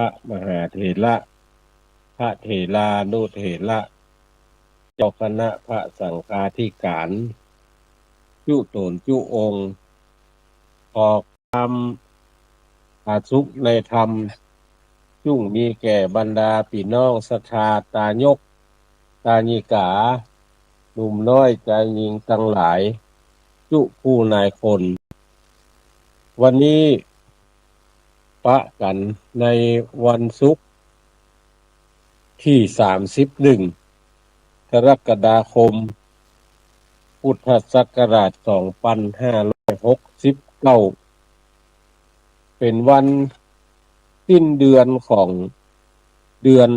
พระมหาเถระพระเถรานุเถระเจ้าคณะพระสังฆาธิการจุตนจุองค์ออกธรรมอาสุขในธรรมจุ่งมีแก่บรรดาพี่น้องศรัทธาตายกตาญิกาหนุ่มน้อยใจหญิงทั้งหลายจุผู้นายคน วันนี้ปะกันในวันศุกร์ที่31กรกฎาคมพุทธศักราช2569เป็นวันสิ้นเดือนของเดือน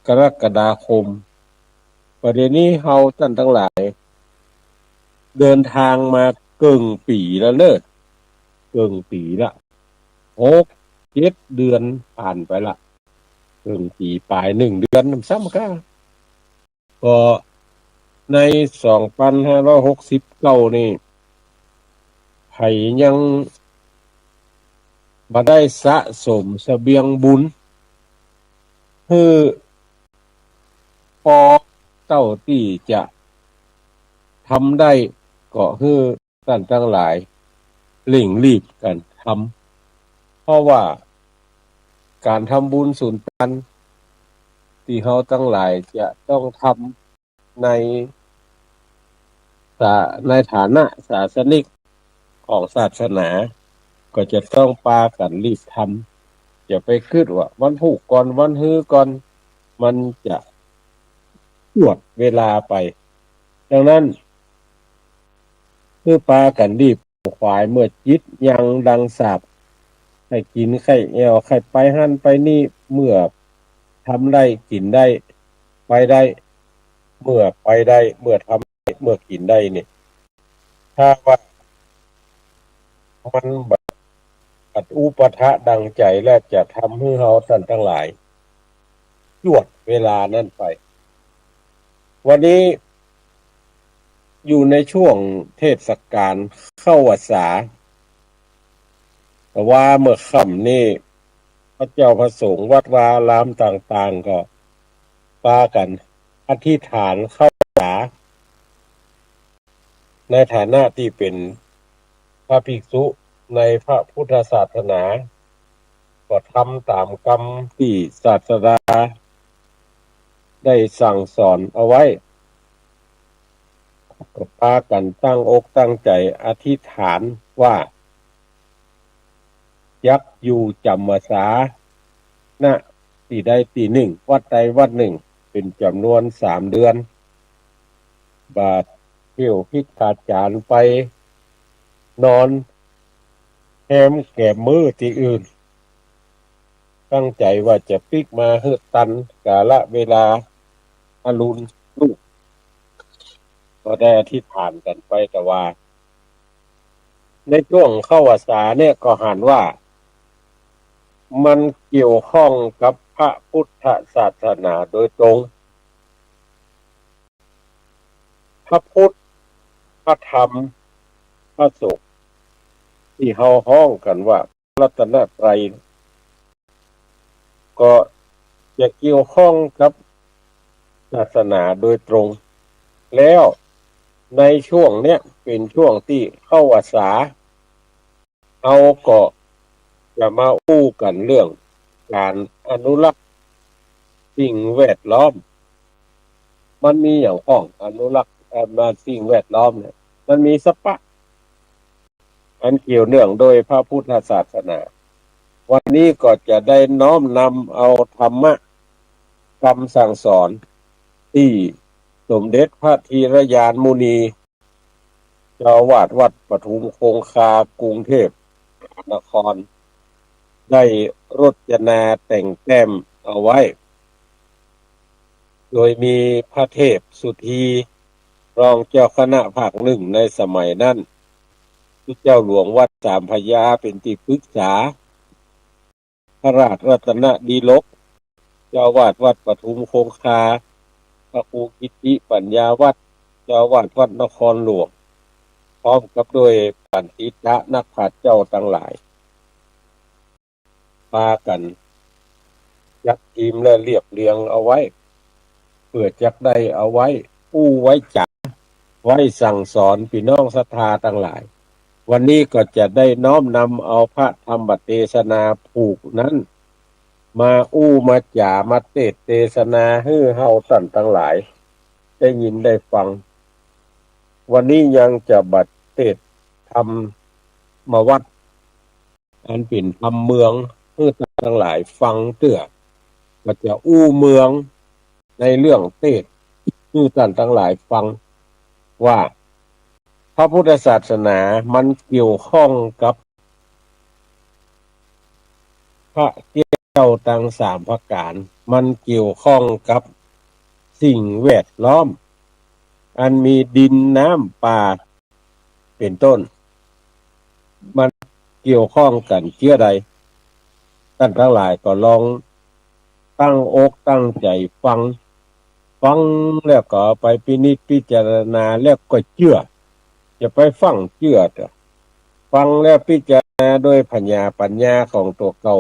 กรกฎาคมประเดี๋ยวนี้เฮาท่านทั้งหลายเดินทางมาเกินปีแล้วเนอะเกินปีละ6-7 เดือนผ่านไปละเกินปีปลาย1 เดือนซ้ำก็ใน2569นี่ไผยังบ่ได้สะสมเสบียงบุญคือพอเต้าที่จะทำได้ก็คือท่านทั้งหลายเร่งรีบกันทำเพราะว่าการทำบุญสุนทานที่เราทั้งหลายจะต้องทำในในฐานะศาสนิกของศาสนาก็จะต้องปากันรีบทำอย่าไปคิดว่าวันพุกก่อนวันฮื้อก่อนมันจะหวดเวลาไปดังนั้นคือปากันรีบควายเมื่อจิตยังดังสาบให้กินไข่แอวไข่ไปหั่นไปนี่เมื่อทำได้กินได้ไปได้เมื่อไปได้เมื่อทำได้เมื่อกินได้นี่ถ้าว่ามันปัดอุปทะดังใจและจะทำให้เราท่านทั้งหลายยวดเวลานั้นไปวันนี้อยู่ในช่วงเทศกาลเข้าพรรษาแต่ว่าเมื่อค่ำนี่พระเจ้าพระสงฆ์วัดวาอารามต่างๆก็ปากันอธิษฐานเข้าพรรษาในฐานะที่เป็นพระภิกษุในพระพุทธศาสนาก็ทำตามกรรมที่ศาสดาได้สั่งสอนเอาไว้ก็พากันตั้งอกตั้งใจอธิษฐานว่ายักอยู่จำพรรษาณที่ใดที่หนึ่งวัดใดวัดหนึ่งเป็นจำนวน3 เดือนบาทเที่ยวพิกาจารไปนอนแฮมแก่มือที่อื่นตั้งใจว่าจะปิกมาเฮือตันกาละเวลาอรุณรุ่งก็ได้อธิษฐานกันไปแต่ว่าในช่วงเข้าพรรษาเนี่ยก็หันว่ามันเกี่ยวข้องกับพระพุทธศาสนาโดยตรงพระพุทธพระธรรมพระสงฆ์ที่เฮาฮ้องกันว่ารัตนตรัยก็จะเกี่ยวข้องกับศาสนาโดยตรงแล้วในช่วงเนี้ยเป็นช่วงที่เข้าพรรษาเอาก็จะมาอู้กันเรื่องการอนุรักษ์สิ่งแวดล้อมมันมีอย่างพ้องอนุรักษ์มาสิ่งแวดล้อมเนี่ยมันมีสปะอันเกี่ยวเนื่องโดยพระพุทธศาสนาวันนี้ก็จะได้น้อมนำเอาธรรมะคำสั่งสอนที่สมเด็จพระธีรยานมุนีเจ้าอาวาสวัดปทุมคงคากรุงเทพนครได้รจนาแต่งแต้มเอาไว้โดยมีพระเทพสุธีรองเจ้าคณะภาคหนึ่งในสมัยนั้นที่เจ้าหลวงวัดสามพระยาเป็นที่ปรึกษาพระราชรัตนดีลกเจ้าอาวาสวัดปทุมคงคาพระครูกิติปัญญาวัดเจ้าอาวาสวัดนครหลวงพร้อมกับโดยปันติตะนักปราชญ์เจ้าทั้งหลายพากัน จัดทีมและเรียบเรียงเอาไว้เพื่อจักได้เอาไว้อู้ไว้จักไว้สั่งสอนพี่น้องศรัทธาทั้งหลายวันนี้ก็จะได้น้อมนำเอาพระธรรมเทศนาผูกนั้นมาอู้มาจ่ามาเทศนาให้เฮาท่านทั้งหลายได้ยินได้ฟังวันนี้ยังจะบัดเทศธรรมมาวัดอันเป็นธรรมเมืองให้ท่านทั้งหลายฟังเตื้อก็จะอู้เมืองในเรื่องเทศให้ท่านทั้งหลายฟังว่าพระพุทธศาสนามันเกี่ยวข้องกับพระเจ้าทั้งสามประการมันเกี่ยวข้องกับสิ่งแวดล้อมอันมีดินน้ำป่าเป็นต้นมันเกี่ยวข้องกันเกี่ยใดท่านทั้งหลายก็ลองตั้งอกตั้งใจฟังแล้วก็ไปพินิจพิจารณาแล้วก็เชื่อจะไปฟังเชื่อเถอะฟังแล้วพิจารณาด้วยปัญญาของตัวเก่า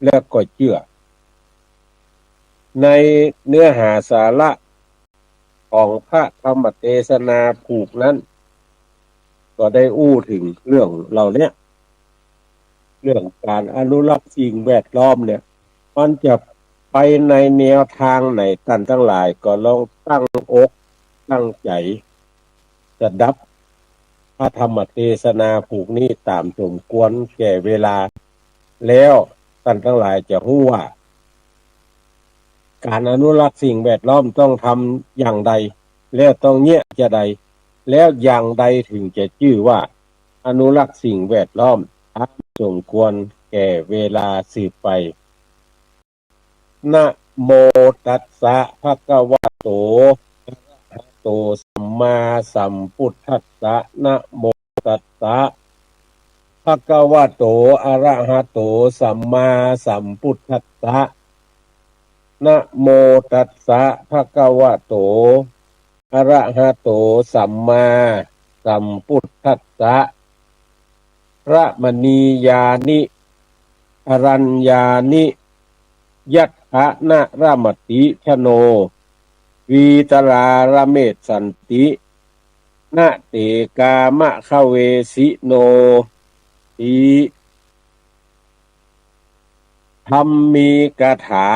แล้วก็เชื่อในเนื้อหาสาระของพระธรรมเทศนาผูกนั้นก็ได้อู้ถึงเรื่องเหล่านี้เรื่องการอนุรักษ์สิ่งแวดล้อมเนี่ยมันจะไปในแนวทางไหนท่านทั้งหลายก็ลองตั้งอกตั้งใจจะดับพระธรรมเทศนาผูกนี้ตามสมควรแก่เวลาแล้วท่านทั้งหลายจะรู้ว่าการอนุรักษ์สิ่งแวดล้อมต้องทำอย่างใดแล้วต้องเนี้ยจะใดแล้วอย่างใดถึงจะชื่อว่าอนุรักษ์สิ่งแวดล้อมตามสมควรแก่เวลาสืบไปนะโมตัสสะภะคะวะโตอะระหะโตสัมมาสัมพุทธัสสะนะโมตัสสะภะคะวะโตอะระหะโตสัมมาสัมพุทธัสสะนะโมตัสสะภะคะวะโตอะระหะโตสัมมาสัมพุทธัสสะพระมณียานิอรัญญานิยัตถะนะระมติชโนวีตราระเมศสันตินะเตกามะคะเวสิโนติธรรมมีกถา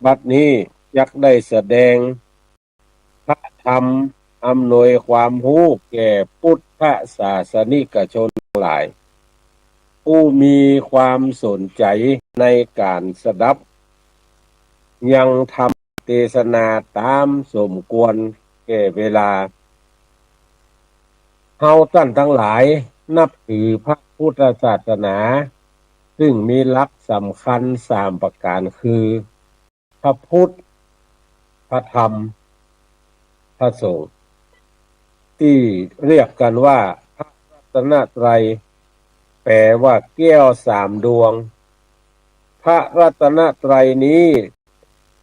บัดนี้ยักได้แสดงพระธรรมอำนวยความรู้แก่พุทธศาสนิกชนทั้งหลายผู้มีความสนใจในการสดับยังทำเทศนาตามสมควรแก่เวลาเฮาท่านทั้งหลายนับถือพระพุทธศาสนาซึ่งมีหลักสำคัญ3ประการคือพระพุทธพระธรรมพระสงฆ์ที่เรียกกันว่าพระรัตนตรัยแปลว่าแก้ว3ดวงพระรัตนตรัยนี้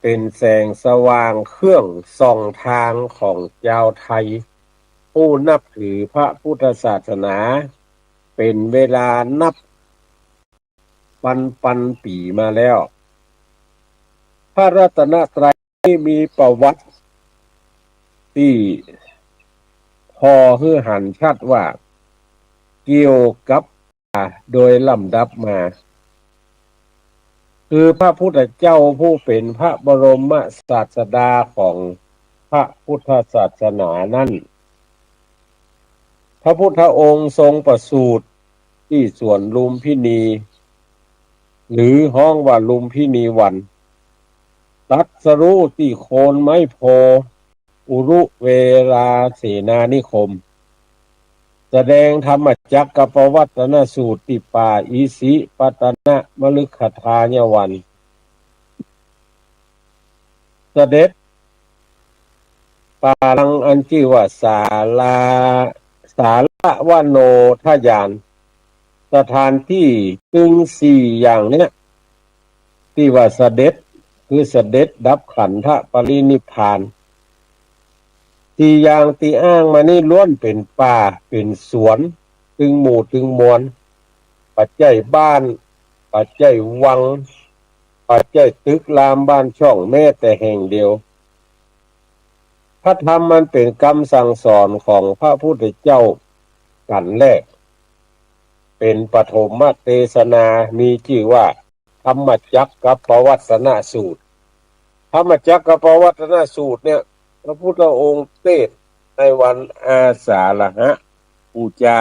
เป็นแสงสว่างเครื่องส่องทางของชาวไทยผู้นับถือพระพุทธศาสนาเป็นเวลานับพันปีมาแล้วพระรัตนตรัยมีประวัติที่พอให้หันชัดว่าเกี่ยวกับโดยลำดับมาคือพระพุทธเจ้าผู้เป็นพระบรมศาสดาของพระพุทธศาสนานั้นพระพุทธองค์ทรงประสูติที่สวนลุมพินีหรือห้องว่าลุมพินีวันตรัสรู้ที่โคนไม้โพอุรุเวลาเสนานิคมแสดงธรรมจักรปวัตนสูตรที่ป่าอิสิปตนะมฤคทายวันเสด็จป่าลังอันชื่อว่าสาระวโนทยานสถานที่ถึง4อย่างเนี้ยที่ว่าเสด็จคือเสด็จดับขันธปรินิพพาน4อย่างที่อ้างมานี่ล้วนเป็นป่าเป็นสวนถึงหมู่ถึงมวลปัจจัยบ้านปัจจัยวัง ปัจจัยตึกรามบ้านช่องแม้แต่แห่งเดียวพระธรรมมันเป็นคำสั่งสอนของพระพุทธเจ้ากันแรกเป็นปฐมเทศนามีชื่อว่าธรรมจักรกับปวัตตนสูตรธรรมจักรกับปวัตตนสูตรเนี่ยพระพุทธองค์เทศน์ในวันอาสาฬหบูชา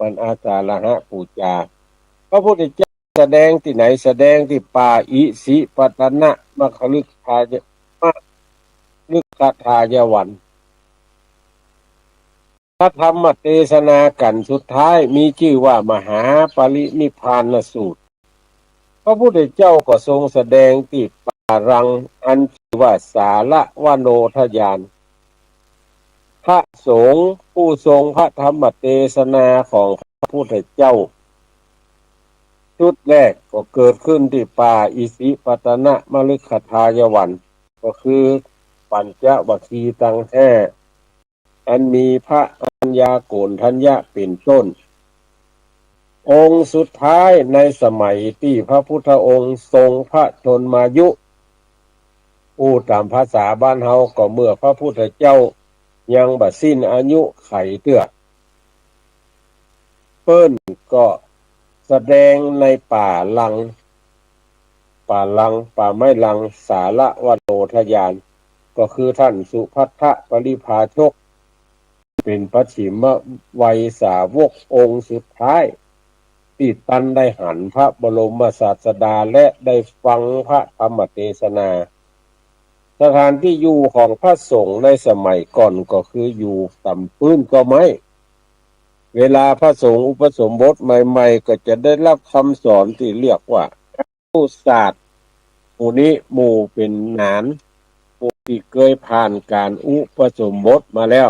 วันอาสาฬหบูชาพระพุทธเจ้าแสดงที่ไหนแสดงที่ป่าอิสิปตนะมคฤทายมฤคทายวันพระธรรมเทศนากันสุดท้ายมีชื่อว่ามหาปรินิพพานสูตรพระพุทธเจ้าก็ทรงแสดงที่ปารังอันชื่อว่าสาระวโนทยานพระสงฆ์ผู้ทรงพระธรรมเทศนาของพระพุทธเจ้าชุดแรกก็เกิดขึ้นที่ป่าอิสิปตนะมฤคทายวันก็คือปัญจวัคคีย์ตังแท้อันมีพระอัญญาโกณฑัญญะเป็นต้นองค์สุดท้ายในสมัยที่พระพุทธองค์ทรงพระชนมายุพูดตามภาษาบ้านเฮาก็เมื่อพระพุทธเจ้ายังบ่สิ้นอายุไขเตื้อเปิ้นก็แสดงในป่าลังป่าไม้ลังสาระวโนทยานก็คือท่านสุภัททปริภาชกเป็นปัจฉิมวัยสาวกองค์สุดท้ายที่ตันได้หันพระบรมศาสดาและได้ฟังพระธรรมเทศนาสถานที่อยู่ของพระสงฆ์ในสมัยก่อนก็คืออยู่ต่ำพื้นก็ไม่เวลาพระสงฆ์อุปสมบทใหม่ๆก็จะได้รับคำสอนที่เรียกว่าผู้ศาสตร์หมู่นี้หมู่เป็นหนานผู้ที่เคยผ่านการอุปสมบทมาแล้ว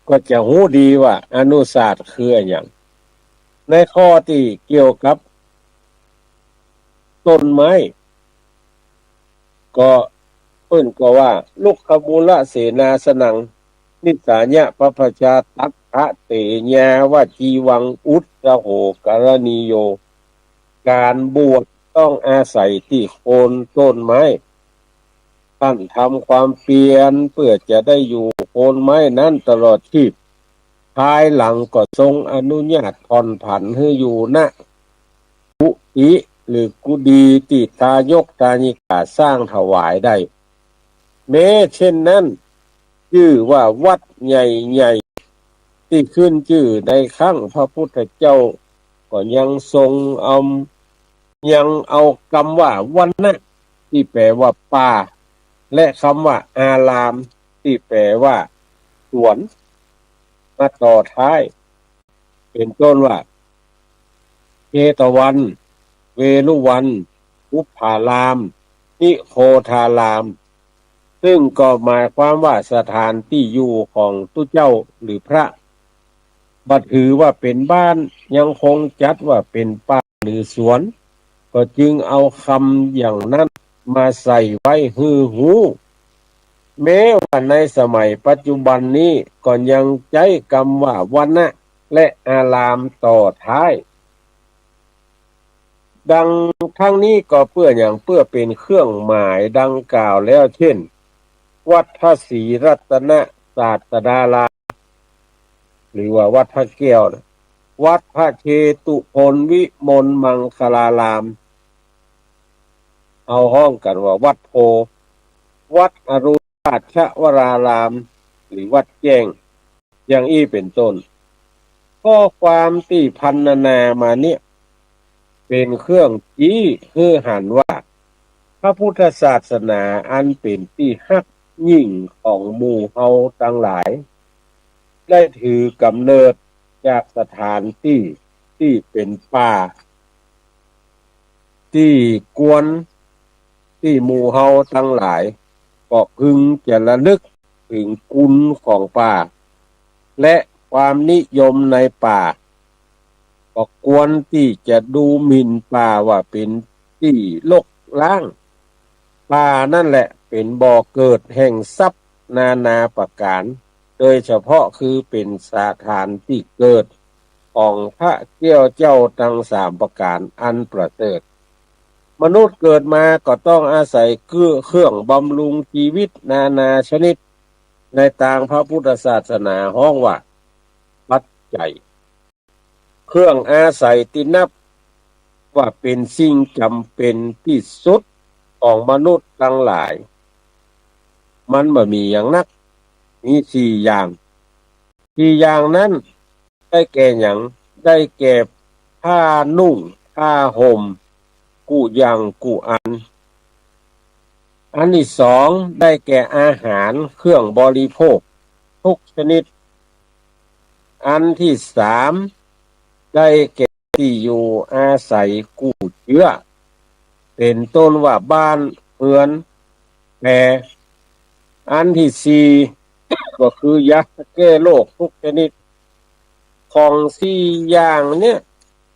ก็จะรู้ดีว่าอนุศาสตร์คืออย่างในข้อที่เกี่ยวกับต้นไม้ก็เปิ้นก็ว่าลุกขมูลเสนาสนังนิสาญะปปชาตัคคะเตญาวจีวังอุตตโหกรณีโยการบวชต้องอาศัยที่โคนต้นไม้ท่านทำความเพียรเพื่อจะได้อยู่โคนไม้นั้นตลอดชีพภายหลังก็ทรงอนุญาตผ่อนผันให้อยู่ณกุฏิหรือกุฏิที่ทายกทายิกาสร้างถวายได้แม้เช่นนั้นชื่อว่าวัดใหญ่ๆที่ขึ้นชื่อในครั้งพระพุทธเจ้าก็ยังทรงเอาคำว่าวันนะที่แปลว่าป่าและคำว่าอารามที่แปลว่าสวนมาต่อท้ายเป็นต้นว่าเชตวันเวลุวันอุปารามนิโคทารามซึ่งก็หมายความว่าสถานที่อยู่ของตุเจ้าหรือพระบัดถือว่าเป็นบ้านยังคงจัดว่าเป็นป่าหรือสวนก็จึงเอาคำอย่างนั้นมาใส่ไว้ฮือหูแม้ว่าในสมัยปัจจุบันนี้ก็ยังใช้คำว่าวันนะและอารามต่อท้ายดังทั้งนี้ก็เพื่อเป็นเครื่องหมายดังกล่าวแล้วเช่นวัดพระศรีรัตนศาสดารามหรือว่าวัดพระแก้ววัดพระเชตุพนวิมลมังคลารามเอาห้องกันว่าวัดโพวัดอรุณราชวรารามหรือวัดแจ้งอย่างอี้เป็นต้นข้อความที่พรรณนามาเนี่ยเป็นเครื่องชี้คือหันว่าพระพุทธศาสนาอันเป็นที่ฮักยิ่งของหมู่เฮาทั้งหลายได้ถือกำเนิดจากสถานที่เป็นป่าที่กวนที่หมู่เฮาทั้งหลายก็พึงจะระลึกถึงคุณของป่าและความนิยมในป่าก็ควรที่จะดูหมิ่นป่าว่าเป็นที่รกร้างป่านั่นแหละเป็นบ่อเกิดแห่งทรัพย์นานาประการโดยเฉพาะคือเป็นสถานที่เกิด ของพระเกี้ยวเจ้าทั้งสามประการอันประเสริฐมนุษย์เกิดมาก็ต้องอาศัยเครื่องบำรุงชีวิตนานาชนิดในทางพระพุทธศาสนาห้องว่าปัจจัยเครื่องอาศัยที่นับว่าเป็นสิ่งจำเป็นที่สุดของมนุษย์ทั้งหลายมันบ่มีอย่างนักมีสี่อย่างนั้นได้แก่หยังได้แก่ผ้านุ่งผ้าห่มกุยังกุอันที่สองได้แก่อาหารเครื่องบริโภคทุกชนิดอันที่สามได้แก่ที่อยู่อาศัยกู้เชื้อเป็นต้นว่าบ้านเรือนแพรอันที่สี่ก็คือยาแก้โรคทุกชนิดของสี่อย่างเนี่ย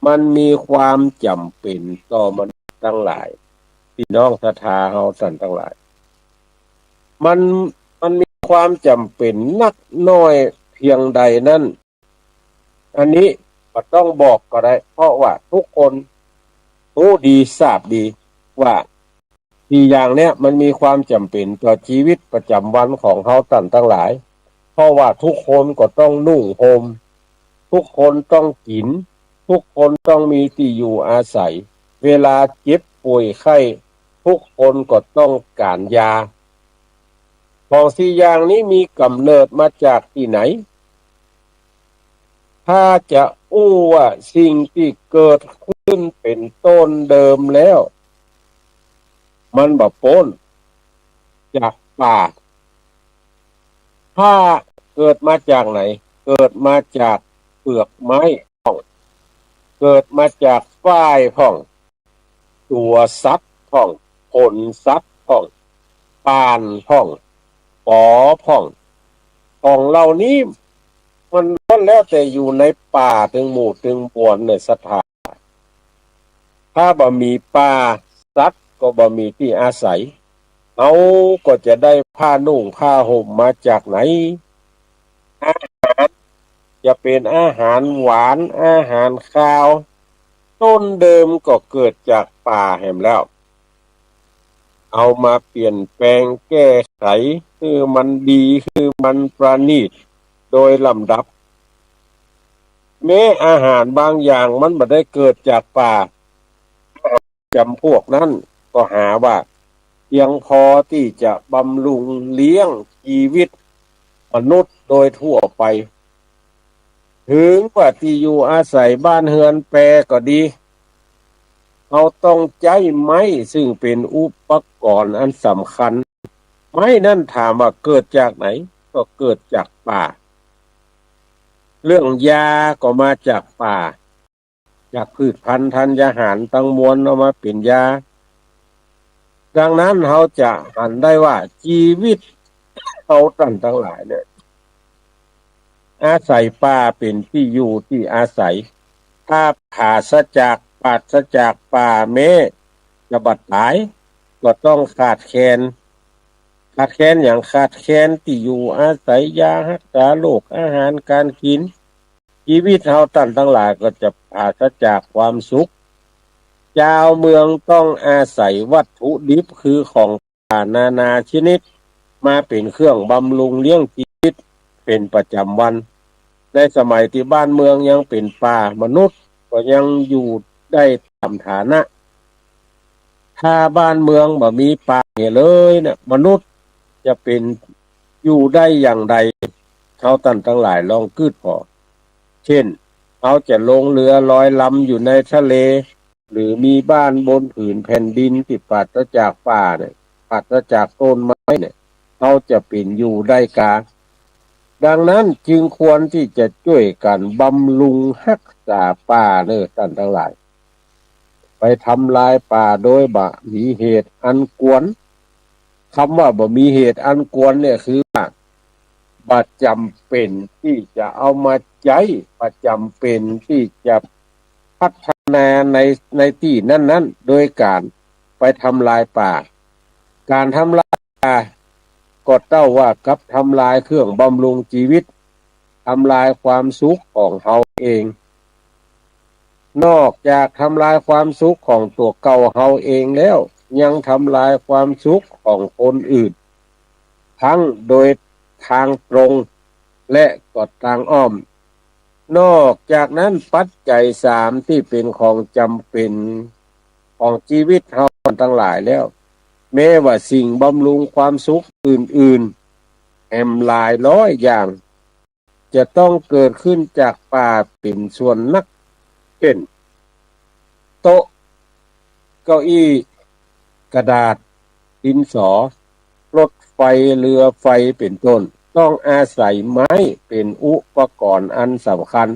มันมีความจำเป็นต่อมนุษย์ทั้งหลายพี่น้องศรัทธาเฮาท่านทั้งหลายมันมีความจำเป็นนักน้อยเพียงใดนั้นอันนี้ก็ต้องบอกก็ได้เพราะว่าทุกคนรู้ดีทราบดีว่าสี่อย่างเนี้ยมันมีความจำเป็นต่อชีวิตประจำวันของเฮาท่านทั้งหลายเพราะว่าทุกคนก็ต้องนุ่งห่มทุกคนต้องกินทุกคนต้องมีที่อยู่อาศัยเวลาเจ็บป่วยไข้ทุกคนก็ต้องการยาของสี่อย่างนี้มีกำเนิดมาจากที่ไหนถ้าจะอู้ว่าสิ่งที่เกิดขึ้นเป็นต้นเดิมแล้วมันบ่พ้นจากป่าถ้าเกิดมาจากไหนเกิดมาจากเปลือกไม้พ่องเกิดมาจากฝ้ายพ่องตัวสัตว์พ่องขนสัตว์พ่องปานพ่องปอพ่องของเหล่านี้มันล้วนแล้วแต่อยู่ในป่าถึงหมู่ถึงมวลในสถานถ้าบ่มีป่าสัตว์ก็บ่มีที่อาศัยเอาก็จะได้ผ้านุ่งผ้าห่มมาจากไหนอาหารจะเป็นอาหารหวานอาหารคาวต้นเดิมก็เกิดจากป่าแห่งแล้วเอามาเปลี่ยนแปลงแก้ไขคือมันดีคือมันประณีตโดยลำดับแม้อาหารบางอย่างมันไม่ได้เกิดจากป่าจำพวกนั้นก็หาว่าเพียงพอที่จะบำรุงเลี้ยงชีวิตมนุษย์โดยทั่วไปถึงว่าที่อยู่อาศัยบ้านเฮือนแปรก็ดีเราต้องใช้ไม้ซึ่งเป็นอุปกรณ์อันสำคัญไม้นั่นถามว่าเกิดจากไหนก็เกิดจากป่าเรื่องยาก็มาจากป่าจากพืชพันธุ์ธัญญาหารตั้งมวลเอามาเป็นยาดังนั้นเราจะหันได้ว่าชีวิตเราทั้งหลายเนี่ยอาศัยป่าเป็นที่อยู่ที่อาศัยถ้าปราศจากป่าแม้จะบัดตายก็ต้องขาดแคลนอย่างขาดแคลนที่อยู่อาศัยยารักษาโรคอาหารการกินชีวิตเราทั้งหลายก็จะปราศจากความสุขชาวเมืองต้องอาศัยวัตถุดิบคือของป่านานาชนิดมาเป็นเครื่องบำรุงเลี้ยงชีวิตเป็นประจำวันในสมัยที่บ้านเมืองยังเป็นป่ามนุษย์ก็ยังอยู่ได้ตามฐานะถ้าบ้านเมืองบ่มีป่าเลยเนี่ยมนุษย์จะเป็นอยู่ได้อย่างใดเขาทั้งหลายลองคิดพอเช่นเขาจะลงเรือลอยลำอยู่ในทะเลหรือมีบ้านบนผืนแผ่นดินที่ปราศจากป่าเนี่ยปราศจากต้นไม้เนี่ยเขาจะเป็นอยู่ได้กาดังนั้นจึงควรที่จะช่วยกันบำรุงรักษาป่าเด้อท่านทั้งหลายไปทำลายป่าโดยบ่มีเหตุอันควรคำว่าบ่มีเหตุอันควรเนี่ยคือว่าบ่จำเป็นที่จะเอามาใช้บ่จำเป็นที่จะพัฒนาในที่นั้นโดยการไปทำลายป่าการทำลายป่าก็เท่าว่ากับทำลายเครื่องบำรุงชีวิตทำลายความสุขของเราเอง นอกจากทำลายความสุขของตัวเก่าเฮาเองแล้วยังทำลายความสุขของคนอื่นทั้งโดยทางตรงและก็ทางอ้อมนอกจากนั้นปัจจัยสามที่เป็นของจำเป็นของชีวิตเฮาทั้งหลายแล้วแม้ว่าสิ่งบำรุงความสุขอื่นๆแอมหลายร้อยอย่างจะต้องเกิดขึ้นจากป่าเป็นส่วนนักเช่นโต๊ะเก้าอี้กระดาษดินสอรถไฟเรือไฟเป็นต้นต้องอาศัยไม้เป็นอุปกรณ์อันสำคัญ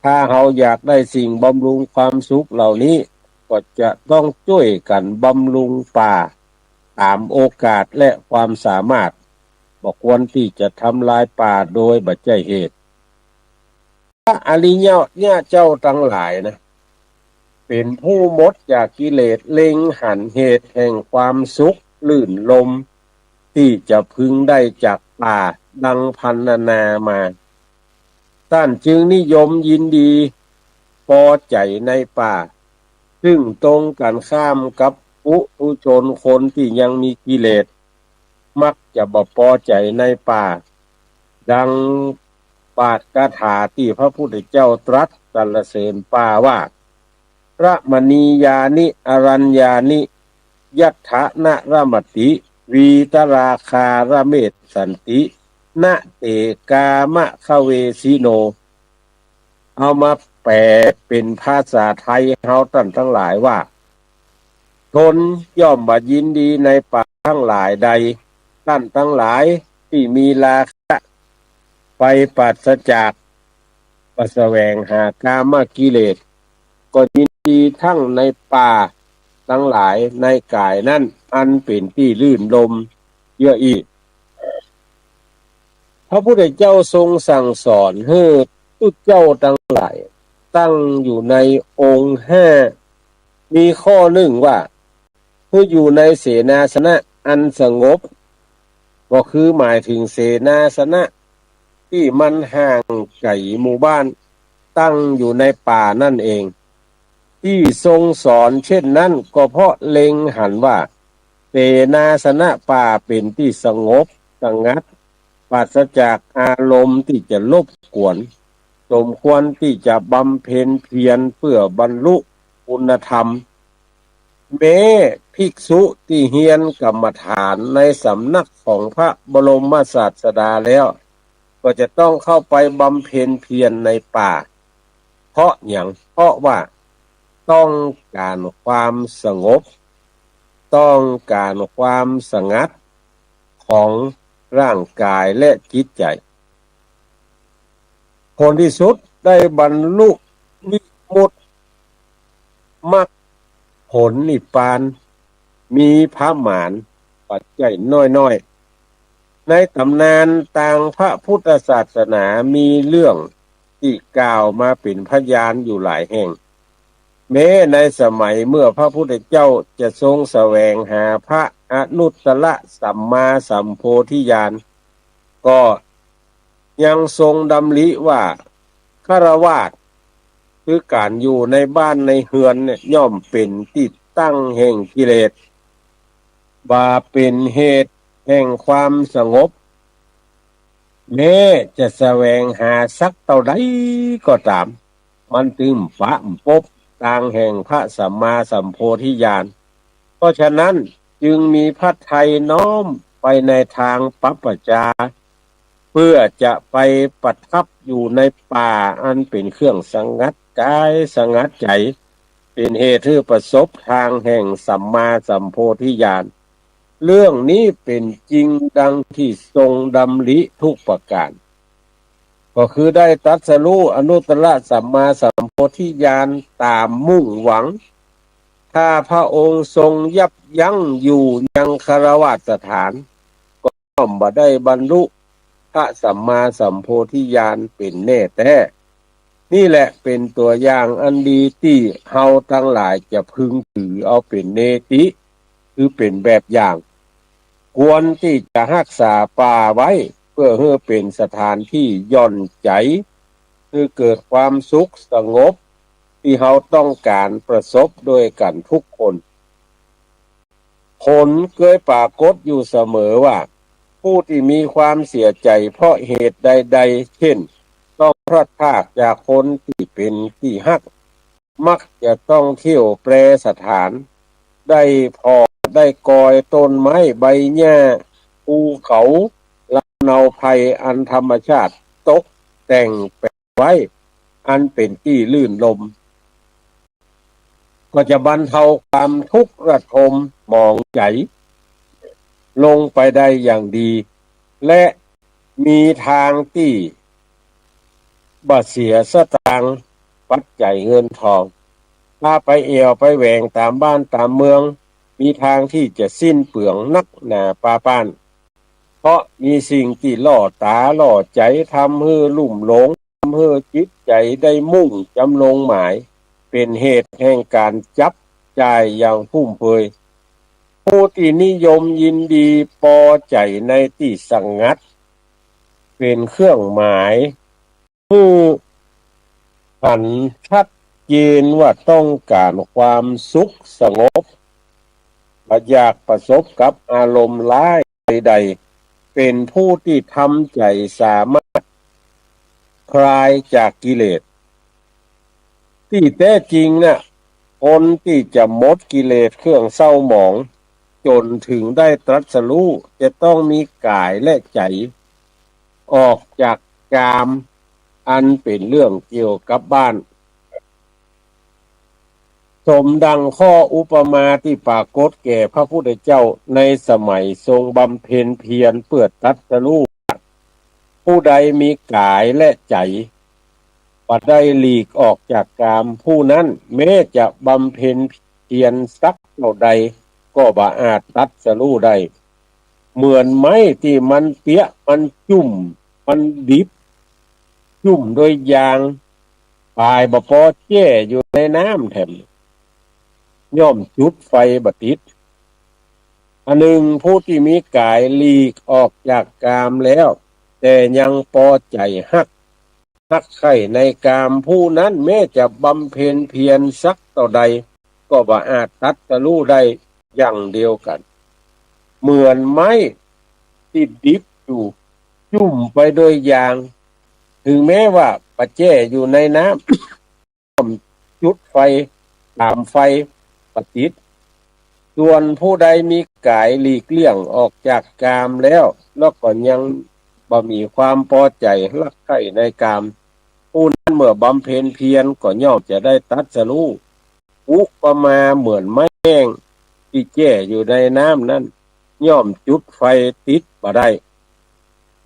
ถ้าเราอยากได้สิ่งบำรุงความสุขเหล่านี้ก็จะต้องช่วยกันบำรุงป่าตามโอกาสและความสามารถบ่ควรที่จะทำลายป่าโดยบัจจัยเหตุพระอริยเนี่ยเจ้าทั้งหลายนะเป็นผู้หมดจากกิเลสเล็งหันเหตุแห่งความสุขลื่นลมที่จะพึงได้จากป่าดังพรรณนามาท่านจึงนิยมยินดีพอใจในป่าซึ่งตรงกันข้ามกับปุถุชนคนที่ยังมีกิเลสมักจะบ่พอใจในป่าดังบาทคาถาที่พระพุทธเจ้าตรัสสรรเสริญป่าว่าระมณียานิอรัญญานิยัตถะนะระมติวีตราคาระเมศสันตินะเตกามะคะเวสิโนเอามาแปลเป็นภาษาไทยเฮาท่านทั้งหลายว่าทนย่อมบ่ยินดีในป่าทั้งหลายใดท่านทั้งหลายที่มีราคะไปปราศจากแสวงหากามกิเลสก็ยินดีทั้งในป่าทั้งหลายในกายนั้นอันเป็นที่ลื่นลมเยื่ออีพระพุทธเจ้าทรงสั่งสอนให้ทุกเจ้าทั้งหลายตั้งอยู่ในองค์ห้ามีข้อหนึ่งว่าผู้อยู่ในเสนาสนะอันสงบก็คือหมายถึงเสนาสนะที่มันห่างไกลหมู่บ้านตั้งอยู่ในป่านั่นเองที่ทรงสอนเช่นนั้นก็เพราะเล็งหันว่าเสนาสนะป่าเป็นที่สงบสงัดปราศจากอารมณ์ที่จะรบกวนสมควรที่จะบำเพ็ญเพียรเพื่อบรรลุคุณธรรมแม้ภิกษุที่เฮียนกรรมฐานในสำนักของพระบรมศาสดาแล้วก็จะต้องเข้าไปบำเพ็ญเพียรในป่าเพราะว่าต้องการความสงบต้องการความสงัดของร่างกายและจิตใจผลที่สุดได้บรรลุวิมุตติมรรคผลนิพพานมีพระหมานปัจจัยน้อยๆในตำนานต่างพระพุทธศาสนามีเรื่องที่กล่าวมาเป็นพยานอยู่หลายแห่งแม้ในสมัยเมื่อพระพุทธเจ้าจะทรงแสวงหาพระอนุตตรสัมมาสัมโพธิญาณก็ยังทรงดำริว่าฆราวาสคือการอยู่ในบ้านในเฮือนเนี่ยย่อมเป็นที่ตั้งแห่งกิเลสบาเป็นเหตุแห่งความสงบแม้จะแสวงหาสักเท่าใดก็ตามมันตึมปะปบทางแห่งพระสัมมาสัมโพธิญาณเพราะฉะนั้นจึงมีพระทัยน้อมไปในทางปัปปจาเพื่อจะไปประทับอยู่ในป่าอันเป็นเครื่องสงัดกายสงัดใจเป็นเหตุให้ประสบทางแห่งสัมมาสัมโพธิญาณเรื่องนี้เป็นจริงดังที่ทรงดำริทุกประการก็คือได้ตรัสรู้อนุตตรสัมมาสัมโพธิญาณตามมุ่งหวังถ้าพระองค์ทรงยับยั้งอยู่ยังคฤหัสถานก็ย่อมบ่ได้บรรลุพระสัมมาสัมโพธิญาณเป็นแน่แท้นี่แหละเป็นตัวอย่างอันดีที่เฮาทั้งหลายจะพึงถือเอาเป็นเนติคือเป็นแบบอย่างควรที่จะรักษาป่าไว้เพื่อให้เป็นสถานที่หย่อนใจคือเกิดความสุขสงบ ที่เราต้องการประสบด้วยกันทุกคนผลเคยปรากฏอยู่เสมอว่าผู้ที่มีความเสียใจเพราะเหตุใดๆเช่นต้องพลัดพรากจากคนที่เป็นที่ฮักมักจะต้องเที่ยวแปรสถานได้พอได้กอยต้นไม้ใบหญ้าภูเขาลำเนาภัยอันธรรมชาติตกแต่งแปะไว้อันเป็นที่ลื่นลมก็จะบรรเทาความทุกข์ระทมหมองใจลงไปได้อย่างดีและมีทางที่บ่เสียสตางค์ปัจจัยเงินทองถ้าไปเอวไปแหวงตามบ้านตามเมืองมีทางที่จะสิ้นเปลืองนักหนาปาปานเพราะมีสิ่งที่ล่อตาล่อใจทำให้ลุ่มหลงทำให้จิตใจได้มุ่งจำลงหมายเป็นเหตุแห่งการจับจ่ายอย่างฟุ่มเฟือยผู้ที่นิยมยินดีพอใจในที่สงัดเป็นเครื่องหมายผู้หันชัดเจนว่าต้องการความสุขสงบอยากประสบกับอารมณ์ร้ายใดๆเป็นผู้ที่ทำใจสามารถคลายจากกิเลสที่แท้จริงน่ะคนที่จะหมดกิเลสเครื่องเศร้าหมองจนถึงได้ตรัสรู้จะต้องมีกายและใจออกจากกามอันเป็นเรื่องเกี่ยวกับบ้านสมดังข้ออุปมาที่ปรากฏแก่พระพุทธเจ้าในสมัยทรงบำเพ็ญเพียรเพื่อตรัสรู้ผู้ใดมีกายและใจบ่ได้หลีกออกจากกามผู้นั้นแม้จะบำเพ็ญเพียรสักเท่าใดก็บ่อาจตรัสรู้ได้เหมือนไม้ที่มันเปียกมันจุ่มมันดิบจุ่มโดยยางปลายบ่พอแช่อยู่ในน้ำแถมย่อมจุดไฟบ่ติดอันหนึ่งผู้ที่มีกายหลีกออกจากกามแล้วแต่ยังพอใจฮักใคร่ในกามผู้นั้นแม้จะบำเพ็ญเพียรสักต่อใดก็บ่อาจตรัสรู้ได้อย่างเดียวกันเหมือนไม้ที่ดิบอยู่จุ่มไปโดยยางถึงแม้ว่าประแจอยู่ในน้ำจุดไฟตามไฟปฏิดส่วนผู้ใดมีกายหลีกเลี่ยงออกจากกามแล้วก็ยังบ่มีความพอใจรักใคร่ในกามผู้นั้นเมื่อบำเพ็ญเพียรก็ย่อมจะได้ตรัสรู้อุปมาเหมือนไม้แห้งที่แช่อยู่ในน้ำนั้นย่อมจุดไฟติดบ่ได้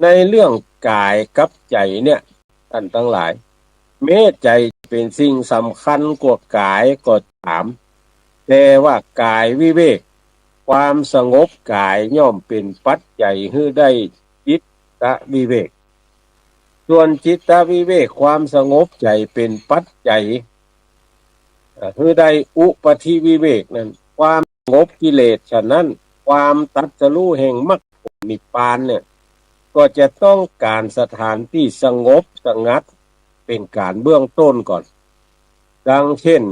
ในเรื่องกายกับใจเนี่ยท่านทั้งหลายแม้ใจเป็นสิ่งสำคัญกว่ากายก็ตามแต่ว่ากายวิเวกความสงบกายย่อมเป็นปัจจัยให้ได้จิตตวิเวกส่วนจิตตวิเวกความสงบใจเป็นปัจจัยให้ได้อุปธิวิเวกนั้นความสงบกิเลสฉะนั้นความตรัสรู้แห่งมรรคผลนิพพานเนี่ยก็จะต้องการสถานที่สงบสงัดเป็นการเบื้องต้นก่อนดังเช่น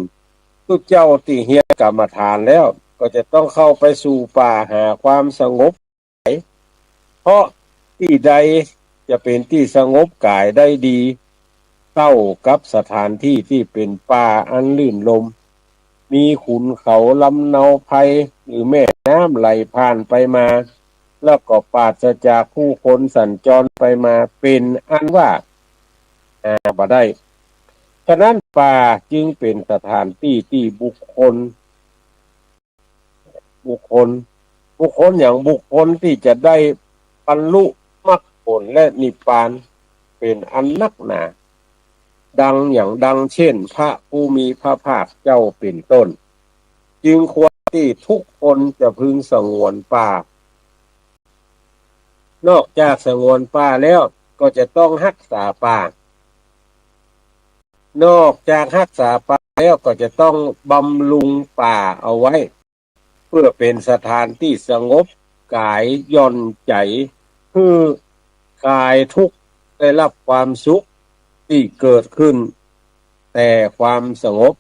ทุกเจ้าที่เฮียนกรรมฐานแล้วก็จะต้องเข้าไปสู่ป่าหาความสงบเพราะที่ใดจะเป็นที่สงบกายได้ดีเท่ากับสถานที่ที่เป็นป่าอันลื่นลมมีขุนเขาลำเนาภัยหรือแม่น้ำไหลผ่านไปมาแล้วก็ปราศจากผู้คนสัญจรไปมาเป็นอันว่าบ่ได้ฉะนั้นป่าจึงเป็นสถานที่ที่บุคคลอย่างบุคคลที่จะได้บรรลุมรรคผลและนิพพานเป็นอันนักหนาดังเช่นพระผู้มีพระภาคเจ้าเป็นต้นจึงควรที่ทุกคนจะพึงสงวนป่านอกจากสงวนป่าแล้วก็จะต้องรักษาป่านอกจากรักษาป่าแล้วก็จะต้องบำรุงป่าเอาไว้เพื่อเป็นสถานที่สงบกายหย่อนใจคือคลายทุกข์ได้รับความสุขที่เกิดขึ้น แต่ความสงบ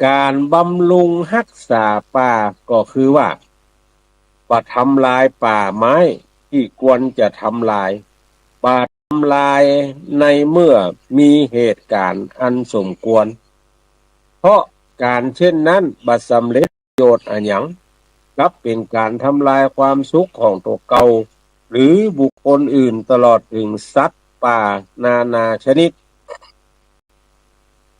การบำรุงรักษาป่าก็คือว่าบ่ทำลายป่าไม้ที่ควรจะทำลายบ่ทำลายในเมื่อมีเหตุการณ์อันสมควรเพราะการเช่นนั้นบ่สำเร็จประโยชน์อันหยังกลับเป็นการทำลายความสุขของตัวเก่าหรือบุคคลอื่นตลอดถึงสัตว์ป่านานาชนิด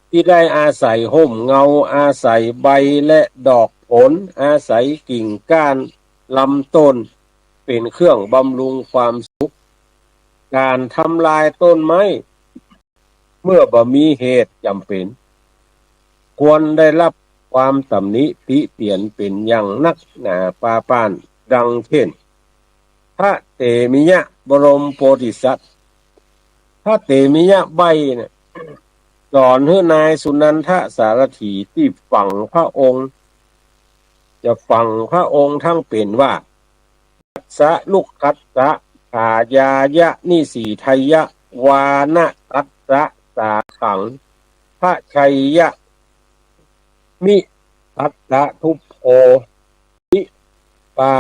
ที่ได้อาศัยห่มเงาอาศัยใบและดอกผลอาศัยกิ่งก้านลำต้นเป็นเครื่องบำรุงความสุขการทำลายต้นไม้เมื่อบ่มีเหตุจำเป็นควรได้รับความตำหนิติเตียนเป็นอย่างนักหนาปาปานดังเช่นพระเตมิยะบรมโพธิสัตว์พระเตมิยะใบเนี่ยสอนให้นายสุนันทสารถีที่ฝังพระองค์จะฝังพระองค์ทั้งเป็นว่าคัสสะลุกคัสสะขายายะนิสีไทยะวานะคัสสะสาขังพระชัยยะมิคัสสะทุพโภนิปา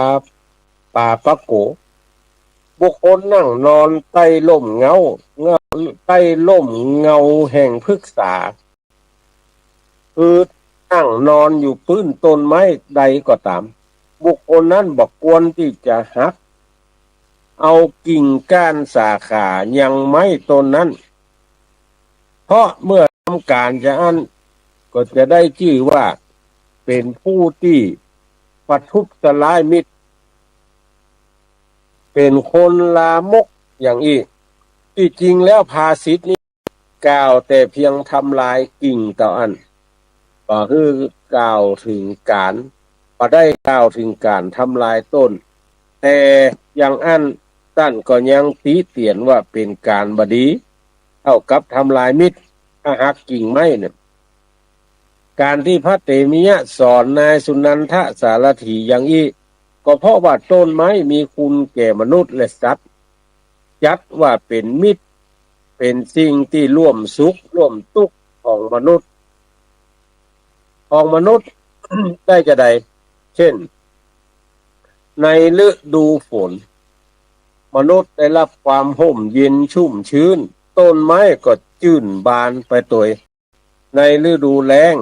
ปะโกบุคคลนั่งนอนใต้ร่มเงาใต้ร่มเงาแห่งพฤกษาคือนั่งนอนอยู่พื้นต้นไม้ใดก็ตามบุคคลนั้นบอกควรที่จะหักเอากิ่งก้านสาขายังไม้ต้นนั้นเพราะเมื่อทำการจะอันก็จะได้ชื่อว่าเป็นผู้ที่ประทุษร้ายมิตรเป็นคนลามกอย่างอีกที่จริงแล้วภาษิตนี้กล่าวแต่เพียงทำลายกิ่งต่ออันก็คือกล่าวถึงการบ่ได้กล่าวถึงการทำลายต้นแต่อย่างอันท่านก็ยังติเตียนว่าเป็นการบดีเท่ากับทำลายมิตรถ้าหักกิ่งไม้เนี่ยการที่พระเตมิยะสอนนายสุนันทสารถีอย่างนี้ก็เพราะว่าต้นไม้มีคุณแก่มนุษย์และสัตว์จัดว่าเป็นมิตรเป็นสิ่งที่ร่วมสุขร่วมทุกข์ของมนุษย์ ได้จะใดเช่นในฤดูฝนมนุษย์ได้รับความห่มเย็นชุ่มชื้นต้นไม้ก็จื่นบานไปตัวในฤดูแล้ง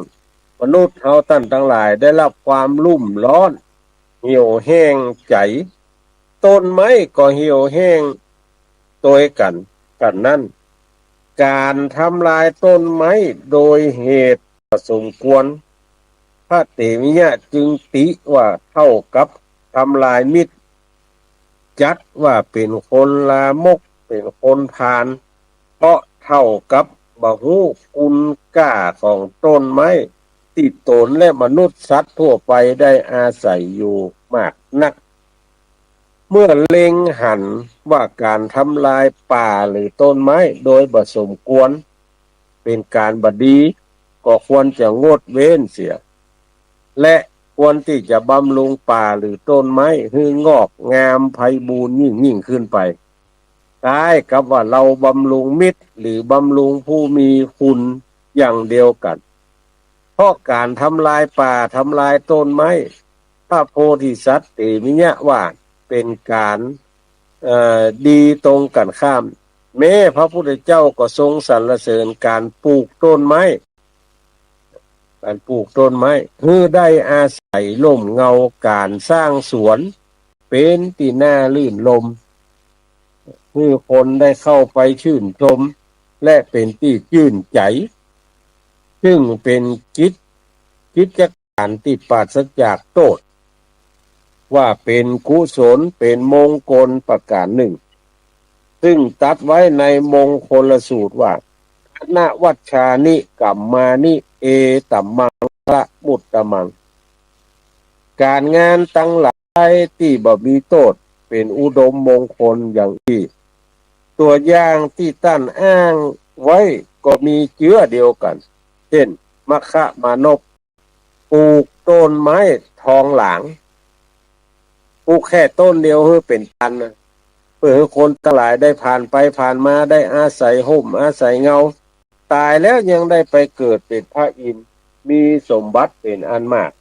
มนุษย์เฮาท่านทั้งหลายได้รับความรุ่มร้อนเหี่ยวแห้งใจต้นไม้ก็เหี่ยวแห้งตัวกันนั่นการทำลายต้นไม้โดยเหตุสมควรพระเตมิยะจึงติว่าเท่ากับทำลายมิตรจัดว่าเป็นคนลามกเป็นคนพาลเพราะเท่ากับบ่ฮู้คุณค่าของต้นไม้ที่ตนและมนุษย์สัตว์ทั่วไปได้อาศัยอยู่มากนักเมื่อเล็งหันว่าการทำลายป่าหรือต้นไม้โดยบ่สมควรเป็นการบดีก็ควรจะงดเว้นเสียและควรที่จะบำรุงป่าหรือต้นไม้ให้งอกงามไพบูลย์ยิ่งขึ้นไปคล้ายกับว่าเราบำรุงมิตรหรือบำรุงผู้มีคุณอย่างเดียวกันเพราะการทำลายป่าทำลายต้นไม้พระโพธิสัตว์เตมิยะว่าเป็นการดีตรงกันข้ามแม้พระพุทธเจ้าก็ทรงสรรเสริญการปลูกต้นไม้คือได้อาศัยร่มเงาการสร้างสวนเป็นที่น่าลื่นลมคือคนได้เข้าไปชื่นชมและเป็นที่ชื่นใจซึ่งเป็นกิจการที่ปราศจากโทษว่าเป็นกุศลเป็นมงคลประการหนึ่งซึ่งตัดไว้ในมงคลสูตรว่าณวัชชานิกัมมานิเอตัมมังละมุตตมังการงานตั้งหลายที่บ่มีโทษเป็นอุดมมงคลอย่างที่ตัวอย่างที่ท่านอ้างไว้ก็มีเชื้อเดียวกันเช่นมัคคะมานพปลูกต้นไม้ทองหลางปลูกแค่ต้นเดียวเพื่อเป็นพันนะเพื่อให้คนทั้งหลายได้ผ่านไปผ่านมาได้อาศัยห่มอาศัยเงา ตายแล้วยังได้ไปเกิดเป็นพระอินทร์มีสมบัติเป็นอันมาก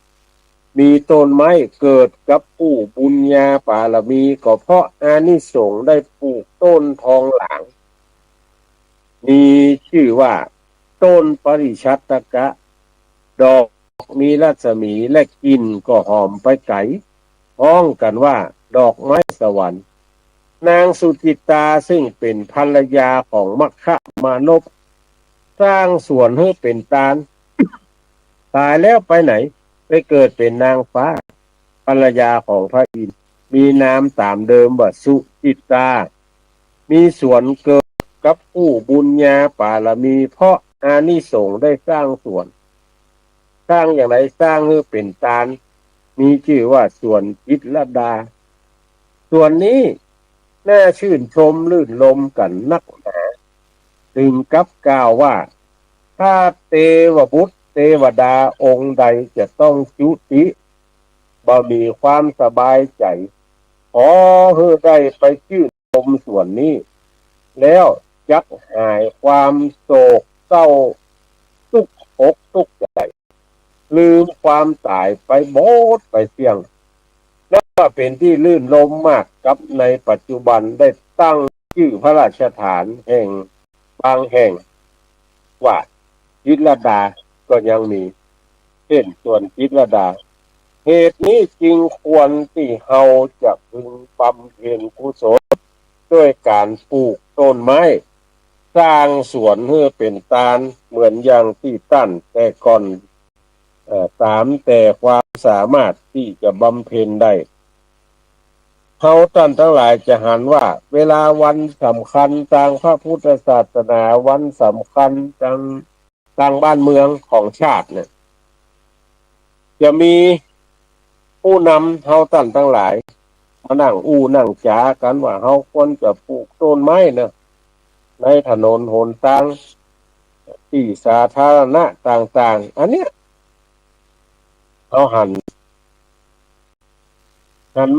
มีต้นไม้เกิดกับผู้บุญญาบารมีก็เพราะอานิสงส์ได้ปลูกต้นทองหลางมีชื่อว่าต้นปริชัตตกะดอกมีรัศมีและกลิ่นก็หอมไปไกลพ้องกันว่าดอกไม้สวรรค์นางสุจิตาซึ่งเป็นภรรยาของมัคคะมานพสร้างสวนให้เป็นตาลตายแล้วไปไหนไปเกิดเป็นนางฟ้าภรรยาของพระอินทร์มีนามตามเดิมว่าสุจิตามีสวนเกิดกับผู้บุญญาบารมีเพราะอานิสงส์ได้สร้างสวนสร้างอย่างไรสร้างให้เป็นตาลมีชื่อว่าสวนจิตรลดาส่วนนี้น่าชื่นชมลื่นลมกันนักหนาถึงกับกล่าวว่าถ้าเทวบุตรเทวดาองค์ใดจะต้องจุติบ่มีความสบายใจขอให้ได้ไปชื่นชมส่วนนี้แล้วยักหายความโศกเศร้าทุกข์อกทุกข์ใจลืมความตายไปหมดไปเสี่ยงและว่าเป็นที่ลื่นลมมากกับในปัจจุบันได้ตั้งชื่อพระราชฐานแห่งบางแห่งว่าจิตรลดาก็ยังมีเช่นส่วนจิตรลดาเหตุนี้จึงควรที่เฮาจะพึงบำเพ็ญกุศลด้วยการปลูกต้นไม้สร้างสวนให้เป็นตาลเหมือนอย่างที่ตั้นแต่ก่อนตามแต่ความสามารถที่จะบำเพ็ญได้เขาท่านทั้งหลายจะหันว่าเวลาวันสำคัญทางพระพุทธศาสนาวันสำคัญทางบ้านเมืองของชาติเนี่ยจะมีผู้นำเขาท่านทั้งหลายมานั่งนั่งจ๋ากันว่าเขาควรจะปลูกต้นไม้เนี่ยในถนนหนทางที่สาธารณะต่างๆอันเนี้ยเขาหัน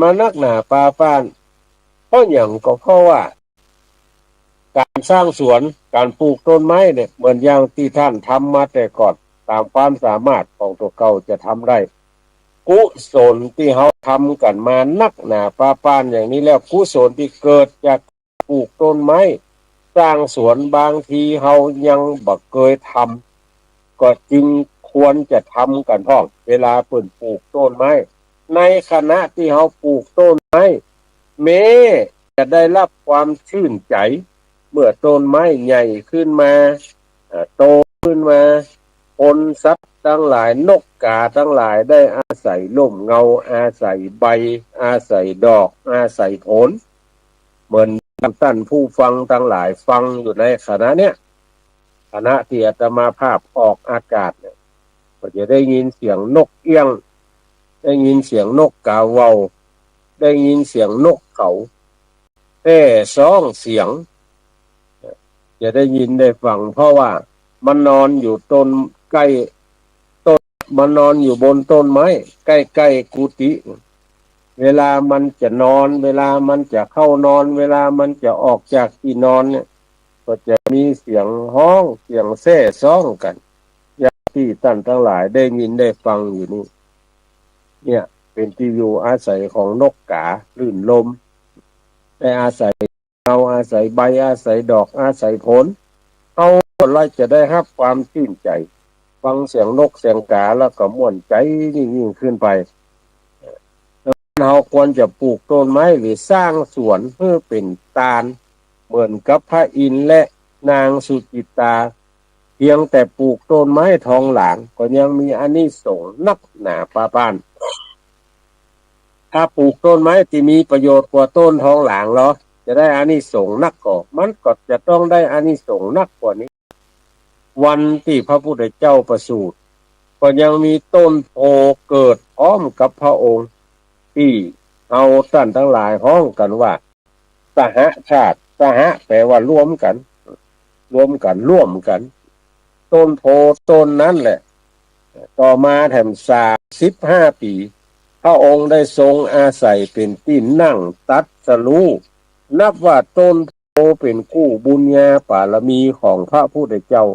มานักหนาปาป้านเพราะอย่างก็เพราะว่าการสร้างสวนการปลูกต้นไม้เนี่ยเหมือนอย่างที่ท่านทำมาแต่ก่อนตามความสามารถของตัวเก่าจะทำได้กุศลที่เขาทำกันมานักหนาปาป้านอย่างนี้แล้วกุศลที่เกิดจากปลูกต้นไม้สร้างสวนบางทีเขายังบ่เคยทำก็จึงควรจะทำกันพ้องเวลาเปิ่นปลูกต้นไม้ในขณะที่เขาปลูกต้นไม้แม้จะได้รับความชื่นใจเมื่อต้นไม้ใหญ่ขึ้นมาโตขึ้นมาคนสัตว์ทั้งหลายนกกาทั้งหลายได้อาศัยร่มเงาอาศัยใบอาศัยดอกอาศัยผลเหมือนท่านผู้ฟังทั้งหลายฟังอยู่ในขณะเนี้ยขณะที่อาตมาภาพออกอากาศเนี่ยก็จะได้ยินเสียงนกเอี้ยงได้ยินเสียงนกกาเวาได้ยินเสียงนกเขาแต่ร้องเสียงจะได้ยินได้ฟังเพราะว่ามันนอนอยู่ต้นใกล้ต้นมันนอนอยู่บนต้นไม้ใกล้ๆกุฏิเวลามันจะนอนเวลามันจะเข้านอนเวลามันจะออกจากที่นอนเนี่ยก็จะมีเสียงห้องเสียงแซ่ซ้องกันอย่างที่ท่านทั้งหลายได้ยินได้ฟังอยู่นี่เนี่ยเป็นที่อยู่อาศัยของนกกาลื่นลมได้อาศัยเงาอาศัยใบอาศัยดอกอาศัยผลเอาเราจะได้รับความชื่นใจฟังเสียงนกเสียงกาแล้วก็ม่วนใจยิ่งขึ้นไปเราควรจะปลูกต้นไม้หรือสร้างสวนเพื่อเป็นตาลเหมือนกับพระอินทร์และนางสุจิตาเพียงแต่ปลูกต้นไม้ทองหลางก็ยังมีอานิสงส์นักหนาปาปานถ้าปลูกต้นไม้ที่มีประโยชน์กว่าต้นทองหลางเหรอจะได้อานิสงส์นักกว่ามันก็จะต้องได้อานิสงส์นักกว่านี้วันที่พระพุทธเจ้าประสูติก็ยังมีต้นโพเกิดพร้อมกับพระองค์ที่เอาท่านทั้งหลายห้องกันว่าสหชาติสหแปลว่าร่วมกันร่วมกันต้นโพต้นนั้นแหละต่อมาแถม35 ปีพระองค์ได้ทรงอาศัยเป็นที่นั่งตัดสรู้นับว่าต้นโพเป็นกู้บุญญาบารมีของพระพุทธเจ้า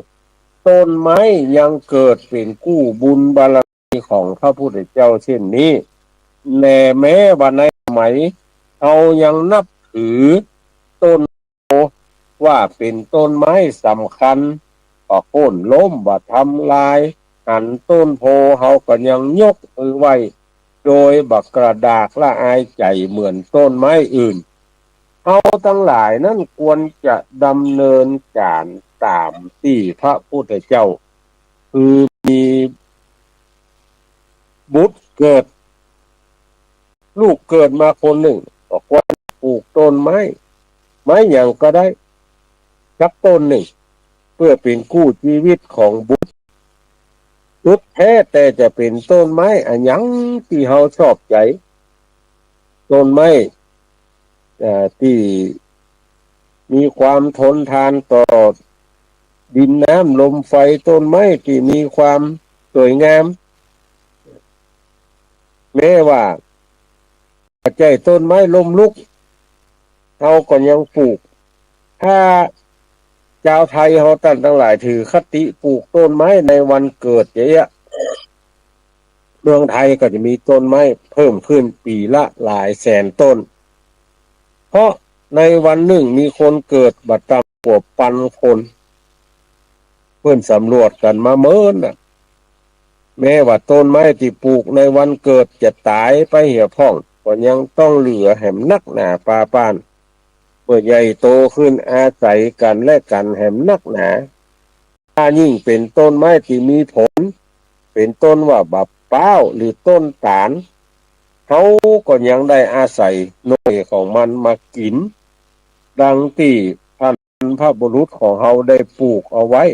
ต้นไม้ยังเกิดเป็นกู้บุญบารมีของพระพุทธเจ้าเช่นนี้แน่แม้ว่าในสมัยเรายังนับถือต้นว่าเป็นต้นไม้สำคัญก็โค่นล้มว่าทำลายหันต้นโพเขาก็ยังยกมือไหวโดยบักกระดากละอายใจเหมือนต้นไม้อื่นเราทั้งหลายนั้นควรจะดำเนินการตามที่พระพุทธเจ้าคือมีบุตรเกิดลูกเกิดมาคนหนึ่งก็ควรปลูกต้นไม้อย่างก็ได้สักต้นหนึ่งเพื่อเป็นกู้ชีวิตของบุตรสุดแท้แต่จะเป็นต้นไม้อันยังที่เราชอบใจต้นไม้ที่มีความทนทานต่อดินน้ำลมไฟต้นไม้ที่มีความสวยงามแม้ว่าใจต้นไม้ล้มลุกเราก็ยังปลูกถ้าชาวไทยเราทั้งหลายถือคติปลูกต้นไม้ในวันเกิดอย่างเงี้ยเมืองไทยก็จะมีต้นไม้เพิ่มขึ้นปีละหลายแสนต้นเพราะในวันหนึ่งมีคนเกิดบัดต่ำกว่าพันคนเพื่อนสำรวจกันมาเมินน่ะแม้ว่าต้นไม้ที่ปลูกในวันเกิดจะตายไปเหี่ยวพ่องก็ยังต้องเหลือแหมนักหนาปาป้านเมื่อใหญ่โตขึ้นอาศัยกันและกันแหมนักหนาถ้ายิ่งเป็นต้นไม้ที่มีผลเป็นต้นว่าบับเป้าหรือต้นตาลเขาก็ยังได้อาศัยหน่วยของมันมากินดังที่ท่านพระบุรุษของเขาได้ปลูกเอาไว้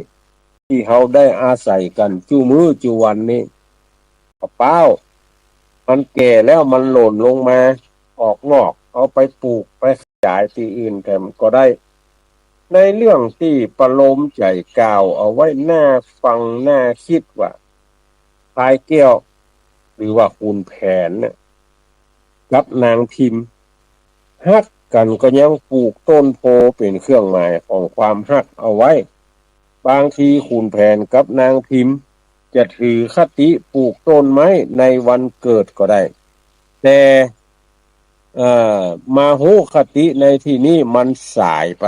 ที่เขาได้อาศัยกันจูมือจูวันนี้บับเป้ามันแก่แล้วมันหล่นลงมาออกงอกเอาไปปลูกไปขยายที่อื่นแต่ก็ได้ในเรื่องที่ประโลมใจกล่าวเอาไว้หน้าฟังหน้าคิดว่าพายแก้วหรือว่าคุณแผนเนี่ยกับนางพิมพ์ฮักกันก็ยังปลูกต้นโพเป็นเครื่องหมายของความฮักเอาไว้บางทีคุณแผนกับนางพิมพ์จะถือคติปลูกต้นไม้ในวันเกิดก็ได้แต่มาโหคติในที่นี้มันสายไป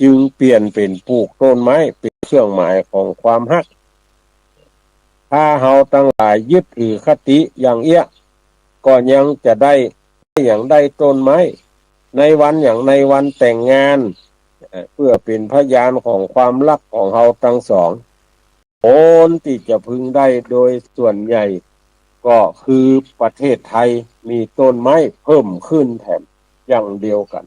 จึงเปลี่ยนเป็นปลูกต้นไม้เป็นเครื่องหมายของความฮักถ้าเฮาตั้งหลายยึดถือคติอย่างเอี้ยก็ยังจะได้อย่างได้ต้นไม้ในวันอย่างในวันแต่งงานเพื่อเป็นพยานของความรักของเฮาทั้งสองคนที่จะพึงได้โดยส่วนใหญ่ก็คือประเทศไทยมีต้นไม้เพิ่มขึ้นแถมอย่างเดียวกัน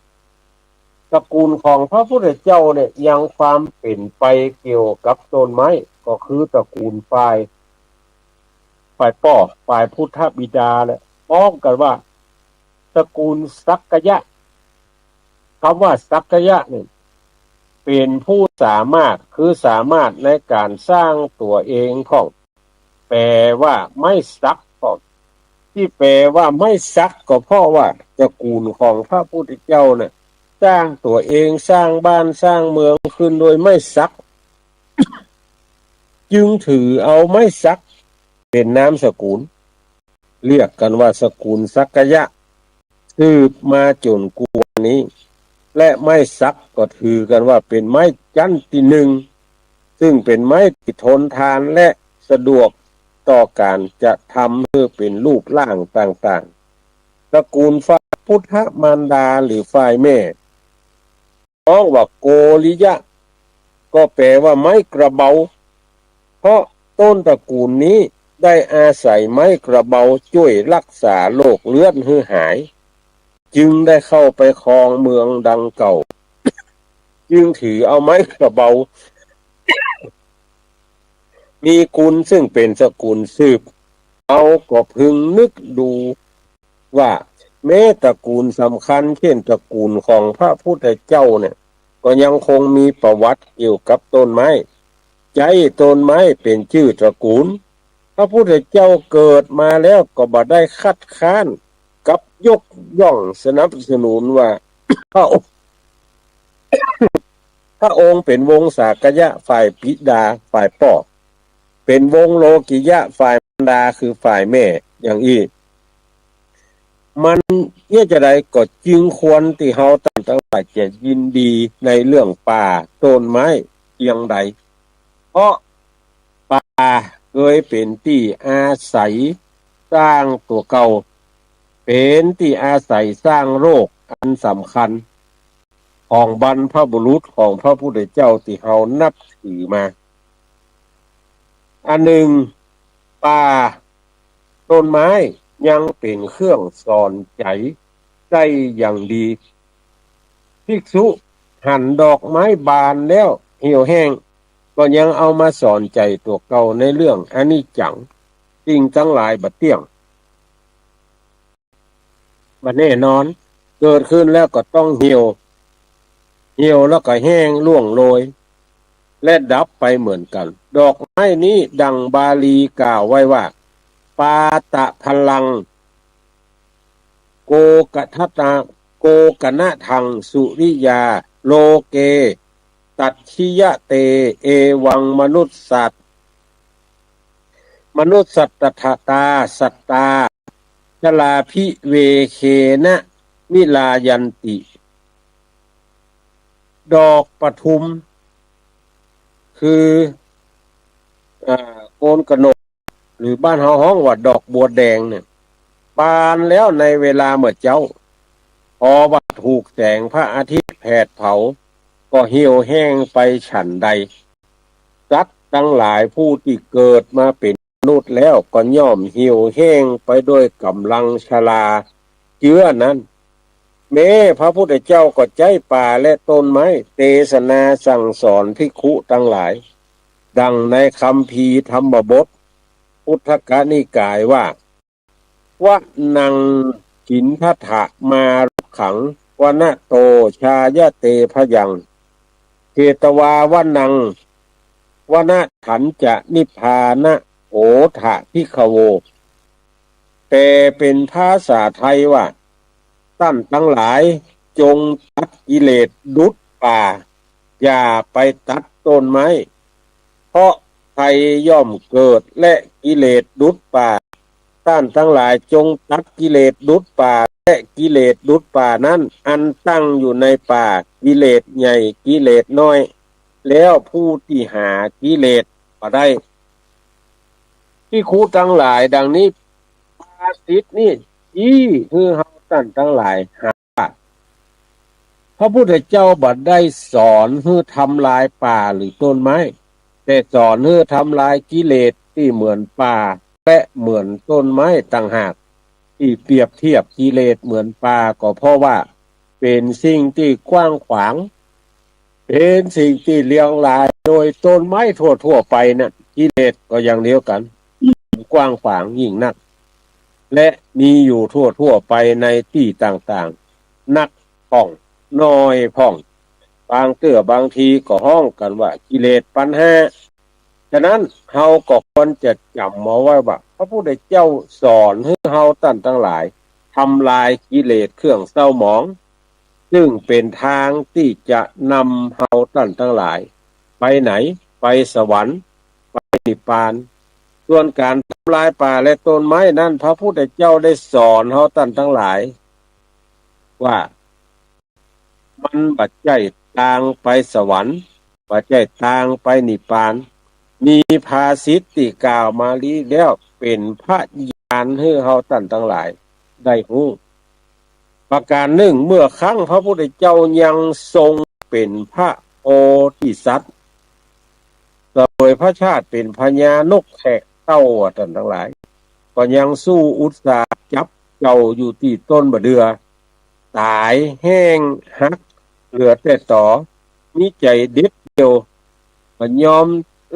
ตระกูลของพระพุทธเจ้าเนี่ยยังความเป็นไปเกี่ยวกับต้นไม้ก็คือตระกูลฝ่ายป่อฝ่ายพุทธบิดาเนี่ยพ้องกันว่าตระกูลสักกยะคำว่าสักกยะเนี่ยเป็นผู้สามารถคือสามารถในการสร้างตัวเองของแปลว่าไม่ซักของที่แปลว่าไม่ซักก็เพราะว่าตระกูลของพระพุทธเจ้าเนี่ยสร้างตัวเองสร้างบ้านสร้างเมืองขึ้นโดยไม่ซัก จึงถือเอาไม่ซักเป็นนามสกุลเรียกกันว่าสกุลสักกยะสืบมาจนกวนนี้และไม้ซักก็ถือกันว่าเป็นไม้จันที่หนึ่งซึ่งเป็นไม้ที่ทนทานและสะดวกต่อการจะทำเพื่อเป็นรูปร่างต่างๆตระกูลฝ่ายพุทธมารดาหรือฝ่ายแม่ร้องว่าโกริยะก็แปลว่าไม้กระเบาเพราะต้นตระกูลนี้ได้อาศัยไม้กระเบาช่วยรักษาโรคเลือดให้หายจึงได้เข้าไปครองเมืองดังเก่าจึงถือเอาไม้กระเบามีกุลซึ่งเป็นสกุลสืบเอาก็พึงนึกดูว่าแม้ตระกูลสำคัญเช่นตระกูลของพระพุทธเจ้าเนี่ยก็ยังคงมีประวัติเกี่ยวกับต้นไม้ใจต้นไม้เป็นชื่อตระกูลพระพุทธเจ้าเกิดมาแล้วก็บ่ได้คัดค้านกับยกย่องสนับสนุนว่า พระองค์เป็นวงศากยะฝ่ายปิดาฝ่ายพ่อเป็นวงโลกิยะฝ่ายมารดาคือฝ่ายแม่อย่างอีมันเนี่ยจะได้ก็จึงควรที่เฮาตั้งหลายจะยินดีในเรื่องป่าต้นไม้เพียงใดเพราะป่าเคยเป็นที่อาศัยสร้างตัวเก่าเป็นที่อาศัยสร้างโรคอันสำคัญของบรรพบุรุษของพระพุทธเจ้าที่เฮานับถือมาอันหนึ่งป่าต้นไม้ยังเป็นเครื่องสอนใจได้อย่างดีภิกษุหั่นดอกไม้บานแล้วเหี่ยวแห้งก็ยังเอามาสอนใจตัวเก่าในเรื่องอนิจจังสิ่งทั้งหลายบัดเที่ยงบัดแน่นอนเกิดขึ้นแล้วก็ต้องเหี่ยวแล้วก็แห้งร่วงโรยและดับไปเหมือนกันดอกไม้นี้ดังบาลีกล่าวไว้ว่าปาตะพลังโกกะทัตตาโกกนะทังสุริยาโลเกตัดชิยะเตเอวังมนุษย์สัตตตาสัตตาชลาภิเวเคนะมิลายันติดอกปทุมคือโกนกนกหรือบ้านเฮาฮ้องว่าดอกบัวแดงเนี่ยบานแล้วในเวลาเมื่อเจ้าพอว่าถูกแสงพระอาทิตย์แผดเผาก็เหี่ยวแห้งไปฉันใดสัตว์ทั้งหลายผู้ที่เกิดมาเป็นมนุษย์แล้วก็ย่อมเหี่ยวแห้งไปด้วยกำลังชราเจื้อนั้นแม้พระพุทธเจ้าก็ใจป่าและต้นไม้เทศนาสั่งสอนภิกขุทั้งหลายดังในคัมภีร์ธรรมบทพุทธกนิกายว่าวะนังขินทถะมารุขังวนะโตชายะเตพยังเกตวาวะนังวนะขันจะนิพพานะโอทะพิขโวแต่เป็นภาษาไทยว่าท่านทั้งหลายจงตัดกิเลสดุจป่าอย่าไปตัดต้นไม้เพราะไทยย่อมเกิดและกิเลสดุจป่าท่านทั้งหลายจงตัดกิเลสดุจป่าและกิเลสดุจป่านั้นอันตั้งอยู่ในป่ากิเลสใหญ่กิเลสน้อยแล้วผู้ที่หากิเลสก็ได้ที่ครูทั้งหลายดังนี้ภาษิตนี่คือเฮาท่านทั้งหลายหาพระพุทธเจ้าบัดได้สอนให้ทำลายป่าหรือต้นไม้แต่สอนให้ทำลายกิเลสที่เหมือนป่าและเหมือนต้นไม้ต่างหากที่เปรียบเทียบกิเลสเหมือนป่าก็เพราะว่าเป็นสิ่งที่กว้างขวางเป็นสิ่งที่เลี้ยงลายโดยต้นไม้ทั่วไปน่ะกิเลสก็อย่างเดียวกันกว้างขวางยิ่งนักและมีอยู่ทั่วไปในที่ต่างๆนักพ่องน้อยพ่องบางเตื้อบางทีก็ห้องกันว่ากิเลสปัญหาฉะนั้นเฮาก็ควรจะจำมาไว้ว่าพระพุทธเจ้าสอนให้เฮาท่านทั้งหลายทำลายกิเลสเครื่องเศร้าหมองซึ่งเป็นทางที่จะนำเฮาท่านทั้งหลายไปไหนไปสวรรค์ไปนิพพานส่วนการทำลายป่าและต้นไม้นั้นพระพุทธเจ้าได้สอนเฮาท่านทั้งหลายว่ามันบัดใจทางไปสวรรค์บัดใจทางไปนิพพานมีภาษิตที่กล่าวมาลีแล้วเป็นพระญาณให้เฮาท่านทั้งหลายได้รู้ประการหนึ่งเมื่อครั้งพระพุทธเจ้ายังทรงเป็นพระโพธิสัตว์โดยพระชาติเป็นพญานกแขกเต้าท่านทั้งหลายก็ยังสู้อุตสาห์จับเจ้าอยู่ที่ต้นบะเดือตายแห้งหักเหลือแต่ต่อมีใจเด็ดเดียวก็ยอม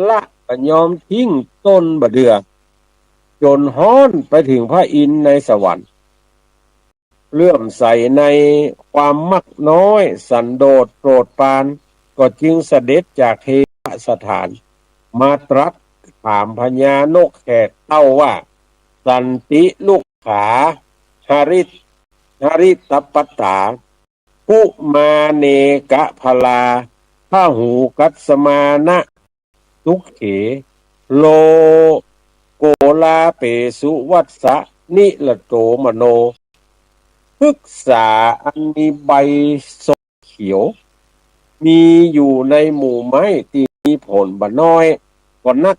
ละก็ยอมทิ้งต้นบะเดือจนฮ้อนไปถึงพระอินทร์ในสวรรค์เลื่อมใสในความมักน้อยสันโดษโปรดปรานก็จึงเสด็จจากเทวสถานมาตรัสถามพญานกแขกเต้าว่าสันติลูกขาหริตปัตตาปุมาเนกะพลา พหูกัสสมานะทุกเขโลโกลาเปสุวัสสะนิละโตมโนพฤกษาอันมีใบสดเขียวมีอยู่ในหมู่ไม้ที่มีผลบ่น้อยกว่านัก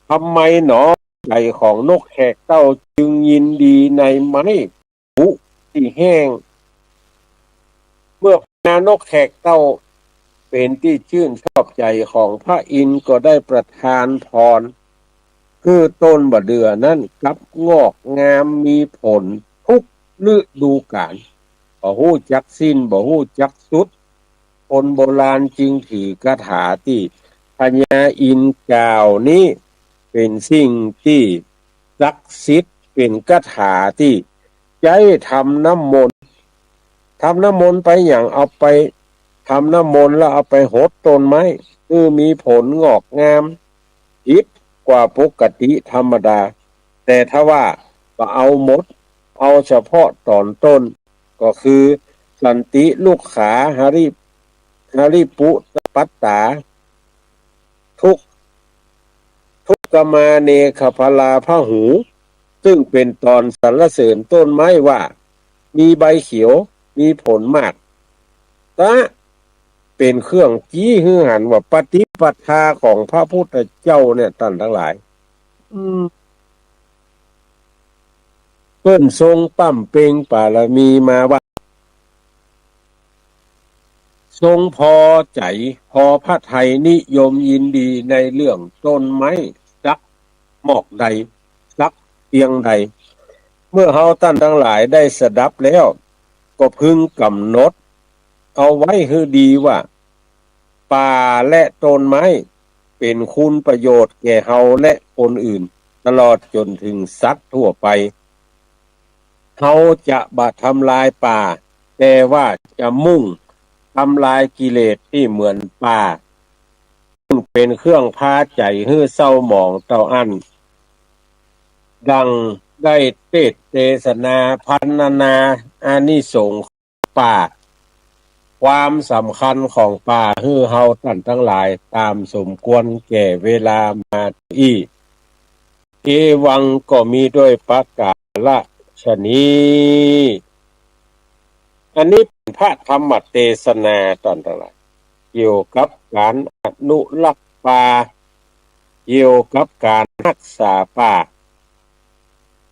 ทำไมหนอใจของนกแขกเต้าจึงยินดีในไม้ผุที่แห้งเมื่อนกแขกเต้าเป็นที่ชื่นชอบใจของพระอินทร์ก็ได้ประทานพรคือต้นบะเดือนั่นกลับงอกงามมีผลทุกฤดูกาลบ่ฮู้จักสิ้นบ่ฮู้จักสุดคนโบราณจึงถือกถาที่พญาอินทร์กล่าวนี้เป็นสิ่งที่ศักดิ์สิทธิ์เป็นคาถาที่ใช้ทำน้ำมนต์ไปอย่างเอาไปทำน้ำมนต์แล้วเอาไปหดต้นไม้คือมีผลงอกงามผิดกว่าปกติธรรมดาแต่ถ้าว่าเอาหมดเอาเฉพาะตอนต้นก็คือสันติลูกขาหาริปุตปัตตาทุกกมาเนขพลาพหูซึ่งเป็นตอนสรรเสริญต้นไม้ว่ามีใบเขียวมีผลมากตะเป็นเครื่องจี้ฮือหันว่าปฏิปทาของพระพุทธเจ้าเนี่ยท่านทั้งหลายเพิ่นทรงปั้มเปงบารมีมาว่าทรงพอใจพอพระไทยนิยมยินดีในเรื่องต้นไม้สักหมอกใดสักเตียงใดเมื่อเฮาท่านทั้งหลายได้สดับแล้วก็พึงกำหนดเอาไว้ให้ดีว่าป่าและต้นไม้เป็นคุณประโยชน์แก่เฮาและคนอื่นตลอดจนถึงสัตว์ทั่วไปเฮาจะบ่ทำลายป่าแต่ว่าจะมุ่งทำลายกิเลสที่เหมือนป่าเป็นเครื่องพาใจให้เศร้าหมองเต้าอั้นดังได้เทศนาพันนาอานิสงส์ป่าความสำคัญของป่าให้เฮาท่านทั้งหลายตามสมควรแก่เวลามาอีเอวังก็มีด้วยประกาศนี้อันนี้เป็นพระธรรมเทศนาตอนทั้งหลายเกี่ยวกับการอนุรักษ์ป่าเกี่ยวกับการรักษาป่า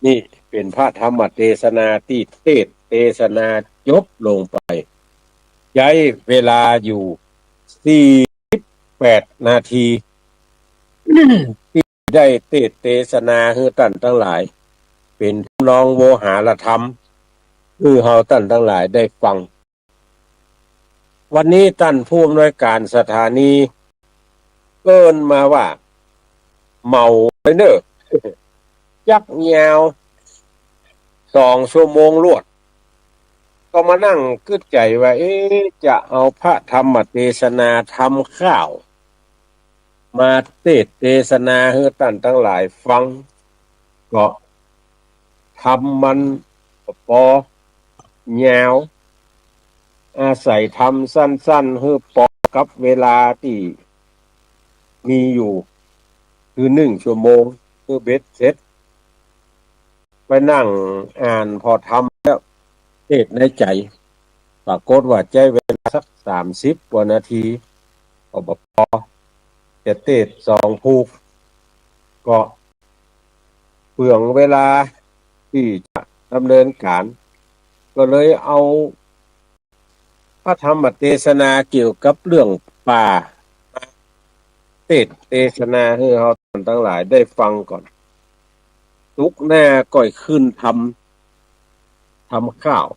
นี่เป็นพระธรรมเทศนาที่เทศนาจบลงไปใช้เวลาอยู่48 นาที ที่ได้เทศนาให้ท่านทั้งหลายเป็นน้องโวหารธรรมคือเฮาท่านทั้งหลายได้ฟังวันนี้ท่านผู้อำนวยการสถานีเกินมาว่าเมาไปเนอะยักยาว2 ชั่วโมงรวดก็มานั่งกึดใจว่าจะเอาพระธรรมเทศนาทำข้าวมาเทศนาให้ท่านทั้งหลายฟังก็ทำมันพอยาวอาศัยทำสั้นๆให้พอกับเวลาที่มีอยู่คือ1 ชั่วโมงคือเบ็ดเสร็จไปนั่งอ่านพอทำแล้วเทศในใจปรากฏว่าใจเวลาสัก30 กว่านาทีก็พอจะเทศ2 ภูกก็เปลืองเวลาที่จะดำเนินการก็เลยเอาพระธรรมเทศนาเกี่ยวกับเรื่องป่าเทศนาให้เราทั้งหลายได้ฟังก่อนทุกหน้าก่อยขึ้นทำข้าว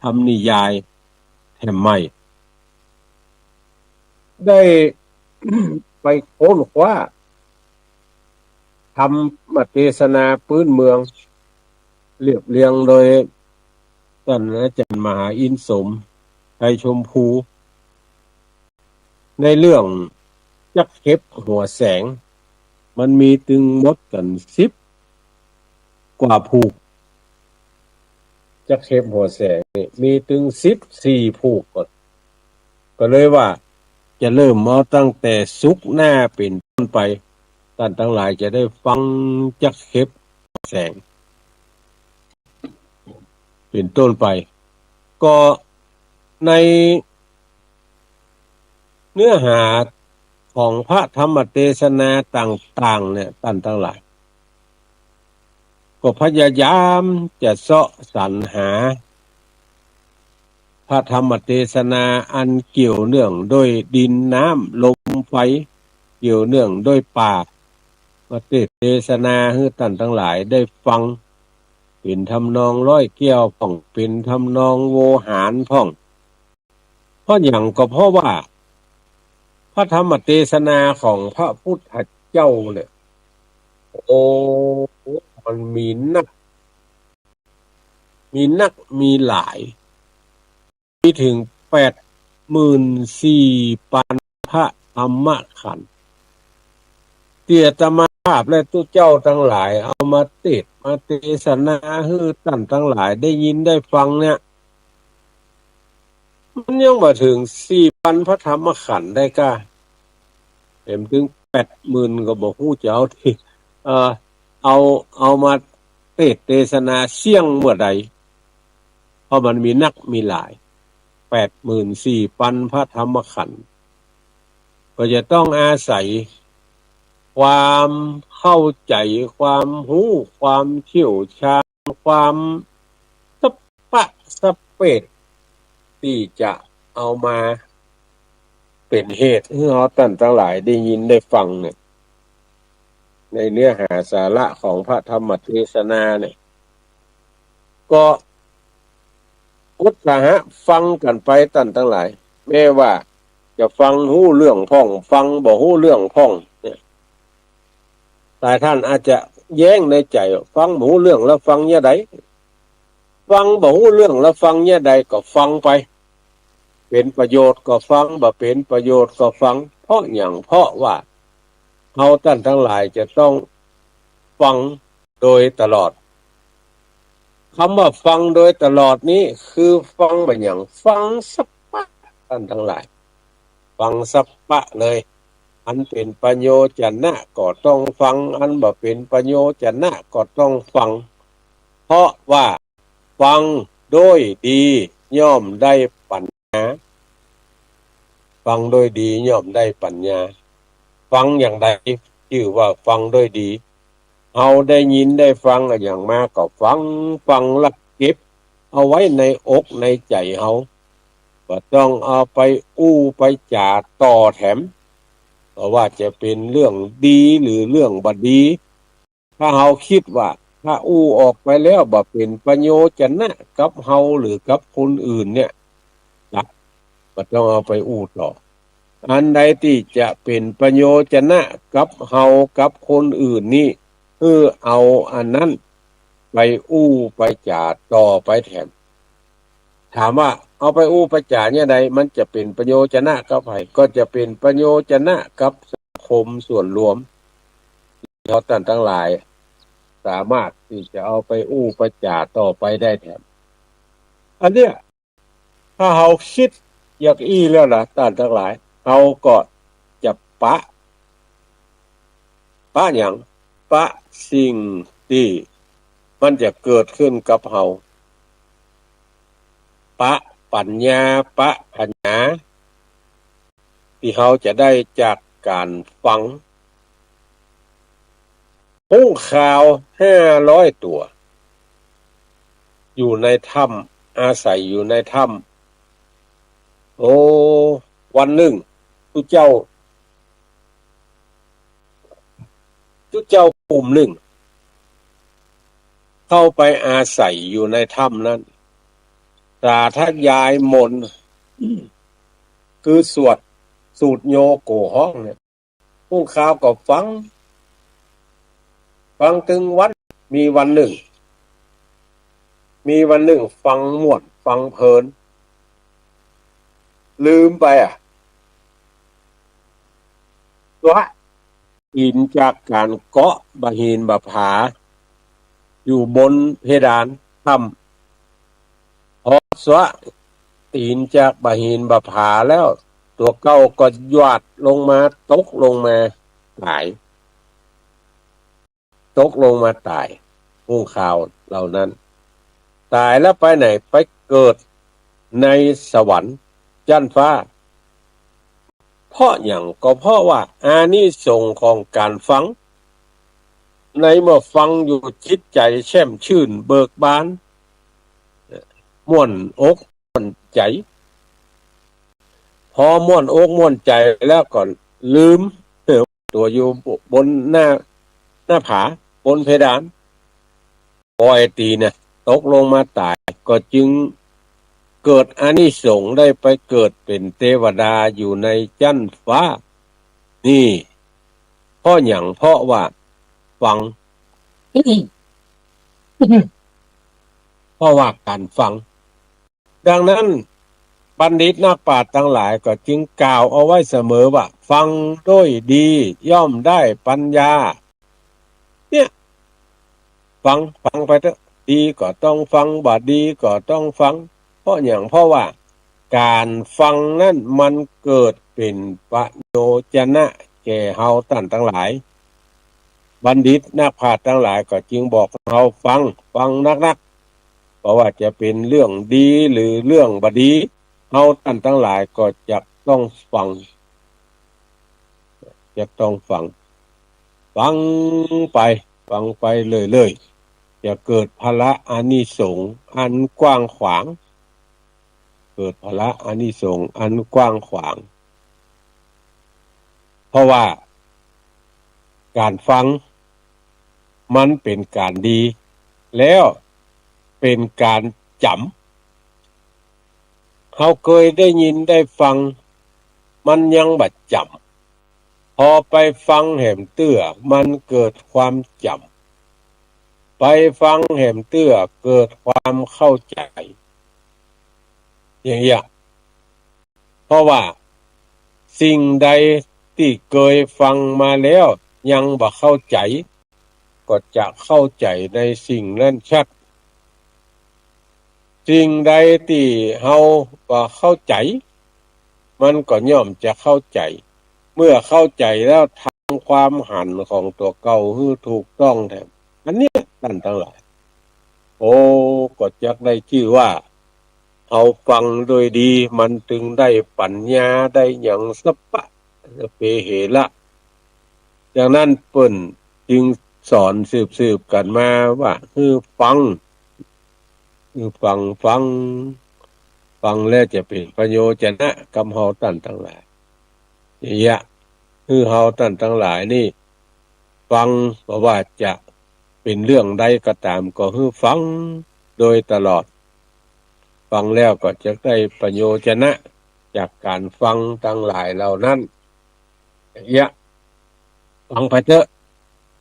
ทำนิยายแถมใหม่ได้ ไปค้นคว้าทำเทศนาพื้นเมืองเรียบเรียงโดยท่านอาจารย์มหาอินทร์สมไทยชมพูในเรื่องยักษ์เข็บหัวแสงมันมีถึงหมดกัน10 กว่าผูกยักษ์เข็บหัวแสงนี่มีถึง14 ผูกก็เลยว่า จะเริ่มเอาตั้งแต่ศุกร์หน้าเป็นต้นไปท่านทั้งหลายจะได้ฟังจักเข็บแสงเป็นต้นไปก็ในเนื้อหาของพระธรรมเทศนาต่างๆเนี่ยท่านทั้งหลายก็พยายามจะเสาะสรรหาพระธรรมเทศนาอันเกี่ยวเนื่องโดยดินน้ำลมไฟเกี่ยวเนื่องโดยป่ามาเทศนาให้ท่านทั้งหลายได้ฟังเป็นทำนองร้อยเกี้ยวพ่องเป็นทำนองโวหารพ่องเพราะอย่างก็เพราะว่าพระธรรมเทศนาของพระพุทธเจ้าเนี่ยโอ้มันมีนักมีหลายมีถึง84,000พระธรรมขันธ์เตียตมาภาพและตุเจ้าทั้งหลายเอามาติดมาเทศนาให้ท่านทั้งหลายได้ยินได้ฟังเนี่ยมันยังมาถึง4,000พระธรรมขันธ์ได้ก้าเต็มถึง80,000ก็บอกผู้เจ้าที่เอามาเทศนาเสี่ยงเมื่อใดเพราะมันมีนักมีหลาย84,000พระธรรมขันธ์ก็จะต้องอาศัยความเข้าใจความรู้ความเชี่ยวชาญความสปะสเปดที่จะเอามาเป็นเหตุให้เราท่านทั้งหลายได้ยินได้ฟังเนี่ยในเนื้อหาสาระของพระธรรมเทศนาเนี่ยก็อุตสาหะฟังกันไปท่านทั้งหลายแม้ว่าจะฟังรู้เรื่องพ่องฟังบ่รู้เรื่องพ่องเนี่ยหลายท่านอาจจะแย้งในใจฟังบ่รู้เรื่องแล้วฟังเนี่ยใดฟังบ่รู้เรื่องแล้วฟังเนี่ยใดก็ฟังไปเป็นประโยชน์ก็ฟังบ่เป็นประโยชน์ก็ฟังเพราะอย่างเพราะว่าเราท่านทั้งหลายจะต้องฟังโดยตลอดคำว่าฟังโดยตลอดนี้คือฟังแบบอย่างฟังสัพพะท่านทั้งหลายฟังสัพพะเลยอันเป็นประโยชนะก็ต้องฟังอันบ่เป็นประโยชนะก็ต้องฟังเพราะว่าฟังโดยดีย่อมได้ปัญญาฟังโดยดีย่อมได้ปัญญาฟังอย่างใดชื่อว่าฟังโดยดีเอาได้ยินได้ฟังอย่างมากก็ฟังแล้วเก็บเอาไว้ในอกในใจเขาก็ต้องเอาไปอู้ไปจ่าต่อแถมเพราะว่าจะเป็นเรื่องดีหรือเรื่องบ่ดีถ้าเขาคิดว่าถ้าอู้ออกไปแล้วบ่เป็นประโยชนะกับเฮาหรือกับคนอื่นเนี่ยนะก็ต้องเอาไปอู้ต่ออันใดที่จะเป็นประโยชนะกับเฮากับคนอื่นนี่เอาอันนั้นไปอู้ไปจ่าต่อไปแถมถามว่าเอาไปอู้ไปจ่าเนี่ยใดมันจะเป็นประโยชนะกับใครก็จะเป็นประโยชนะกับสังคมส่วนรวมเราท่านทั้งหลายสามารถที่จะเอาไปอู้ไปจ่าต่อไปได้แถมอันเนี้ยถ้าเราคิดอย่างอี้แล้วล่ะท่านทั้งหลายเราก็จะปะอย่างปะสิ่งที่มันจะเกิดขึ้นกับเราปะปัญญาปะปัญญาที่เขาจะได้จากการฟังหุ้งข่าว500ตัวอยู่ในถ้ำอาศัยอยู่ในถ้ำโอ้วันหนึ่งทุเจ้ากลุ่มหนึ่งเข้าไปอาศัยอยู่ในถ้ำนั้นสาธยายมนต์คือสูตรโยโกห้องเนี่ยพวกข่าวก็ฟังถึงวันมีวันหนึ่งฟังม่วนฟังเพลินลืมไปว่าอินจากการเกาะบะหินบะผาอยู่บนเพดานถ้ำพอสวะตีนจากบะหินบะผาแล้ว ตัวเก่าก็หยาดลงมาตกลงมาตายตกลงมาตายงูข่าวเหล่านั้นตายแล้วไปไหนไปเกิดในสวรรค์จันฟ้าเพราะอย่างก็เพราะว่าอานิสงส์ของการฟังในเมื่อฟังอยู่จิตใจแช่มชื่นเบิกบานม่วนอกม่วนใจพอม่วนอกม่วนใจแล้วก็ลืมตัวอยู่บนหน้าผาบนเพดานพอไอตีเนี่ยตกลงมาตายก็จึงเกิดอานิสงส์ได้ไปเกิดเป็นเทวดาอยู่ในจันฟ้านี่เพราะอย่างเพราะว่าฟัง เพราะว่าการฟังดังนั้นบัณฑิตนักปราชญ์ทั้งหลายก็จึงกล่าวเอาไว้เสมอว่าฟังด้วยดีย่อมได้ปัญญาเนี่ยฟังไปเถอะดีก็ต้องฟังบ่ดีก็ต้องฟังเพราะอย่างเพราะว่าการฟังนั้นมันเกิดเป็นประโยชนะแก่เฮาท่านทั้งหลายบัณฑิตนักปราชญ์ทั้งหลายก็จึงบอกเฮาฟังนักๆเพราะว่าจะเป็นเรื่องดีหรือเรื่องบ่ดีเฮาท่านทั้งหลายก็จะต้องฟังฟังไปเรื่อยๆจะเกิดพละอานิสงส์อันกว้างขวางเกิดพละอานิสงส์อันกว้างขวางเพราะว่าการฟังมันเป็นการดีแล้วเป็นการจำเขาเคยได้ยินได้ฟังมันยังบัดจำพอไปฟังแหมเตื้อมันเกิดความจำไปฟังแหมเตื้อเกิดความเข้าใจอย่างนี้เพราะว่าสิ่งใดที่เคยฟังมาแล้วยังบ่เข้าใจก็จะเข้าใจในสิ่งนั้นชัดสิ่งใดที่เฮาบ่เข้าใจมันก็ย่อมจะเข้าใจเมื่อเข้าใจแล้วทำความหันของตัวเก่าให้ถูกต้องแทนอันนี้ท่านทั้งหลายโอ้ก็จักได้ชื่อว่าเอาฟังโดยดีมันถึงได้ปัญญาได้อย่างสัพพะเปเหระดังนั้นเปิ้นจึงสอนสืบกันมาว่าคือฟังแล้วจะเป็นประโยชนะกับเฮาท่านทั้งหลายคือเฮาท่านทั้งหลายนี่ฟังเพราะว่าจะเป็นเรื่องใดก็ตามก็คือฟังโดยตลอดฟังแล้วก็จะได้ประโยชนะจากการฟังทั้งหลายเหล่านั้นฟังไปเถอะ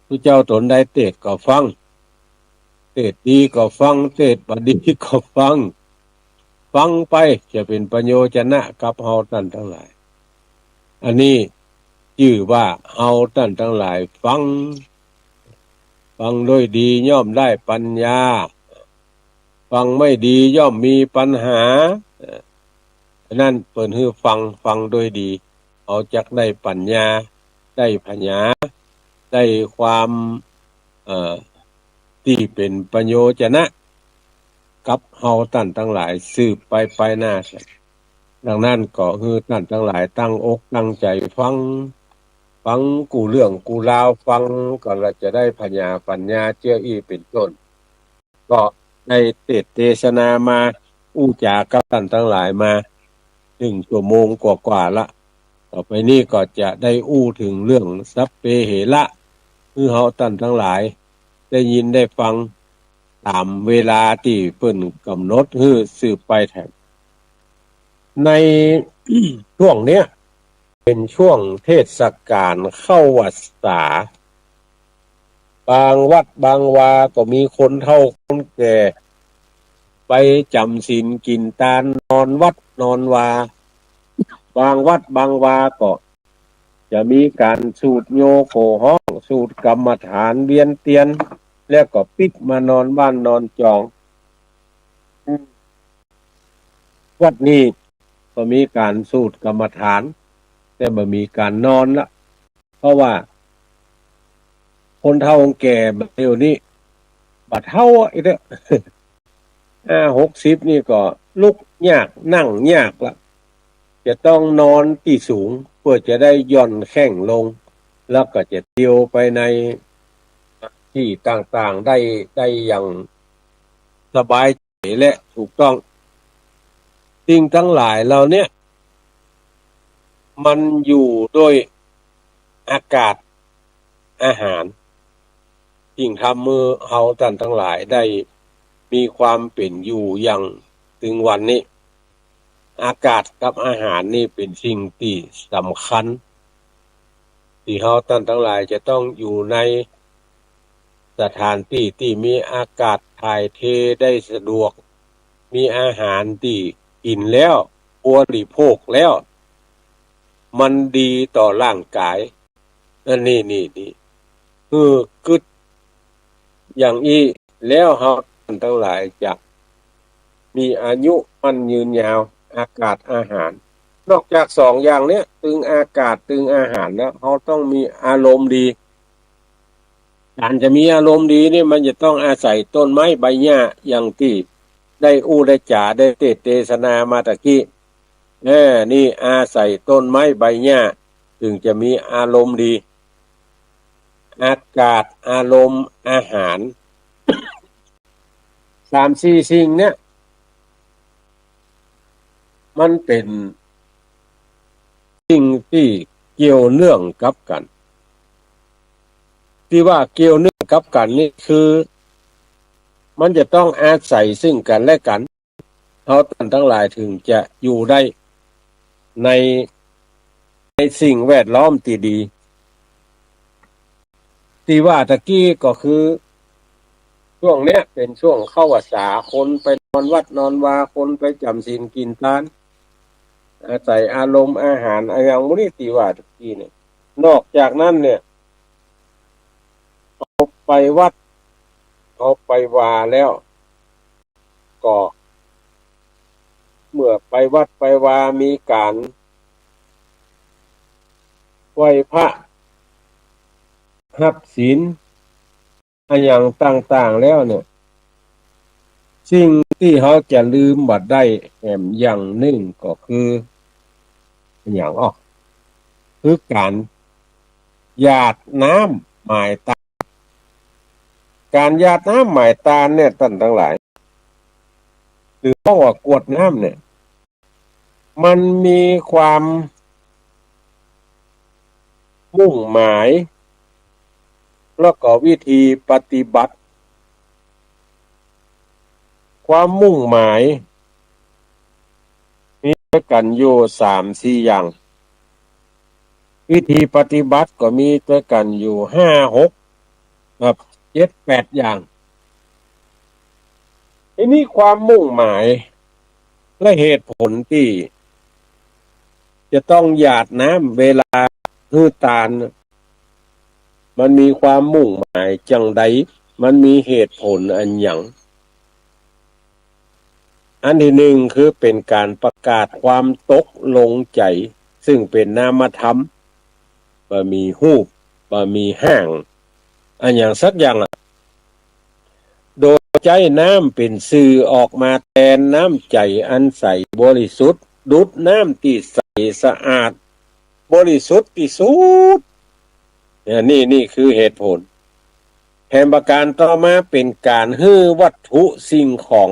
ผู้เจ้าตนใดเทศก็ฟังเทศดีก็ฟังเทศบ่ดีก็ฟังไปจะเป็นประโยชนะกับเฮาท่านทั้งหลายอันนี้ชื่อว่าเฮาท่านทั้งหลายฟังด้วยดีย่อมได้ปัญญาฟังไม่ดีย่อมมีปัญหานั่นเปิ่นคือฟังด้วยดีเอาจักได้ปัญญาได้ปัญญาได้ความที่เป็นประโยชนะกับเฮาท่านทั้งหลายสืบไปหน้าดังนั้นก็คือท่านทั้งหลายตั้งอกตั้งใจฟังกูเรื่องกูราวฟังก็จะได้ปัญญาเจ้าอีเป็นต้นก็ได้เทศนามาอู้จากับท่านทั้งหลายมา1 ชั่วโมงกว่าละต่อไปนี้ก็จะได้อู้ถึงเรื่องสัพเพเหระคือเฮาท่านทั้งหลายได้ยินได้ฟังตามเวลาที่เพิ่นกำหนดคือสืบไปแถมในช่วงเนี้ยเป็นช่วงเทศกาลเข้าพรรษาบางวัดบางวาก็มีคนเฒ่าคนแก่ไปจำศีลกินทานนอนวัดนอนวาบางวัดบางวาก็จะมีการสูดโยโกห้องสูดกรรมฐานเวียนเตียนแล้วก็ปิดมานอนบ้านนอนจองวัดนี้ ก็มีการสูตรกรรมฐาน แต่บ่มีการนอนละเพราะว่าคนเฒ่าแก่เดี๋ยวนี้บัดเฒ่าอีกแล้ว60นี่ก็ลุกยากนั่งยากละจะต้องนอนที่สูงเพื่อจะได้หย่อนแข้งลง แล้วก็จะเที่ยวไปในที่ต่างๆได้อย่างสบายใจและถูกต้องสิ่งทั้งหลายเหล่านี้มันอยู่ด้วยอากาศอาหารสิ่งทำมือเฮาท่านทั้งหลายได้มีความเป็นอยู่อย่างถึงวันนี้อากาศกับอาหารนี่เป็นสิ่งที่สำคัญที่เฮาท่านทั้งหลายจะต้องอยู่ในสถานที่ที่มีอากาศถ่ายเทได้สะดวกมีอาหารที่กินแล้วบริโภคแล้วมันดีต่อร่างกายอันนี้คืออย่างนี้แล้วเฮาท่านทั้งหลายจะมีอายุมันยืนยาวอากาศอาหารนอกจากสองอย่างเนี้ยตึงอากาศตึงอาหารแล้วเขาต้องมีอารมณ์ดีการจะมีอารมณ์ดีนี่มันจะต้องอาศัยต้นไม้ใบหญ้าอย่างที่ได้ได้จ่าได้เทศนามาตะกี้นี่อาศัยต้นไม้ใบหญ้าถึงจะมีอารมณ์ดีอากาศอารมณ์อาหาร3-4สิ่งเนี้ยมันเป็นสิ่งที่เกี่ยวเนื่องกับกันที่ว่าเกี่ยวเนื่องกับกันนี่คือมันจะต้องอาศัยซึ่งกันและกันเขาท่านทั้งหลายถึงจะอยู่ได้ในสิ่งแวดล้อมที่ดีที่ว่าตะกี้ก็คือช่วงเนี้ยเป็นช่วงเข้าพรรษาคนไปนอนวัดนอนวาคนไปจำศีลกินทานอาศัยอารมณ์อาหารอย่างมุนีตีว่าตะกี้เนี่ยนอกจากนั้นเนี่ยเขาไปวัดเขาไปวาแล้วก็เมื่อไปวัดไปวามีการไหว้พระรับศีลอย่างต่างๆแล้วเนี่ยสิ่งที่เขาจะลืมบัดได้แหมอย่างหนึ่งก็คืออย่างคือการหยาดน้ำหมายตาการหยาดน้ำหมายตาเนี่ยท่านทั้งหลายหรือเพราะว่ากรวดน้ำเนี่ยมันมีความมุ่งหมายแล้วก็วิธีปฏิบัติความมุ่งหมายมีด้วยกันอยู่3-4อย่างวิธีปฏิบัติก็มีด้วยกันอยู่5-6ครับ7-8อย่างทีนี้ความมุ่งหมายและเหตุผลที่จะต้องหยาดน้ำเวลาหื้อตาลมันมีความมุ่งหมายจังใดมันมีเหตุผลอันหยังอันที่หนึ่งคือเป็นการประกาศความตกลงใจซึ่งเป็นนามธรรมบ่มีรูปบ่มีห้างอันอย่างสักอย่างโดยใจน้ำเป็นสื่อออกมาแทนน้ำใจอันใสบริสุทธิ์ดุจน้ำที่ใสสะอาดบริสุทธิ์ที่สุดนี่คือเหตุผลแถมประการต่อมาเป็นการฮื้อวัตถุสิ่งของ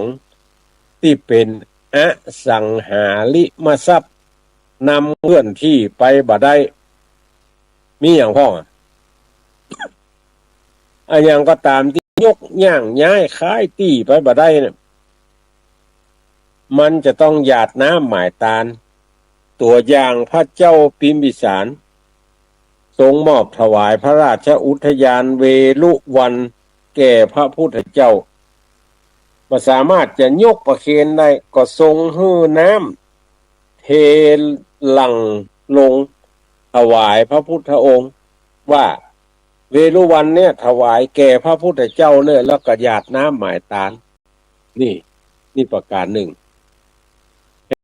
ที่เป็นอสังหาริมทรัพย์นำเคลื่อนที่ไปบ่ได้มีอย่างพ่ออย่างก็ตามที่ยกย่างย้ายค้ายตี้ไปบ่ได้เนี่ยมันจะต้องหยาดน้ำหมายตาลตัวอย่างพระเจ้าพิมพิสารทรงมอบถวายพระราชอุทยานเวลุวันแก่พระพุทธเจ้าบ่สามารถจะยกประเคนได้ก็ทรงฮื้อน้ำเทหลั่งลงถวายพระพุทธองค์ว่าเวลุวันเนี่ยถวายแก่พระพุทธเจ้าเนี่ยแล้วก็หยาดน้ำหมายตาลนี่ประการหนึ่ง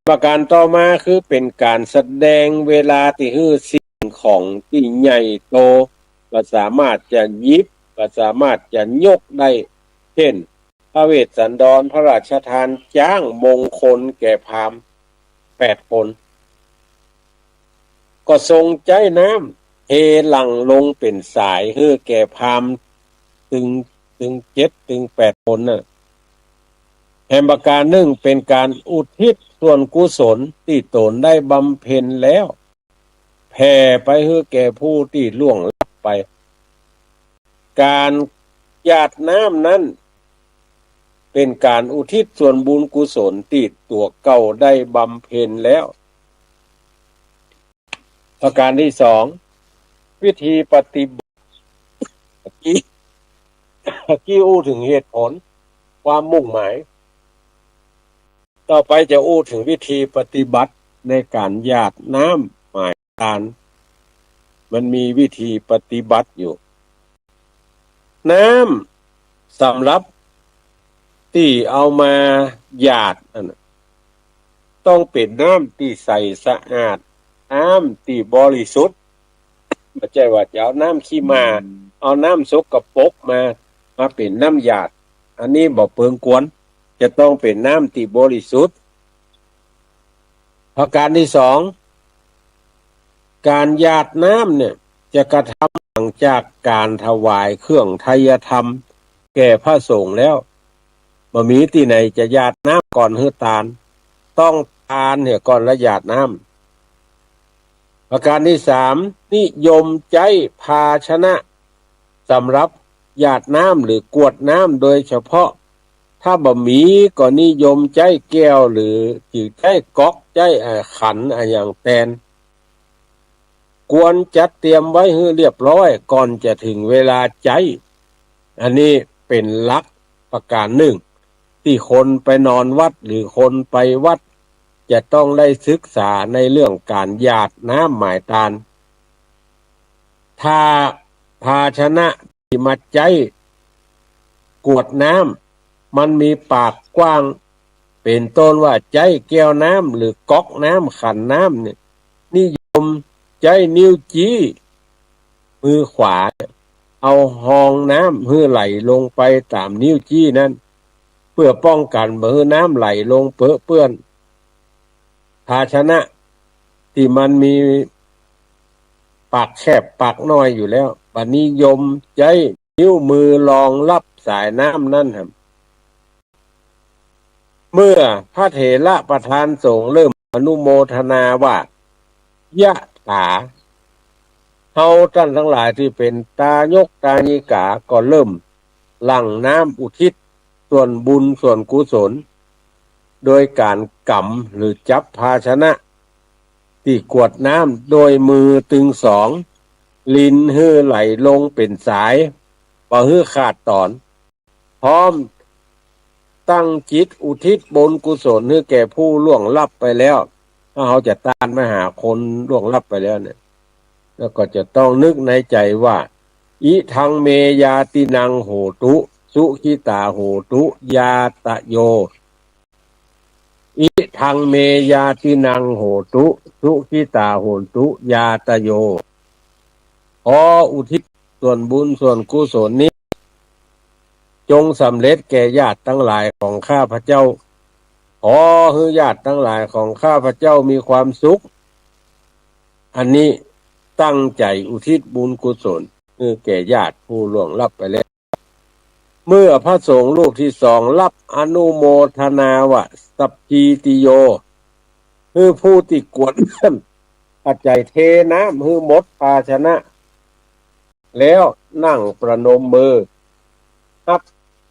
ประการต่อมาคือเป็นการแสดงเวลาที่สิ่งของที่ใหญ่โตก็สามารถจะหยิบก็สามารถจะยกได้เช่นพระเวสสันดรพระราชทานจ้างมงคลแก่พราหมณ์8 คนก็ทรงใจน้ำเทหลั่งลงเป็นสายแก่พราหมณ์ถึง7 ถึง 8 คนน่ะแห่งประการหนึ่งเป็นการอุทิศส่วนกุศลที่ตนได้บำเพ็ญแล้วแผ่ไปแก่ผู้ที่ล่วงลับไปการหยาดน้ำนั้นเป็นการอุทิศส่วนบุญกุศลที่ตัวเก่าได้บำเพ็ญแล้วประการที่สองวิธีปฏิบัติกี้อู้ถึงเหตุผลความมุ่งหมายต่อไปจะอู้ถึงวิธีปฏิบัติในการหยาดน้ำหมายการมันมีวิธีปฏิบัติอยู่น้ำสำหรับที่เอามาหยาดต้องเป็นน้ำที่ใสสะอาดน้ำที่บริสุทธิ์ไม่ใช่ว่าจะเอาน้ำขี้มาเอาน้ำสกปรกมาเป็นน้ำหยาดอันนี้บ่เปิงกวนจะต้องเป็นน้ำที่บริสุทธิ์ประการที่สองการหยาดน้ำเนี่ยจะกระทำหลังจากการถวายเครื่องไทยธรรมแก่พระสงฆ์แล้วบ่มีที่ไหนจะหยาดน้ำก่อนทานต้องทานเนี่ยก่อนละหยาดน้ำประการที่สามนิยมใจภาชนะสำหรับหยาดน้ำหรือกวดน้ำโดยเฉพาะถ้าบ่มีก็นิยมใจแก้วหรือจืดใจก๊อกใจขันอย่างแตนควรจัดเตรียมไว้ให้เรียบร้อยก่อนจะถึงเวลาใจอันนี้เป็นหลักประการหนึ่งที่คนไปนอนวัดหรือคนไปวัดจะต้องได้ศึกษาในเรื่องการหยาดน้ำหมายตาลถ้าภาชนะที่มาใจกวดน้ำมันมีปากกว้างเป็นต้นว่าใจแก้วน้ำหรือก๊อกน้ำขันน้ำเนี่ยนิยมใจนิ้วจี้มือขวาเอาหองน้ำให้ไหลลงไปตามนิ้วจี้นั้นเพื่อป้องกันไม่ให้น้ำไหลลงเปื้อนภาชนะที่มันมีปากแคบปากน้อยอยู่แล้วบัดนิยมใจนิ้วมือรองรับสายน้ำนั่นครับเมื่อพระเถระประธานสงฆ์เริ่มอนุโมทนาว่ายะถาเฮาท่านทั้งหลายที่เป็นตายกตาญิกาก็เริ่มหลั่งน้ำอุทิศส่วนบุญส่วนกุศลโดยการกำหรือจับภาชนะที่กวดน้ำโดยมือตึงสองลิ้นไหลลงเป็นสายบ่ขาดตอนพร้อมตั้งจิตอุทิศบุญกุศลให้แก่ผู้ล่วงลับไปแล้วถ้าเขาจะตามมาหาคนล่วงลับไปแล้วเนี่ยแล้วก็จะต้องนึกในใจว่าอิทังเมยาตินังโหตุสุขิตาโหตุยาตะโยอิทังเมยาตินังโหตุสุขิตาโหตุยาตะโยขออุทิศส่วนบุญส่วนกุศลนี้จงสำเร็จแก่ญาติทั้งหลายของข้าพเจ้าขอให้ญาติทั้งหลายของข้าพเจ้ามีความสุขอันนี้ตั้งใจอุทิศบุญกุศลแก่ญาติผู้ล่วงลับไปแล้วเมื่อพระสงฆ์รูปที่สองรับอนุโมทนาว่าสัพพีติโยคือผู้ที่กวดน้ำปัจจัยเทน้ำหมดภาชนะแล้วนั่งประนมมือครับ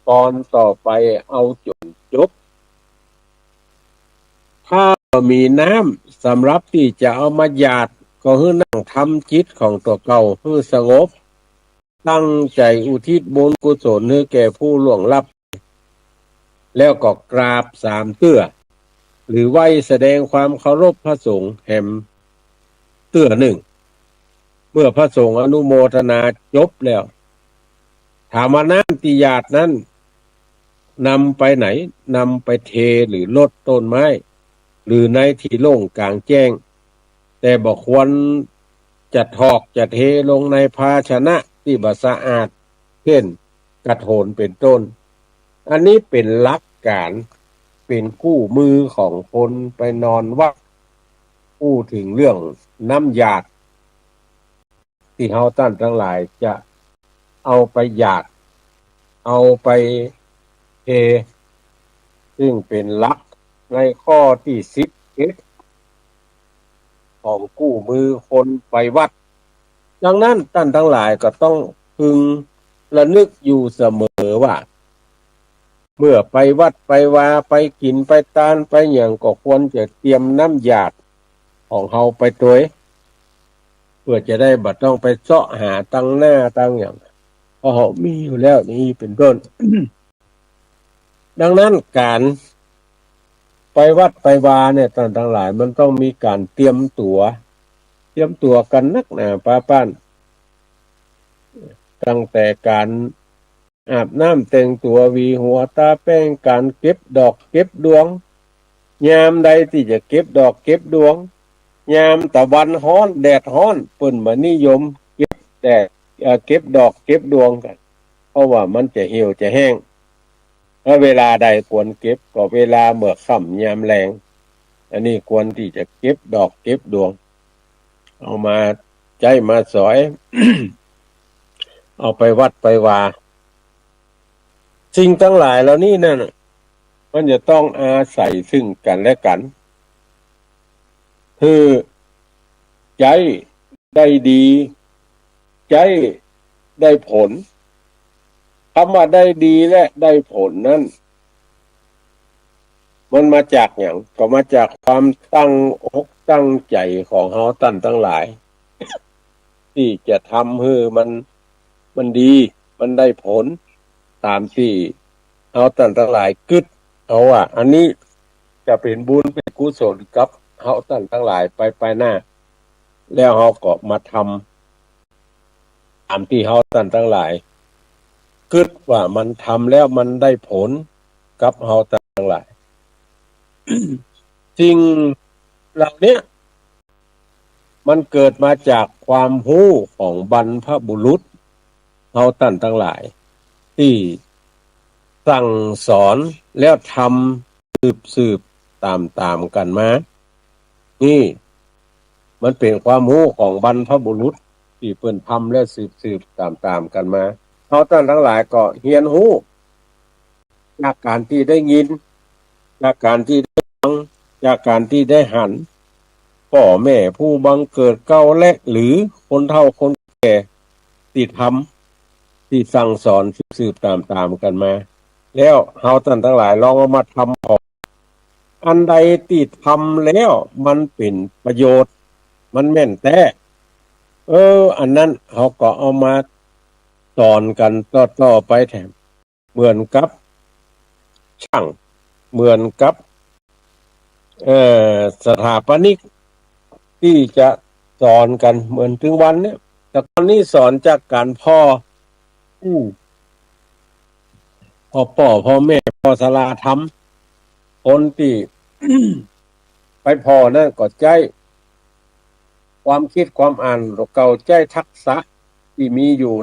ตอนต่อไปเอาจนจบถ้ามีน้ำสำหรับที่จะเอามาหยาดก็ให้นั่งทำจิตของตัวเก่าให้สงบตั้งใจอุทิศบุญกุศลให้แก่ผู้ล่วงลับแล้วก็กราบ3 เตื้อหรือไหว้แสดงความเคารพพระสงฆ์แห่มเตื้อหนึ่งเมื่อพระสงฆ์อนุโมทนาจบแล้วถามว่าน้ำที่หยาดนั้นนำไปไหนนำไปเทหรือลดต้นไม้ หรือในที่โล่งกลางแจ้งแต่บ่ควรจะทอกจะเทลงในภาชนะที่บ่สะอาดเช่นกระโถนเป็นต้นอันนี้เป็นหลักการเป็นคู่มือของคนไปนอนวัดพูดถึงเรื่องน้ำหยาดที่เฮาท่านทั้งหลายจะเอาไปหยาดเอาไปเทซึ่งเป็นหลักในข้อที่11ของกู้มือคนไปวัดดังนั้นท่านทั้งหลายก็ต้องพึงระลึกอยู่เสมอว่าเมื่อไปวัดไปวาไปกินไปตานไปอย่างก็ควรจะเตรียมน้ำหยาดของเฮาไปตัวเพื่อจะได้บัดต้องไปเสาะหาตั้งหน้าตั้งอย่างเพราะเขามีอยู่แล้วนี่เป็นต้น ดังนั้นการไปวัดไปวาเนี่ยท่านทั้งหลายมันต้องมีการเตรียมตัวกันนักหนาป้าป้านตั้งแต่การอาบน้ำแต่งตัววีหัวตาแป้งการเก็บดอกเก็บดวงยามใดที่จะเก็บดอกเก็บดวงยามตะวันร้อนแดดร้อนเปิ้นมานิยมเก็บแดดเก็บดอกเก็บดวงกันเพราะว่ามันจะเหี่ยวจะแห้งถ้าเวลาใดควรเก็บก็เวลาเมื่อค่ำยามแลงอันนี้ควรที่จะเก็บดอกเก็บดวงเอามาใจมาสอย เอาไปวัดไปวาสิ่งทั้งหลายเหล่านี้นั่นมันจะต้องอาศัยซึ่งกันและกันคือใจได้ดีใจได้ผลคำว่าได้ดีและได้ผลนั้นมันมาจากอย่างก็มาจากความตั้งอกตั้งใจของเฮาท่านทั้งหลายที่จะทำให้มันดีมันได้ผลตามที่เฮาท่านทั้งหลายกึศเอาว่าอันนี้จะเป็นบุญเป็นกุศลกับเฮาท่านทั้งหลายไปหน้าแล้วเฮาก็มาทำตามที่เฮาท่านทั้งหลายกึศว่ามันทำแล้วมันได้ผลกับเฮาท่านทั้งหลาย สิ่งเหล่านี้มันเกิดมาจากความรู้ของบรรพบุรุษเฮาท่านทั้งหลายที่สั่งสอนแล้วทำสืบตามกันมานี่มันเป็นความรู้ของบรรพบุรุษที่เพิ่นทำและสืบตามกันมาเฮาท่านทั้งหลายก็เรียนรู้จากการที่ได้ยินจากการที่ได้ฟังจากการที่ได้หันพ่อแม่ผู้บังเกิดเก่าและหรือคนเฒ่าคนแก่ที่ทำที่สั่งสอนสืบตามกันมาแล้วเฮาท่านทั้งหลายลองเอามาทำของอันใดที่ทำแล้วมันเป็นประโยชน์มันแม่นแท้อันนั้นเขาก็เอามาสอนกันต่อไปแถมเหมือนกับช่างเหมือนกับสถาปนิกที่จะสอนกันเหมือนถึงวันเนี้ยแต่ตอนนี้สอนจากการอู้พ่อแม่พ่อสลาทำคนที่ ไปพอนั่นก็ใจความคิดความอ่านตัวเก่าใจทักษะที่มีอยู่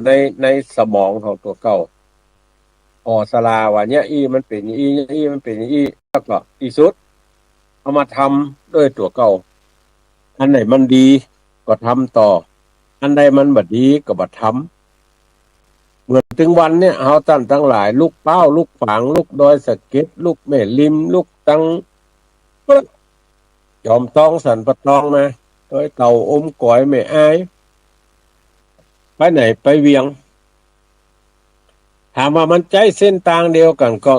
ในสมองของตัวเก่าพอสลาว่าเนี่ยมันเป็นอย่างนี้มันเป็นอย่างนี้แล้วก็ที่สุดเอามาทำด้วยตัวเก่าอันไหนมันดีก็ทำต่ออันใดมันบ่ดีก็บ่ทำเหมือนถึงวันเนี่ยเฮาท่านทั้งหลายลูกเป้าลูกฝางลูกดอยสะเก็ดลูกแม่ริมลูกตังยอมต้องสันปะตองมาโดยเต่าอมก๋อยไม่อายไปไหนไปเวียงถามว่ามันใจเส้นทางเดียวกันก็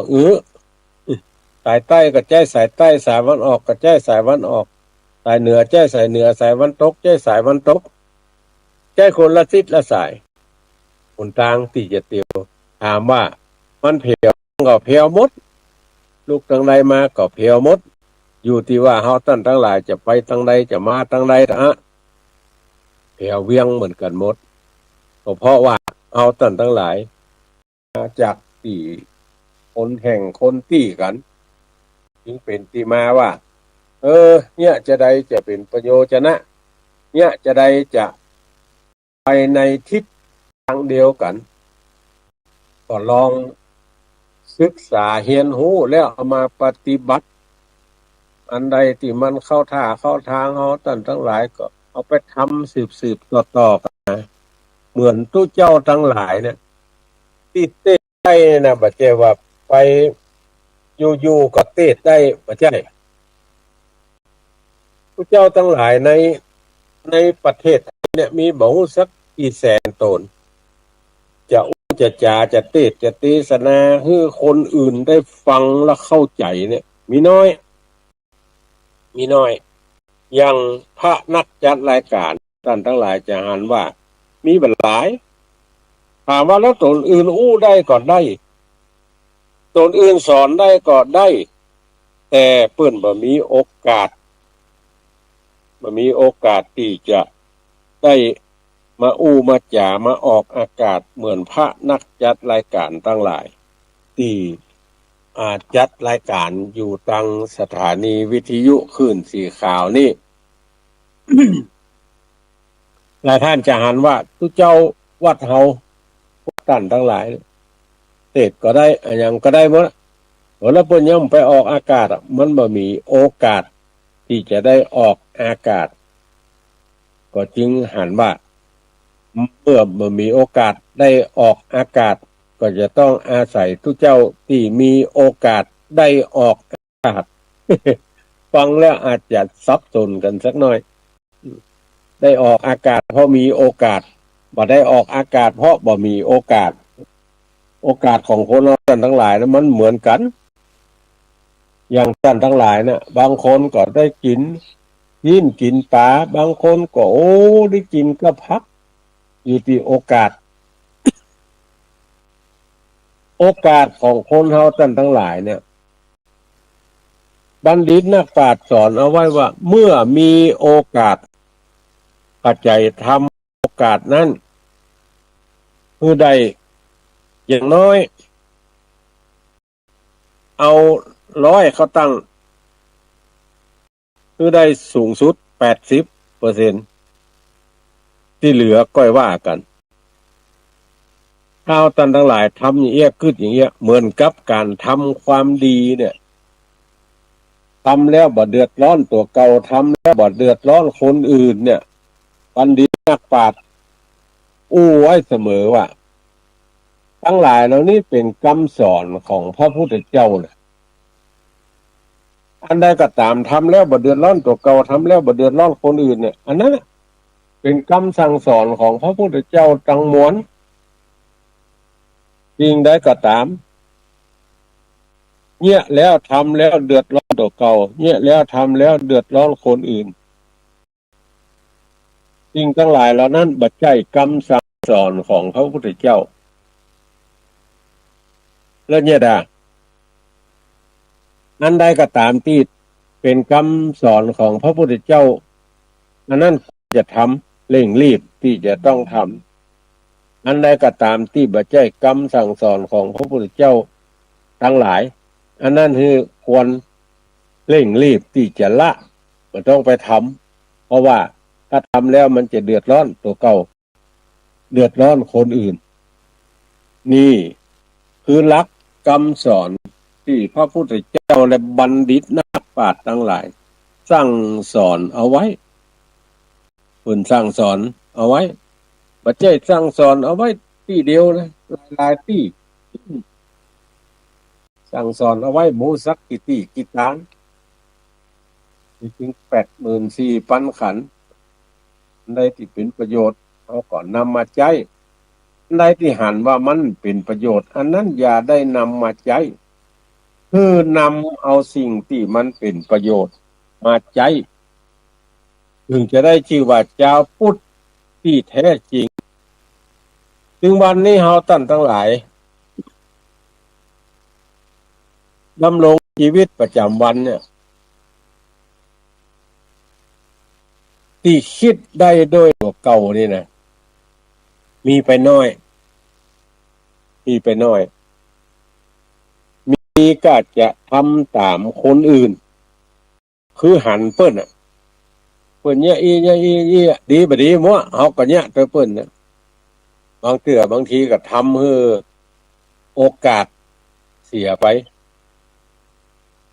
สายใต้ก็ใจสายใต้สายวันออกก็ใจสายวันออกสายเหนือใจสายเหนือสายวันตกใจสายวันตกใจคนละทิศละสายคนทางที่จะเตียวถามว่ามันเพียวก็เพียวหมดลูกทางใดมาก็เพียวหมดอยู่ที่ว่าเฮาท่านทั้งหลายจะไปทางใดจะมาทางใดเพียวเวียงเหมือนกันหมดก็เพราะว่าเฮาท่านทั้งหลายมาจากที่คนแห่งคนตี้กันจึงเป็นที่มาว่า เนี่ยจะใดจะเป็นประโยชนะเนี่ยจะใดจะไปในทิศทางเดียวกันก็ลองศึกษาเรียนรู้แล้วเอามาปฏิบัติอันใดที่มันเข้าท่าเข้าทางเขาท่านทั้งหลายก็เอาไปทำสืบต่อกันนะเหมือนตู้เจ้าทั้งหลายเนี่ยที่เต้ได้นะบัดเจว่าไปอยู่กับเต้ได้บัดเจตู้เจ้าทั้งหลายในประเทศเนี่ยมีบ่ฮู้สักกี่แสนตนจะอู้จะจาจะเทศจะเทศนาให้คนอื่นได้ฟังและเข้าใจเนี่ยมีน้อยอย่างพระนักจัดรายการท่านทั้งหลายจะหันว่ามีบัดหลายถามว่าแล้วตนอื่นอู้ได้ก็ได้ตนอื่นสอนได้ก็ได้แต่เพิ่นบ่มีโอกาสที่จะได้มาอู้มาจ่ามาออกอากาศเหมือนพระนักจัดรายการทั้งหลายที่จัดรายการอยู่ทางสถานีวิทยุคลื่นสีขาวนี่ หลายท่านจะหันว่าทุกเจ้าวัดเฮาท่านทั้งหลายเทศก็ได้อันยังก็ได้หมดแล้วเพิ่นยังไปออกอากาศมันบ่มีโอกาสที่จะได้ออกอากาศก็จึงหันว่าเมื่อบ่มีโอกาสได้ออกอากาศก็จะต้องอาศัยทุกเจ้าที่มีโอกาสได้ออกอากาศ ฟังแล้วอาจจะซับซ้อนกันสักหน่อยได้ออกอากาศเพราะมีโอกาสบ่ได้ออกอากาศเพราะบ่มีโอกาสของคนเราท่านทั้งหลายนะมันเหมือนกันอย่างท่านทั้งหลายเนี่ยบางคนก็ได้กินปลาบางคนก็ได้กินกระพักอยู่ที่โอกาสของคนเฮาท่านทั้งหลายเนี่ยบัณฑิตนักปราชญ์สอนเอาไว้ว่าเมื่อมีโอกาสปัจจัยทำโอกาสนั้นผู้ใดอย่างน้อยเอา100เขาตั้งคือได้สูงสุด 80% ที่เหลือก็ว่ากันถ้าท่านทั้งหลายทำอย่างเงี้ยขึ้นอย่างเงี้ยเหมือนกับการทำความดีเนี่ยทำแล้วบ่เดือดร้อนตัวเก่าทำแล้วบ่เดือดร้อนคนอื่นเนี่ยบัณฑิตนักปราชญ์อู้ไว้เสมอว่าทั้งหลายเหล่านี้เป็นคำสอนของพระพุทธเจ้าเนี่ยอันใดก็ตามทำแล้วบ่เดือดร้อนตัวเก่าทำแล้วบ่เดือดร้อนคนอื่นเนี่ยอันนั้นเป็นคำสั่งสอนของพระพุทธเจ้าทั้งมวลสิ่งใดก็ตามเนี่ยแล้วทำแล้วเดือดร้อนตัวเก่าเนี่ยแล้วทำแล้วเดือดร้อนคนอื่นสิ่งทั้งหลายเหล่านั้นบ่ใช่คำสั่งสอนของพระพุทธเจ้าแล้วเนี่ยอันใดก็ตามที่เป็นคำสอนของพระพุทธเจ้าอันนั้นจะทำเร่งรีบที่จะต้องทำอันใดก็ตามที่บ่ใช่คำสั่งสอนของพระพุทธเจ้าทั้งหลายอันนั้นคือควรเร่งรีบที่จะละไม่ต้องไปทำเพราะว่าถ้าทำแล้วมันจะเดือดร้อนตัวเก่าเดือดร้อนคนอื่นนี่คือหลักคำสอนที่พระพุทธเจ้าและบัณฑิตนักปราชญ์ทั้งหลายสั่งสอนเอาไว้เพิ่นสั่งสอนเอาไว้บ่ใช่สั่งสอนเอาไว้ที่เดียวนะหลายๆที่สั่งสอนเอาไว้หมูสักกี่ตางจริง84,000 ขันธ์ในที่เป็นประโยชน์เอาก่อนนำมาใช้ในที่หันว่ามันเป็นประโยชน์อันนั้นอย่าได้นำมาใช้คือนำเอาสิ่งที่มันเป็นประโยชน์มาใช้ถึงจะได้ชื่อว่าเจ้าพุทธที่แท้จริงถึงวันนี้เฮาท่านทั้งหลายดำรงชีวิตประจำวันเนี่ยที่คิดได้โดยตัวเก่านี่นะมีไปน้อยมีก็จะทำตามคนอื่น คือหันเปิ้นอ่ะเปิ้นเนี่ยอีดีบ่ดีมั่วเฮาก็เนี่ยแต่เปิ้นน่ะบางเทื่อบางทีก็ทำให้โอกาสเสียไป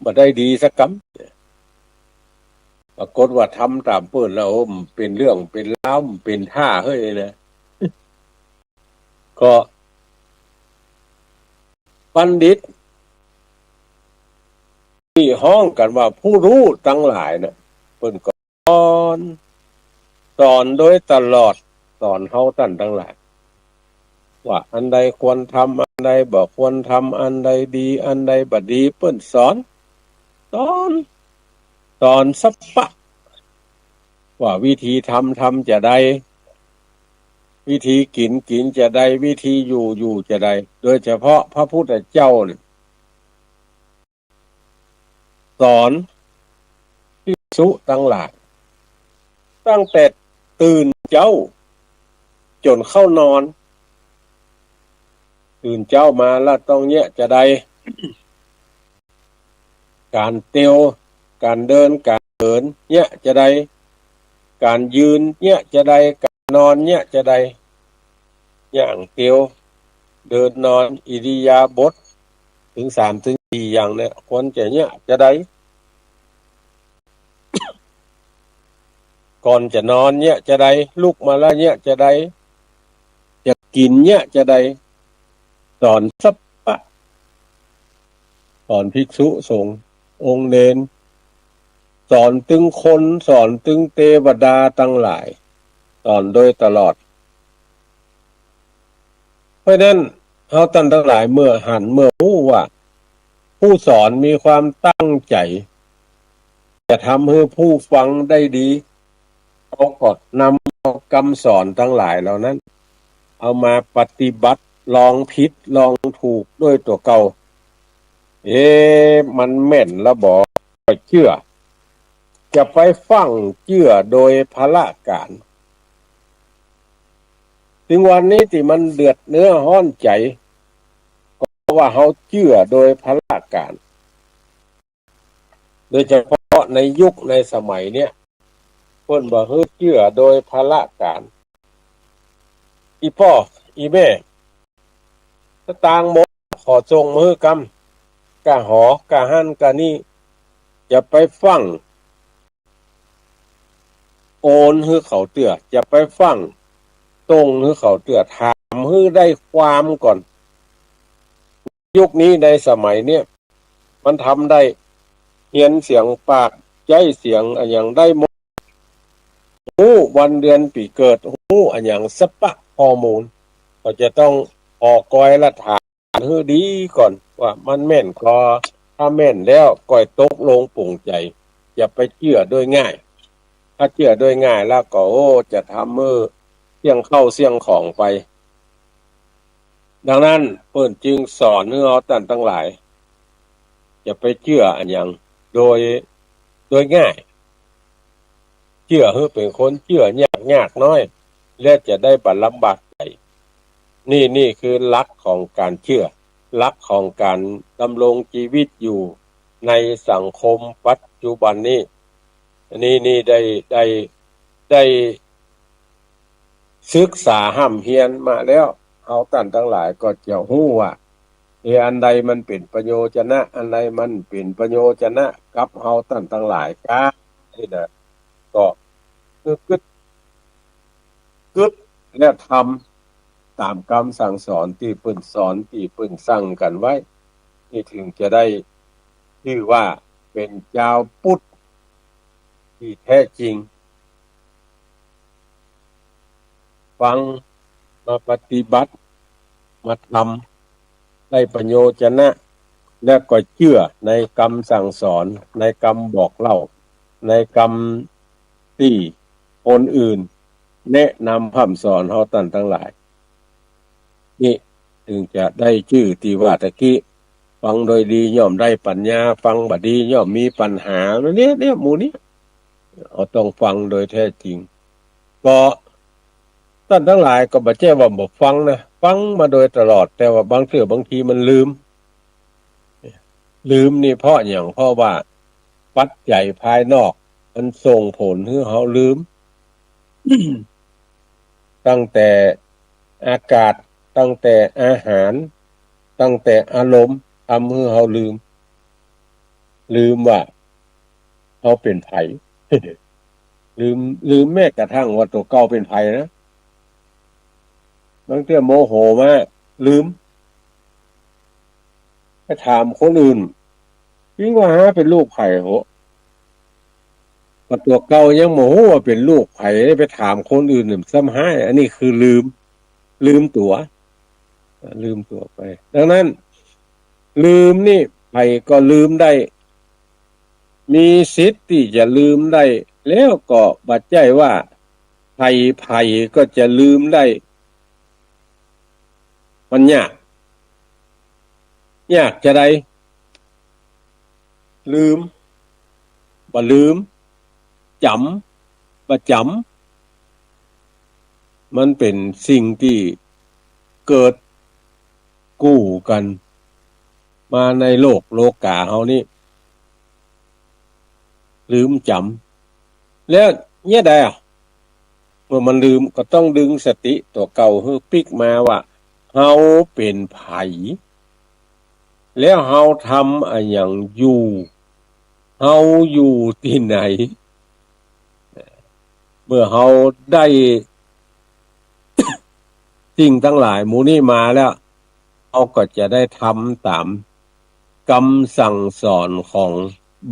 บ่ได้ดีสักกำปรากฏว่าทำตามเปิ้นแล้วมันเป็นเรื่องเป็นราวมันเป็นท่าเฮ้ยนะก็บัณฑิตที่ห้องกันว่าผู้รู้ทั้งหลายน่ะเปิ้นก็สอนโดยตลอดสอนเฮาท่านทั้งหลายว่าอันใดควรทำอันใดบ่ควรทำอันใดดีอันใดบ่ดีเปิ้นสอนสัพพะว่าวิธีทำจะได้วิธีกินจะได้วิธีอยู่จะได้โดยเฉพาะพระพุทธเจ้าเนี่ยสอนภิกษุทั้งหลายตั้งแต่ตื่นเจ้าจนเข้านอนตื่นเจ้ามาแล้วต้องเนี่ยจะได้ การเตียวการเดินการเดินเนี่ยจะได้การยืนเนี่ยจะได้การนอนเนี่ยจะได้อย่างเตียวเดินนอนอิริยาบถถึง3 ถึง 4อย่างเนี่ยควรจะเนี่ยจะได้ ก่อนจะนอนเนี่ยจะได้ลุกมาแล้วเนี่ยจะได้จะกินเนี่ยจะได้สอนสัพพะสอนภิกษุสงฆ์องค์เนรสอนถึงคนสอนถึงเทวดาทั้งหลายสอนโดยตลอดเพราะนั้นเฮาท่านทั้งหลายเมื่อรู้ว่าผู้สอนมีความตั้งใจจะทำให้ผู้ฟังได้ดีเขาก็นำเอาคำสอนทั้งหลายเหล่านั้นเอามาปฏิบัติลองผิดลองถูกด้วยตัวเก่ามันแม่นแล้วบ่เชื่อจะไปฟังเชื่อโดยพละการถึงวันนี้ที่มันเดือดเนื้อห้อนใจก็เพราะว่าเฮาเชื่อโดยพละการโดยเฉพาะในยุคในสมัยเนี้ยเพิ่นบ่ฮู้เชื่อโดยพละการอีพ่ออีแม่สตางค์หมดขอส่งมือกำกะหอกะหั่นกะนี่จะไปฟังโอนให้เขาเตื้อจะไปฟังตรงให้เขาเตื้อถามให้ได้ความก่อนยุคนี้ในสมัยเนี้ยมันทำได้เขียนเสียงปากใจเสียงอันอย่างได้หมดฮู้วันเดือนปีเกิดฮู้อันอย่างสัพพะฮอร์โมนก็จะต้องออกกอยละถามให้ดีก่อนว่ามันแม่นก็ถ้าแม่นแล้วก่อยตกลงปลงใจอย่าไปเชื่อโดยง่ายถ้าเชื่อโดยง่ายแล้วก็จะทำมือเสี่ยงเข้าเสี่ยงของไปดังนั้นเพิ่นจึงสอนให้เราท่านทั้งหลายอย่าไปเชื่ออันอย่างโดยง่ายเชื่อให้เป็นคนเชื่อยากน้อยและจะได้บรรลำบากใจนี่คือหลักของการเชื่อหลักของการดำรงชีวิตอยู่ในสังคมปัจจุบันนี้นี่ได้ศึกษาห้ำเฮียนมาแล้วเอาท่านทั้งหลายก็จะรู้ว่าอันใดมันเป็นประโยชนะอันใดมันเป็นประโยชนะกับเฮาท่านทั้งหลายครับนี่นะก็กึดและทำตามคำสั่งสอนที่เพิ่นสอนที่เพิ่นสั่งกันไว้นี่ถึงจะได้ชื่อว่าเป็นเจ้าพุทธที่แท้จริงฟังมาปฏิบัติมาทำได้ประโยชนะและก็เชื่อในคำสั่งสอนในคำบอกเล่าในคำที่คนอื่นแนะนำพร่ำสอนเฮาท่านทั้งหลายนี่ถึงจะได้ชื่อที่ว่าตะกี้ฟังโดยดีย่อมได้ปัญญาฟังบ่ดีย่อมมีปัญหาเนี่ยหมู่นี้เอาต้องฟังโดยแท้จริงก็ท่านทั้งหลายก็บ่ใช่ว่าบ่ฟังนะฟังมาโดยตลอดแต่ว่าบางทีมันลืมนี่เพราะอย่างเพราะว่า ปัจจัยภายนอกมันส่งผลให้เราลืม ตั้งแต่อากาศตั้งแต่อาหารตั้งแต่อารมณ์ทำให้เราลืมว่าเราเป็นไผ ลืมแม้กระทั่งว่าตัวเก่าเป็นไผนะบางทีโมโหมากลืมไปถามคนอื่นยิ่งว่าหาเป็นลูกไผ่โหว่าตัวเก่ายังโมโหว่าเป็นลูกไผ่ไปถามคนอื่นหนึ่งซ้ำให้อันนี้คือลืมตัวไปดังนั้นลืมนี่ไผ่ก็ลืมได้มีสิทธิ์ที่จะลืมได้แล้วก็บัดใจว่าไผ่ก็จะลืมได้มันยากจะได้ลืมบ่ลืมจำบ่จำมันเป็นสิ่งที่เกิดกู้กันมาในโลกาเฮานี่ลืมจำแล้วเนี่ยได้เมื่อมันลืมก็ต้องดึงสติตัวเก่าให้ปิกมาว่าเฮาเป็นไผแล้วเฮาทำอะไรอย่างอยู่เฮาอยู่ที่ไหนเมื่อเฮาได้สิ่งทั้งหลายหมู่นี้มาแล้วเราก็จะได้ทำตามคำสั่งสอนของ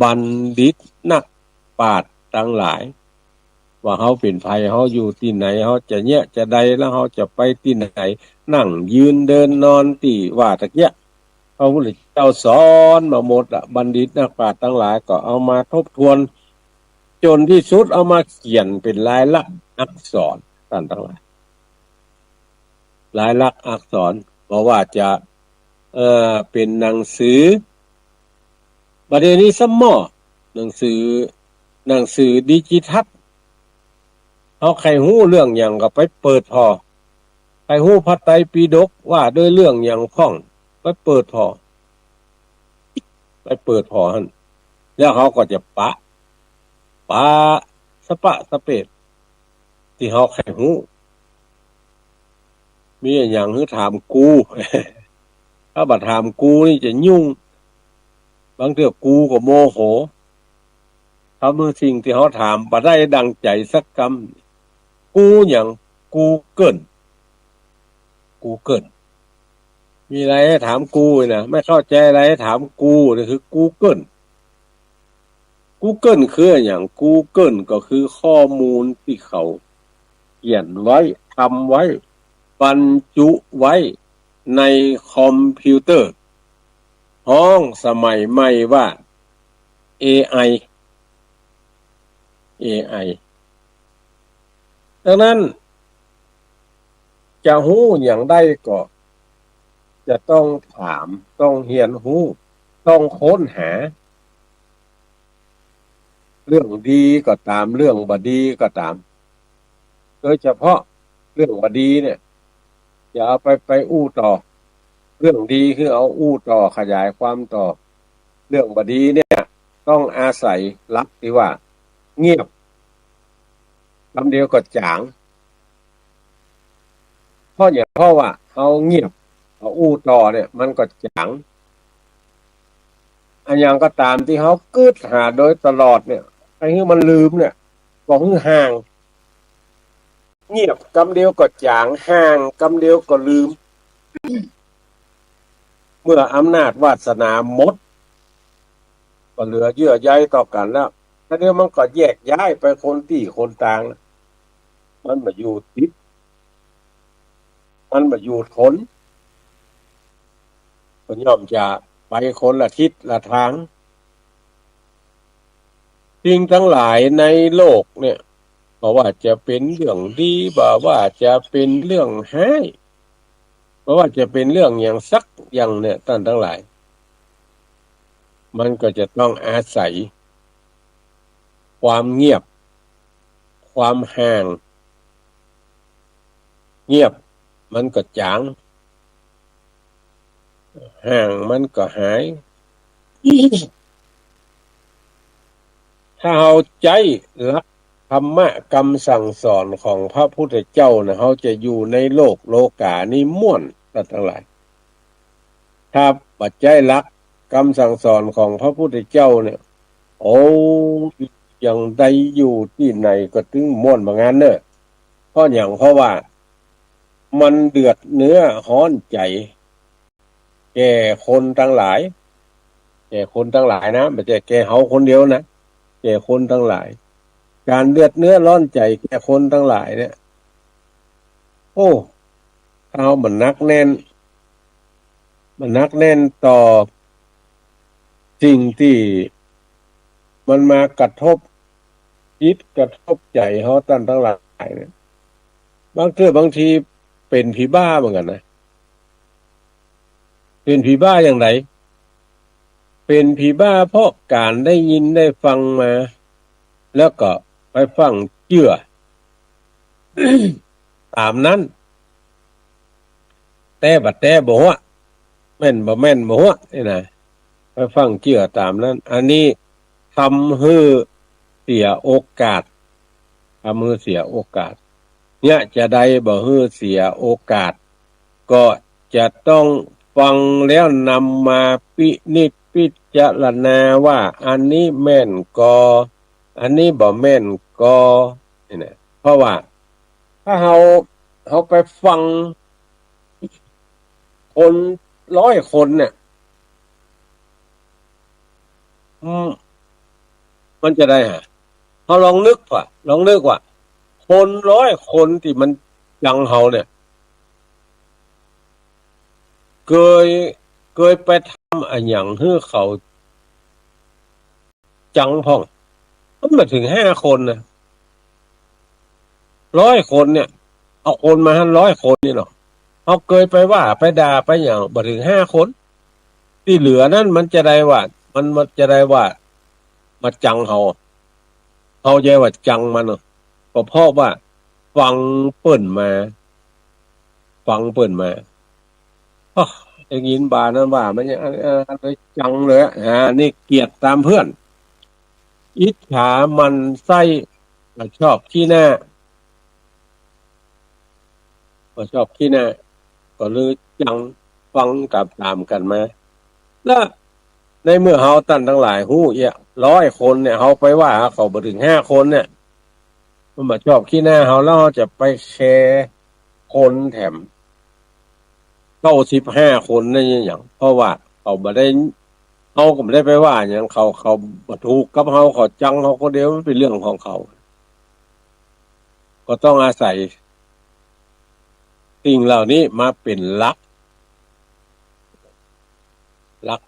บัณฑิตนักปราชญ์ทั้งหลายว่าเฮาเป็นไผเฮาอยู่ที่ไหนเฮาจะเนี่ยจะใดแล้วเฮาจะไปที่ไหนนั่งยืนเดินนอนที่ว่าตะเกียพระพุทธเจ้าสอนมาหมดบัณฑิตนักปราชญ์ทั้งหลายก็เอามาทบทวนจนที่สุดเอามาเขียนเป็นลายลักษณ์อักษรท่านทั้งหลายลายลักษณ์อักษรเพราะว่าจะเป็นหนังสือประเดี๋ยวนี้ซัมมอหนังสือดิจิทัลเอาใครฮู้เรื่องอย่างก็ไปเปิดพอใครฮู้พระไตรปิฎกว่าด้วยเรื่องอย่างพ้องไปเปิดพอหั่นแล้วเขาก็จะปะสปะสเปดที่เขาใครฮู้มีอย่างคือถามกู ถ้าบัดถามกูนี่จะยุ่งบางเทื่อกูก็โมโหทำสิ่งที่เขาถามบ่ได้ดังใจสักคำกูอย่างกูเกิลมีอะไรให้ถามกูนะไม่เข้าใจอะไรให้ถามกูนี่คือGoogle คืออย่าง Google ก็คือข้อมูลที่เขาเขียนไว้ทำไว้บรรจุไว้ในคอมพิวเตอร์ห้องสมัยใหม่ว่า AI ดังนั้นจะฮู้อย่างใดก็จะต้องถามต้องเรียนรู้ต้องค้นหาเรื่องดีก็ตามเรื่องบ่ดีก็ตามโดยเฉพาะเรื่องบ่ดีเนี่ยอย่าเอาไปอู้ต่อเรื่องดีคือเอาอู้ต่อขยายความต่อเรื่องบ่ดีเนี่ยต้องอาศัยลักที่ว่าเงียบคำเดียวก็จางเพราะว่าเอาเงียบเอาอู้ต่อเนี่ยมันก็จางอันอย่างก็ตามที่เขากึดหาโดยตลอดเนี่ยไอ้ที่มันลืมเนี่ยก็คือห่างเงียบคำเดียวก็จางห่างคำเดียวก็ลืมเมื่ออำนาจวาสนาหมดก็เหลือเยื่อใยต่อกันแล้วถ้าเดี๋ยวมันก็แยกย้ายไปคนที่คนต่างมันมาอยู่ติดมันมาอยู่ทนก็ย่อมจะไปคนละทิศละทางสิ่งทั้งหลายในโลกเนี่ยบอกว่าจะเป็นเรื่องดีบอกว่าจะเป็นเรื่องให้เพราะว่าจะเป็นเรื่องอย่างสักอย่างเนี่ยท่านทั้งหลายมันก็จะต้องอาศัยความเงียบความห่างเงียบมันก็จางห่างมันก็หาย ถ้าเราใจรักธรรมะคำสั่งสอนของพระพุทธเจ้านะเราจะอยู่ในโลกโลกานี้ม่วนกันทั้งหลายถ้าปัจจัยรักคำสั่งสอนของพระพุทธเจ้าเนี่ยโอ้อย่างใดอยู่ที่ไหนก็ถึงม่วนบางงานเนอะเพราะว่ามันเดือดเนื้อฮ้อนใจแก่คนทั้งหลายแก่คนทั้งหลายนะไม่ใช่แก่เขาคนเดียวนะแก่คนทั้งหลายการเดือดเนื้อร้อนใจแก่คนทั้งหลายเนี่ยโอ้เอามันนักแน่นต่อสิ่งที่มันมากระทบจิตกระทบใจเขาตั้งทั้งหลายเนี่ยบางทีเป็นผีบ้าเหมือนกันนะเป็นผีบ้าอย่างไรเป็นผีบ้าเพราะการได้ยินได้ฟังมาแล้วก็ไปฟังเชื่อ ตามนั้นแต่บัดแต่บ่ฮะแม่นบ่แม่นบ่ฮะนี่นะไปฟังเชื่อตามนั้นอันนี้ทำให้เสียโอกาสทำให้เสียโอกาสเนี่ยจะได้บ่ให้เสียโอกาสก็จะต้องฟังแล้วนำมาพินิจพิจารณาว่าอันนี้แม่นก็อันนี้บ่แม่นก็นี่นะเพราะว่าถ้าเขาไปฟังคน100 คนเนี่ยมันจะได้ฮะเขาลองนึกว่าคน100 คนที่มันจังเขาเนี่ยเคยเคยไปทำอะไรอย่างให้เขาจังพ่องมันมาถึง5 คนนะ100 คนเนี่ยเอาคนมา100 คนนี่หรอกเขาเคยไปว่าไปด่าไปอย่างมาถึง5 คนที่เหลือนั่นมันจะได้ว่ามันจะได้ว่ามาจังเขาใจว่าจังมันก็เพราะว่าฟังเปิ่นมาฟังเปิ่นมาอ้อได้ยินบานั้นว่ามันยังอะไรจังเลยนี่เกลียดตามเพื่อนอิจฉามันไส้ชอบขี้หน้าก็ชอบขี้หน้าก็เลยจังฟังตามกันมาแล้วในเมื่อเฮาตั้นทั้งหลายหู้100 คนเนี่ยเฮาไปว่าเขาบ่ถึง5 คนเนี่ยมันมาชอบขี้หน้าเฮาแล้วเฮาจะไปแชร์คนแถม95 คนนั่นอย่างเพราะว่าเขาบ่ได้เขาก็ไม่ได้ไปว่าอย่างเขาบ่ถูกกับเขาจังเขาคนเดียวมันเป็นเรื่องของเขาก็ต้องอาศัยสิ่งเหล่านี้มาเป็นหลัก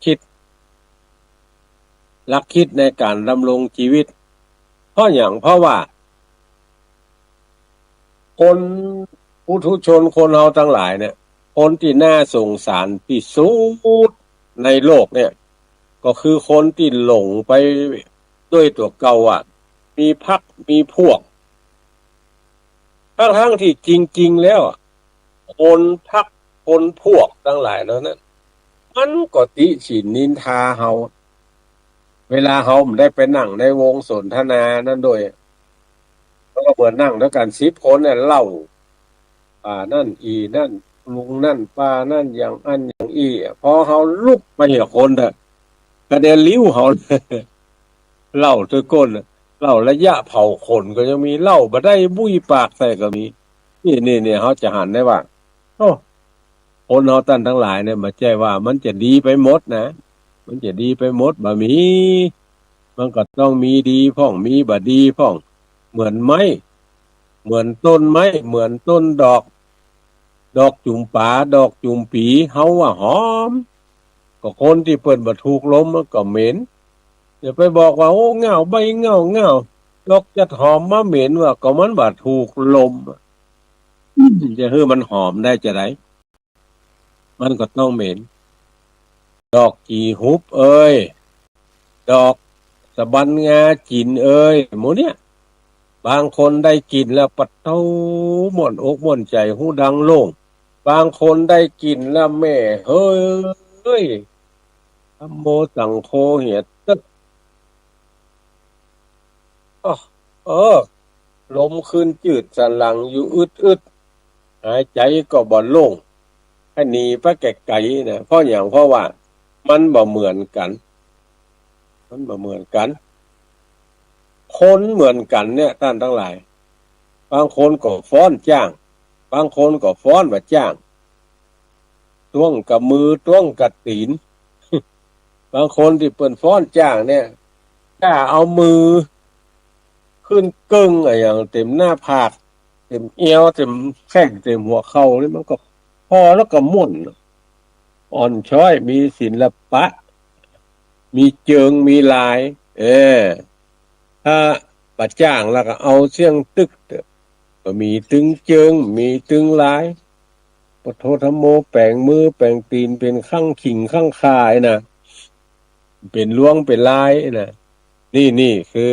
คิดในการดำรงชีวิตเพราะว่าคนผู้ทุชนคนเราทั้งหลายเนี่ยคนที่น่าสงสารที่สุดในโลกเนี่ยก็คือคนที่หลงไปด้วยตัวเก่ามีพรรคมีพวกทั้งที่จริงๆแล้วคนพรรคคนพวกทั้งหลายแล้วนั้นมันก็ติฉินนินทาเฮาเวลาเฮาไม่ได้ไปนั่งในวงสนทนานั้นโดยก็เหมือนนั่งด้วยกัน10 คนเนี่ยเล่านั่นอีนั่นลุงนั่นป้านั่นอย่างอันอย่างอีพอเฮาลุกไปเหี่ยคนเถอะกระเด็นลิ้วเฮาเล่าทุกคนเล่าระยะเผาขนก็ยังมีเล่าบ่ได้บุ้ยปากใส่ก็มีนี่เขาจะหันได้ว่าโอ้คนเฮาตั้นทั้งหลายเนี่ยมาแจ้ว่ามันจะดีไปหมดนะมันจะดีไปหมดบ่มีมันก็ต้องมีดีพ่องมีบ่ดีพ่องเหมือนไม้เหมือนต้นไม้เหมือนต้นดอกจุ่มป่าดอกจุ่มปีเฮาว่าหอมก็คนที่เปิ้นบ่ถูกลมมันก็เหม็นอย่าไปบอกว่าโอ้เงาใบเงาดอกจัดหอมมาเหม็นว่าก็มันบ่ถูกลมจะให้มันหอมได้จะไดมันก็ต้องเหม็นดอกจีฮุบเอ้ยดอกสะบันงาจินเอ้ยหมู่เนี้ยบางคนได้กินแล้วปัดเต้าม่วนอกม่วนใจหูดังโล่งบางคนได้กินแล้วแม่เฮ้ยธัมโมสังโฆเหียตึก อ้อเออลมขึ้นจืดสันหลังอยู่อึดหายใจก็บ่โล่งให้หนีไปไกลๆนะเพราะอย่างเพราะว่ามันบ่เหมือนกันมันบ่เหมือนกันคนเหมือนกันเนี่ยท่านทั้งหลายบางคนก็ฟ้อนจ้างบางคนก็ฟ้อนบ่จ้างต้วงกับมือต้วงกับตีนบางคนที่เปิ้นฟ้อนจ้างเนี่ยกล้าเอามือขึ้นกึ่งอะไรอย่างเต็มหน้าผากเต็มเอวเต็มแข้งเต็มหัวเข่านี่มันก็พอแล้วก็ม่วนอ่อนช้อยมีศิลปะมีเจิงมีลายเออถ้าประจ้างแล้วก็เอาเสียงตึกเถอะก็มีตึงเจิงมีตึงลายปะโทธโมแปลงมือแปลงตีนเป็นข้างขิงข้างคายนะเป็นล้วงเป็นลายนะนี่คือ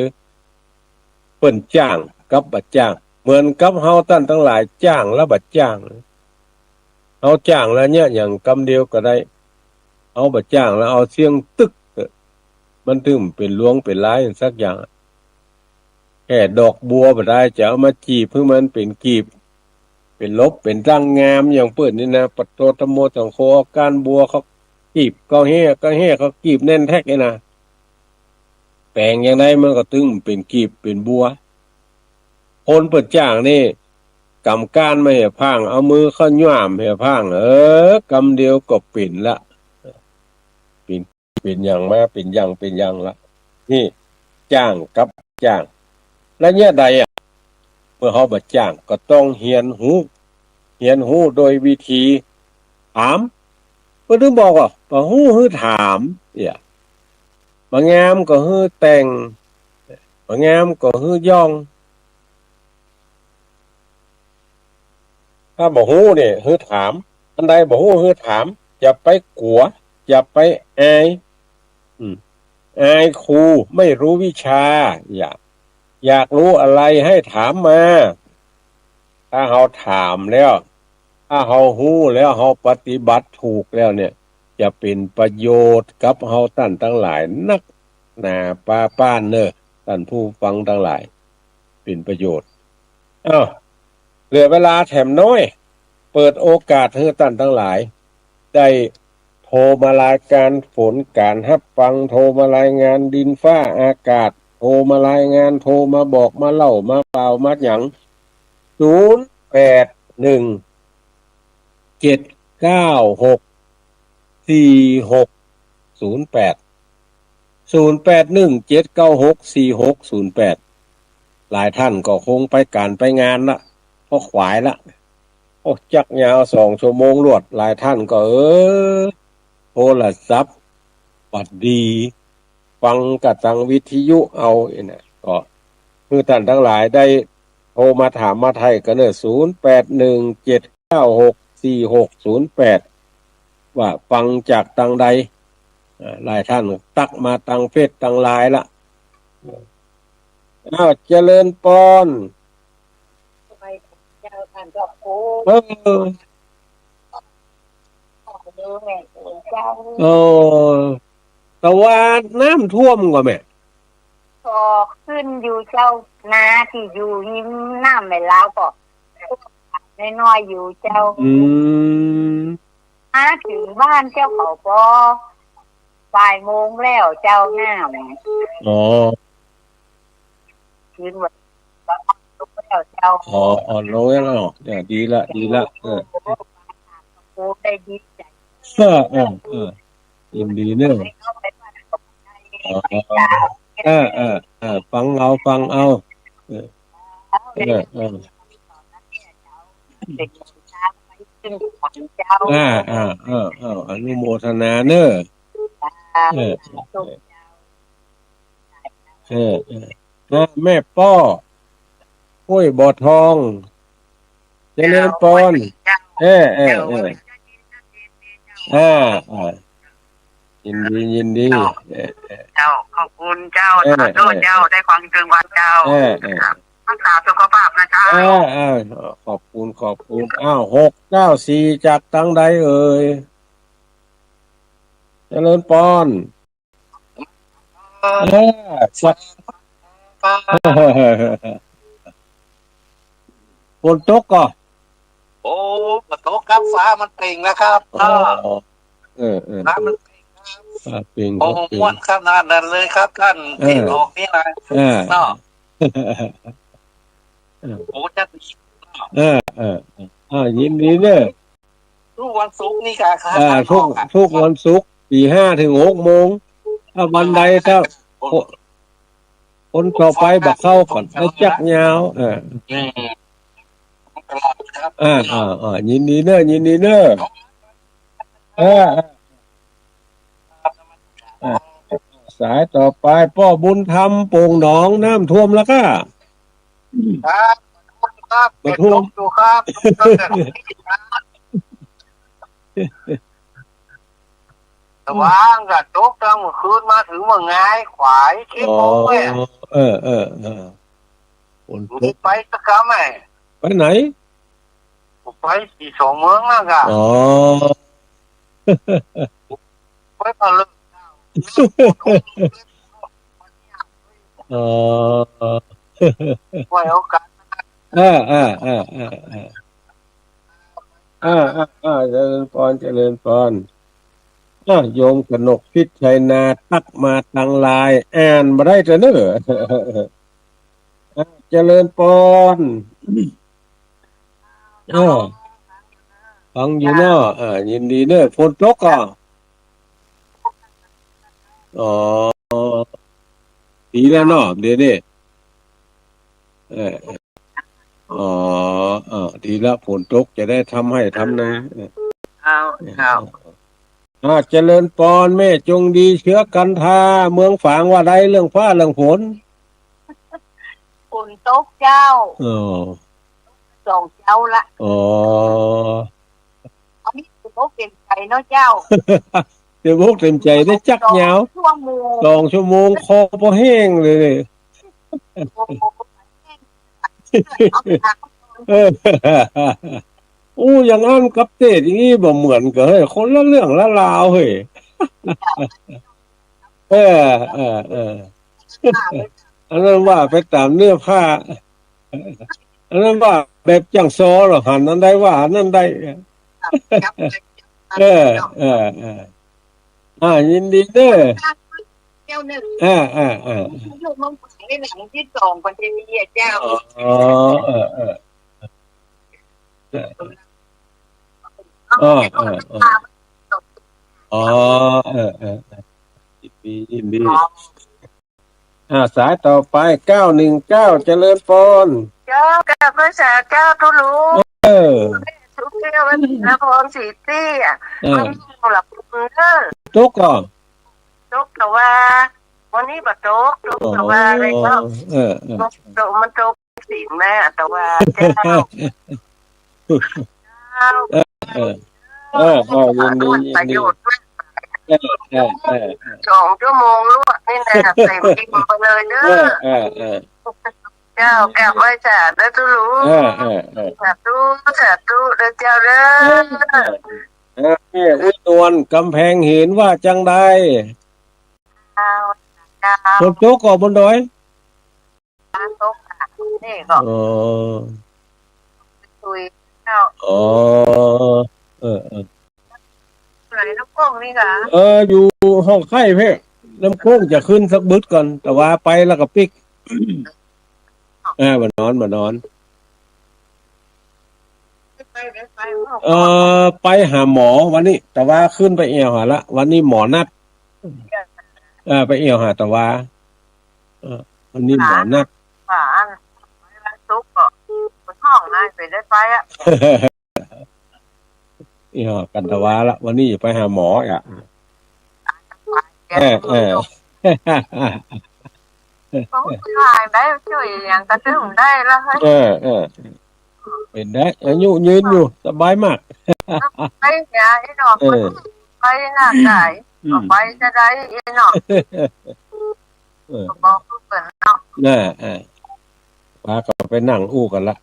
เปิ้นจ้างกับบัดจ้างเหมือนกับเฮาท่านทั้งหลายจ้างและบัดจ้างเฮาจ้างแล้วเนี่ยอย่างกำเดียวก็ได้เอาบัดจ้างแล้วเอาเสียงตึกเถอะมันถึงเป็นล้วงเป็นลายสักอย่างแค่ดอกบัวบ่ได้จะเอามาจีบเพื่อมันเป็นกีบเป็นลบเป็นร่างงามอย่างเปิดนี่นะปัตโตตโมสังโฆการบัวเขากีบก็แห่เขากีบแน่นแท็กเลยนะแปลงอย่างไรมันก็ตึงเป็นกีบเป็นบัวคนเปิดจ้างนี่กำก้านไม่เหี่ยพังเอามือเข้าย่ามเหี่ยพังกำเดียวก็เป็นละเป็นเป็นอย่างมาเป็นอย่างละนี่จ้างกับจ้างและเนี่ยใดอ่ะเมื่อเขาบัดจ้างก็ต้องเฮียนหูโดยวิธีถามเพื่อนถึงบอกว่าบ่ฮู้ฮือถามเนี่ยบางงามก็ฮือแต่งบางงามก็ฮือย่องถ้าบ่ฮู้เนี่ยฮือถามอันใดบ่ฮู้ฮือถามอย่าไปกลัวอย่าไปอายอืมอายครูไม่รู้วิชาอยากรู้อะไรให้ถามมาถ้าเราถามแล้วถ้าเราฮู้แล้วเราปฏิบัติถูกแล้วเนี่ยจะเป็นประโยชน์กับเราท่านทั้งหลายนักหนาป้านเนอะท่านผู้ฟังทั้งหลายเป็นประโยชน์อ้าวเหลือเวลาแถมน้อยเปิดโอกาสให้ท่านทั้งหลายได้โทรมารายการฝนการรับฟังโทรมารายงานดินฟ้าอากาศโทรมารายงานโทรมาบอกมาเล่ามาเปล่ามาหยัง081179646080817964608หลายท่านก็คงไปการไปงานละเพราะขวายละโอ้จักยาว2 ชั่วโมงรวดหลายท่านก็โทรศัพท์ปัดดีฟังกับทางวิทยุเอาเนี่ยก็คือท่านทั้งหลายได้โทรมาถามมาไทยกันเนอะ0817964608ว่าฟังจากทางใดหลายท่านตักมาทางเฟซทางไลน์ละอ้าวเจริญปอนไปเจ้าท่านก็โอ้เออดูแม่เจ้าโอ้แต่ว่าน้ำท่วมกว่าแม่พอขึ้นอยู่เจ้านาที่อยู่หิมน้ำไม่ลาวก็น้อยๆอยู่เจ้ามาถึงบ้านเจ้าเขาก็บ่าย โมงแล้วเจ้าน้ำอ๋อคืนวันลุกแล้วเจ้าอ๋อลงแล้วเนี่ยดีละโอ้ได้ดีใจยินดีเนอะอ๋อฟังเอาเออเออเด็กช้างไปขึ้นฝันเจ้าอนุโมทนาเนอะเออแม่ป้อห้วยบ่อทองเจริญปอนยินดีเจ้าขอบคุณเจ้าสาธุเจ้าได้ความจึงวันเจ้ารักษาสุขภาพนะเจ้าขอบคุณ694จากทางใดเอ่ยเจริญปอนสักก็ ฝนตกก็โอ้กระโตกครับฟ้ามันเปล่งนะครับ อ๋อฟ้ามันเปล่งปิงคโอ้รับปิงม้วนขนาดนั้นเลยครับท่านที่ออกนี่นะเนาะโอ้จะดียินดีเด้อทุกวันศุกร์นี่ค่ะครับทุกวันศุกร์4 ถึง 6 โมงถ้าวันใดถ้าคนต่อไปบักเข้าก่อนได้จักยาวตลอดครับยินดีเนอะยินดีเนอะสายต่อไปพ่อบุญธรรมโป่งหนองน้ำท่วมแล้วก็ครับมาท่วมอยู่ครับแต่ว่างกับโจ๊กตั้งเมื่อคืนมาถึงเมื่อไงขวายคิดโม้ยไปสักครั้งไหมไปไหนไป2 เมืองแล้วกันไปพะลึกไว้โอกาสเจริญพรโยมกนกพิชัยนาตักมาทางลายอ่านมาได้จะเนอะเจริญพรฟังอยู่เนาะยินดีเนอะฝนตกอ่ะดีแล้วเนาะเดี๋ยวนี้ดีแล้วฝนตกจะได้ทำให้ทำนะเจริญพรแม่จงดีเชื้อกันทาเมืองฝางว่าใดเรื่องฟ้าเรื่องฝนตกเจ้าส่งเจ้าละอันนี้ถือว่าเป็นใจเนาะเจ้าเดี๋ยวพวกเต็มใจได้จักเหงา2 ชั่วโมงคอพอแห้งเลยอย่างนั้นกับเทศอย่างนี้บ่เหมือนกันเฮ้ยคนละเรื่องละราวเฮ้ยอันนั้นว่าไปตามเนื้อผ้าอันนั้นว่าแบบจังซอหรอหันนั้นได้ว่าหันนั้นได้ยินดีเด้อเจ้าหนึ่งลูกน้องฝังในหนังที่2ปัจจัยเจ้ายินดีสายต่อไป919เจริญพรเจ้าแก้วภาษาเจ้าทุรู้ทุกเจ้าวันนครศรีตี้มันหลับตกก่อนตกแต่ว่าวันนี้บัดตกแต่ว่าอะไรก็ตกมันตกสีแม่แต่ว่าเจ้ายินดีประโยชน์2 ชั่วโมงลวกนี่นะใส่กินไปเลยเด้อเจ้าแก้วไว้จ่าได้ทุรู้สาธุเด้อเจ้าเด้ออุดรกำแพงเห็นว่าจังใดฝนตกก่อบนดอยตกนี่ก็คุยเจ้าไหนน้ำโค้งนี่ค่ะอยู่ห้องไข่เพ่น้ำโค้งจะขึ้นสักบึดก่อนแต่ว่าไปแล้วก็ปิกมานอนไปหาหมอวันนี้แต่ว่าขึ้นไปเอวหาละวันนี้หมอนัดไปเอวหาแต่ว่าวันนี้หมอนัดซุกก็บนห้องนายไปได้ไปอ่ะกันตะวาละวันนี้ไปหาหมออ่ะถ่ายได้ช่วยอย่างกระตุ้นได้แล้วเฮ้ยเป็นได้อายุยืนอยู่สบายมากไปเนี่ยไอ้หนอไปหน้าไหนไปจะได้ไอ้หนอบอกเพื่อนเนาะพาก็ไปนั่งอู้กันละ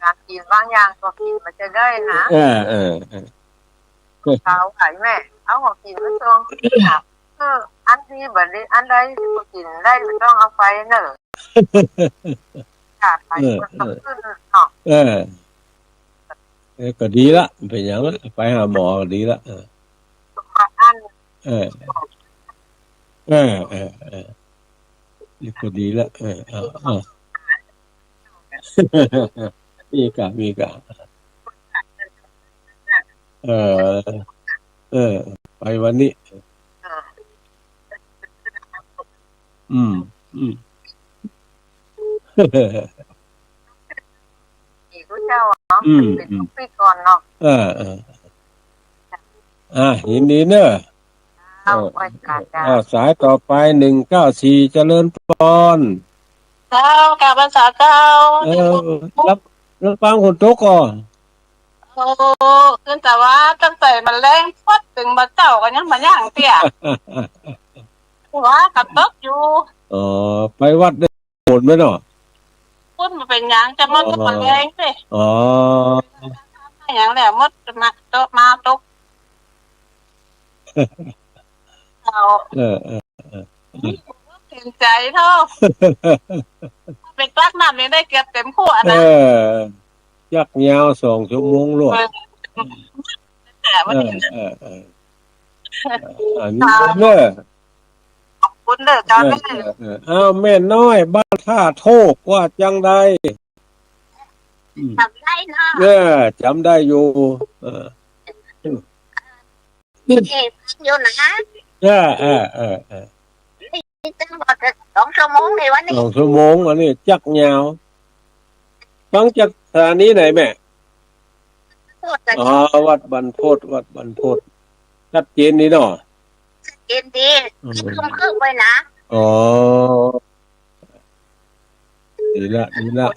การกินบางอย่างก็กินมันจะได้นะเขาขายแม่เอาของกินมาส่ง อันที่บัดนี้อันใดที่บ่กินได้ไม่ต้องเอาไปเนอะขาดไปมันต้องขึ้นเนาะ เออก็ดีละเป็นอย่างละไปหาหมอก็ดีละอันเออเออเออเออนี่ก็ดีละมีกะเออเออไปวันนี้อืมอีกเจ้าเนาะเป็นทุกปีก่อนเนาะยินดีเนอะสายต่อไป194เจริญพรเจ้ากลับภาษาเจ้ารับฟังคนตกก่อนโอ้ขึ้นแต่ว่าตั้งแต่มันแรงพดถึงมาเจ้ากันยังมาย่างเตี้ยว่ากับตกอยู่ไปวัดได้ผลไหมเนาะพูดมาเป็นยังจะมันก็มาแรงสิอย่างแหละมดมาตกเห็นใจเท่าเป็นกลักน้ำนี่ได้เก็บเต็มขวดนะยักยาว2 ชั่วโมงรวดอันนี้เนอะขอบคุณเด้อจ้าแม่แม่น้อยบ้านท่าโทกว่าจังใดจำได้นะจำได้อยู่อยู่นะจังหวัด2 ชั่วโมงในวันนี้2 ชั่วโมงวันนี้จักยาวฟังจากสถานีไหนแม่วัดบรรพตชัดเจนนี่เนาะชัดเจนดีเครื่องไว้นะดีละ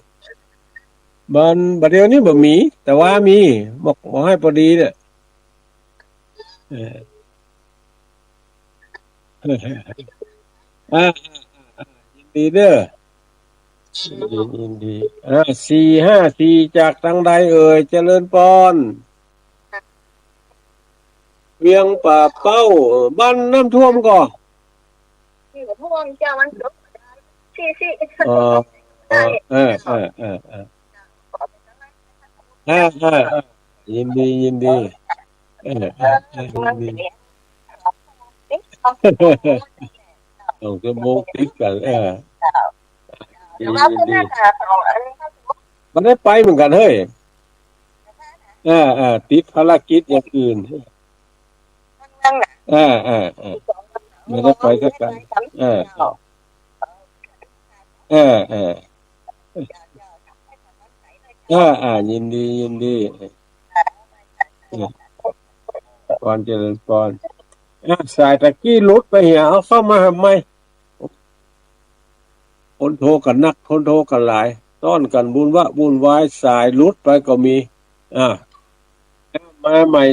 บัดเดี๋ยวนี้บ่มีแต่ว่ามีบอกให้พอดีเนี่ยยินดีเด้อยินดี454จากทางใดเอ่ยเจริญพรเวียงป่าเป้าบ้านน้ำท่วมก่อท่วมเจ้ามันตกสิยินดีจะโมกติดกันมันได้ไปเหมือนกันเฮ้ยติดภารกิจอย่างอื่นไม่ได้ไปสักกันยินดีก่อนเจริญพรสายตะกี้ลุดไปเหี่ยเอาเข้ามาทำไมคนโทรกันนักคนโทรกันหลายต้อนกันวุ่นวายสายลุดไปก็มีมาใหม่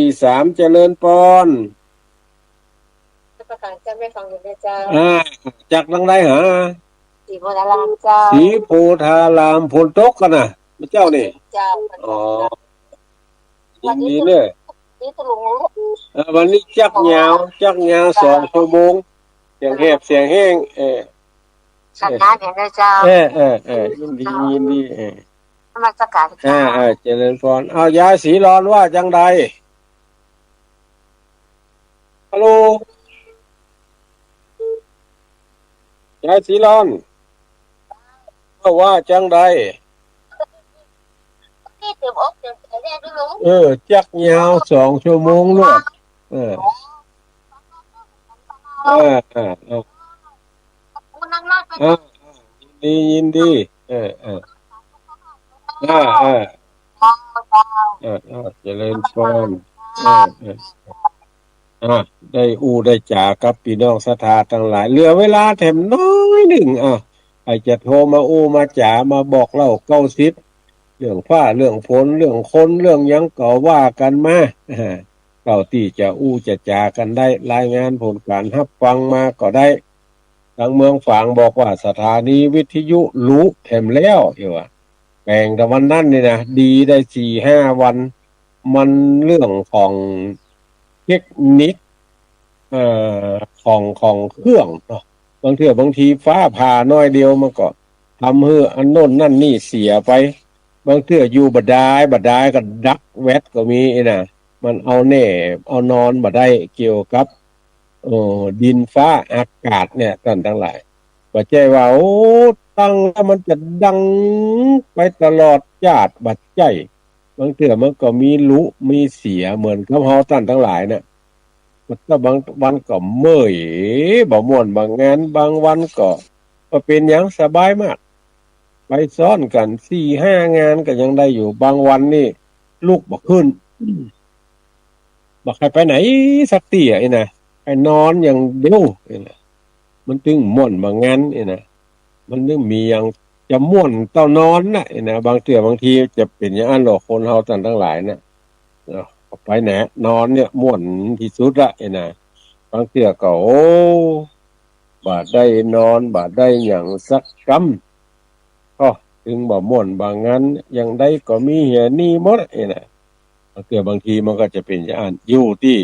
243เจริญพรประกาศจะไม่ฟังอยู่นะเจ้าจากทางใดหาสีโพธารามเจ้าสีโพธารามฝนตกกันน่ะพระเจ้านี่เจ้ายินดีเนี่ยวันนี้จักยาว2 ชั่วโมงเสียงแหบเสียงแห้งสัญญาเห็นได้เจ้ายินดีมาสักการะเจริญพรเอายายศรีร้อนว่าจังใดฮัลโหลยายศรีร้อนว่าจังใดจักยาว2 ชั่วโมงรวดยินดีเจริญพรได้ได้จ่ากับพี่น้องศรัทธาทั้งหลายเหลือเวลาแถมน้อยหนึ่งใครจะโทรมามาจ่ามาบอกเล่า90เรื่องฟ้าเรื่องฝนเรื่องคนเรื่องยังก็ว่ากันมาเก่าที่จะจะจ่ากันได้รายงานผลการรับฟังมาก็ได้ทางเมืองฝางบอกว่าสถานีวิทยุรู้แถมแล้วว่าแปลงแต่วันนั้นนี่นะดีได้4-5 วันมันเรื่องของเทคนิค เอ่ของเครื่องเนาะบางทีฟ้าผ่าน้อยเดียวมันก็ทำให้อันโน่นนั่นนี่เสียไปบางเทื่ออยู่บ่ได้ก็ดักแวดก็มีนะมันเอาแน่เอานอนบ่ได้เกี่ยวกับดินฟ้าอากาศเนี่ยท่านทั้งหลายบ่ใจว่าโอ้ตั้งแล้วมันจะดังไปตลอดญาติบัดใจบางเทื่อมันก็มีลุมีเสียเหมือนกับเฮาท่านทั้งหลายเนี่ยมันก็บางวันก็เมื่อยบ่ม่วนบางงานบางวันก็เป็นอย่างสบายมากไปซ้อนกัน 4-5 งานก็ยังได้อยู่บางวันนี่ลูกบ่ขึ้นบ่ใครไปไหนสักทีไอ้นะไปนอนอย่างเดียวไอ้นะมันถึงม่วนบางงานไอ้นะมันถึงมีอย่างจะม่วนเต้านอนน่ะไอ้นะบางทีจะเป็นอย่างนั้นหรอกคนเฮาท่านทั้งหลายน่ะไปไหนนอนเนี่ยม่วนที่สุดละไอ้นะบางก็โอ้บาดได้นอนบาดได้อย่างสักกำก็ถึงบ่ม่วนบางงั้นอย่างใดก็มีเหียนี่หมดไอ้นะบางทีมันก็จะเป็นอย่างนั้นอยู่ที่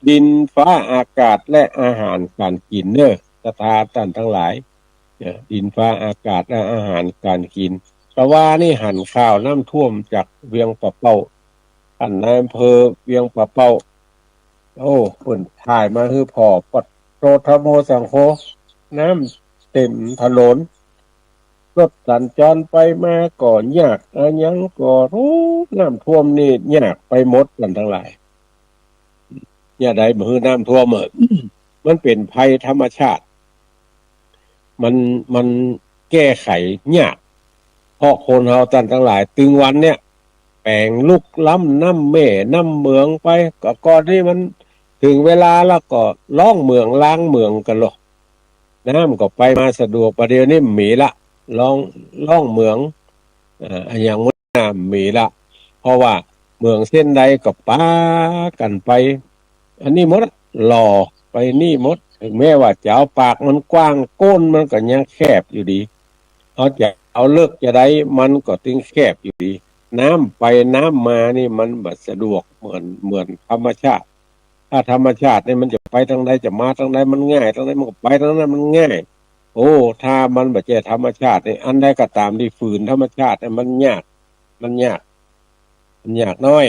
ดินฟ้าอากาศและอาหารการกินเนอะสถาท่านทั้งหลายดินฟ้าอากาศและอาหารการกินแต่ว่านี่หั่นข้าวน้ำท่วมจากเวียงปะเป้าท่านนายอำเภอเวียงปะเป้าโอ้เพิ่นถ่ายมาคือพอปัดโตธโมสังโฆน้ำเต็มถนนรถสัญจรไปมาก็ยากอันยังก็รู้น้ำท่วมนี่ยากไปหมดกันทั้งหลายอย่าได้มือน้ำท่วมมันเป็นภัยธรรมชาติมันแก้ไขยากเพราะคนเฮาท่านทั้งหลายตึงวันเนี่ยแปลงลุกล้ำน้ำแม่น้ำเมืองไปก็ก่อนที่มันถึงเวลาแล้วก็ล่องเมืองล้างเมืองกันหรอกน้ำก็ไปมาสะดวกประเดี๋ยวนี้มีละล่องเมืองอย่างมุน้ำมีละเพราะว่าเมืองเส้นใดก็ป้ากันไปอันนี้หมดหล่อไปนี่หมดถึงแม้ว่าจะเอาปากมันกว้างก้นมันก็ยังแคบอยู่ดีเอาเลิกจะได้มันก็ถึงแคบอยู่ดีน้ำไปน้ำมานี่มันบ่สะดวกเหมือนธรรมชาติถ้าธรรมชาติเนี่ยมันจะไปทางใดจะมาทางใดมันง่ายทางใดมันก็ไปทางนั้นมันง่ายโอ้ถ้ามันบ่ใช่ธรรมชาติเนี่ยอันใดก็ตามที่ฝืนธรรมชาติเนี่ยมันยากน้อย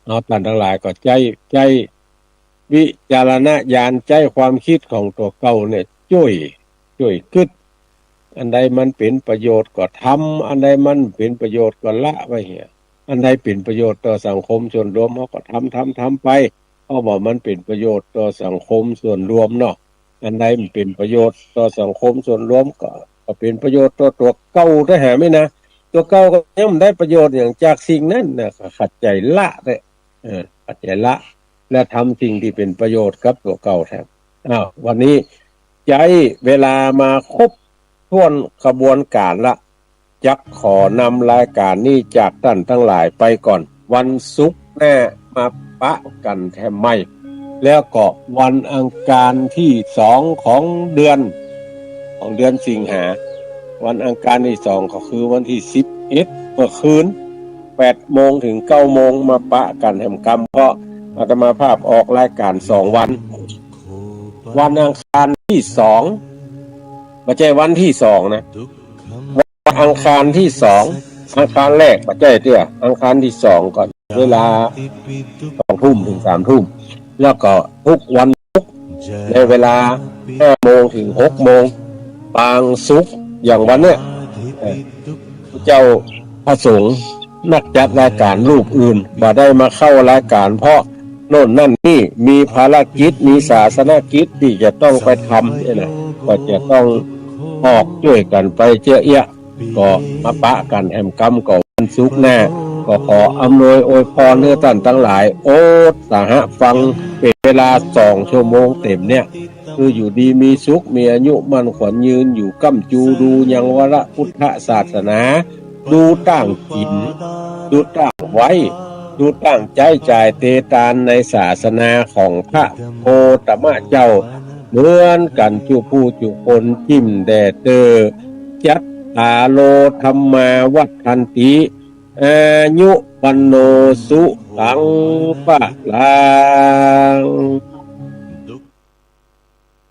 เอาท่านทั้งหลายก็ใจวิจารณญาณใจความคิดของตัวเก่าเนี่ยช่วยคิดอันใดมันเป็นประโยชน์ก็ทำอันใดมันเป็นประโยชน์ก็ละไว้เหี้ยอันใดเป็นประโยชน์ต่อสังคมส่วนรวมเขาก็ทำไปเพราะว่ามันเป็นประโยชน์ต่อสังคมส่วนรวมเนาะอันใดมันเป็นประโยชน์ต่อสังคมส่วนรวมก็เป็นประโยชน์ต่อตัวเก่าได้หาไหมนะตัวเก่าก็ยังได้ประโยชน์อย่างจากสิ่งนั้นนะขัดใจละได้ขัดใจละและทำสิ่งที่เป็นประโยชน์กับตัวเก่าแทนวันนี้ใจเวลามาครบถ้วนกระบวนการละจักขอนำรายการนี้จากท่านทั้งหลายไปก่อนวันศุกร์แน่มาปะกันแทมไม่แล้วก็วันอังคารที่2ของเดือนสิงหาวันอังคารที่2ก็คือวันที่11เมื่อคืน 8 โมงถึง 9 โมงมาปะกันแห่มกรรมเพราะอาตมาภาพออกรายการ2วันอังคารที่2ไม่ใช่วันที่2นะวันอังคารที่2อังคารแรกไม่ใช่เตี้ยอังคารที่2ก่อนเวลา 2 ทุ่มถึง 3 ทุ่มแล้วก็ทุกวันศุกร์ในเวลา 5 โมงถึง 6 โมงบางศุกร์อย่างวันเนี้ยเจ้าพระสงฆ์นักจัดรายการรูปอื่นบ่ได้มาเข้ารายการเพราะโน่นนั่นนี่มีภารกิจมีศาสนกิจที่จะต้องไปทำเนี่ยนะก็จะต้องออกช่วยกันไปเจาะก็มาปะกันแห่มกรรมก็วันศุกร์หน้าก็ขออำนวยอวยพรให้ท่านทั้งหลายโอ้สหฟังเป็นเวลา2 ชั่วโมงเต็มเนี่ยคืออยู่ดีมีสุขมีอายุมั่นขวัญยืนอยู่ก้ำจูดูยังวรพุทธศาสนาดูตั้งกินดูตั้งไว้ดูตั้งใจจ่ายเตตานในศาสนาของพระโคตมะเจ้าเหมือนกันจุผู้จุคนจิ้มแดเตอจัตตาโลธรรมาวัฏันติอายุ ปันโนสุขังปะลัง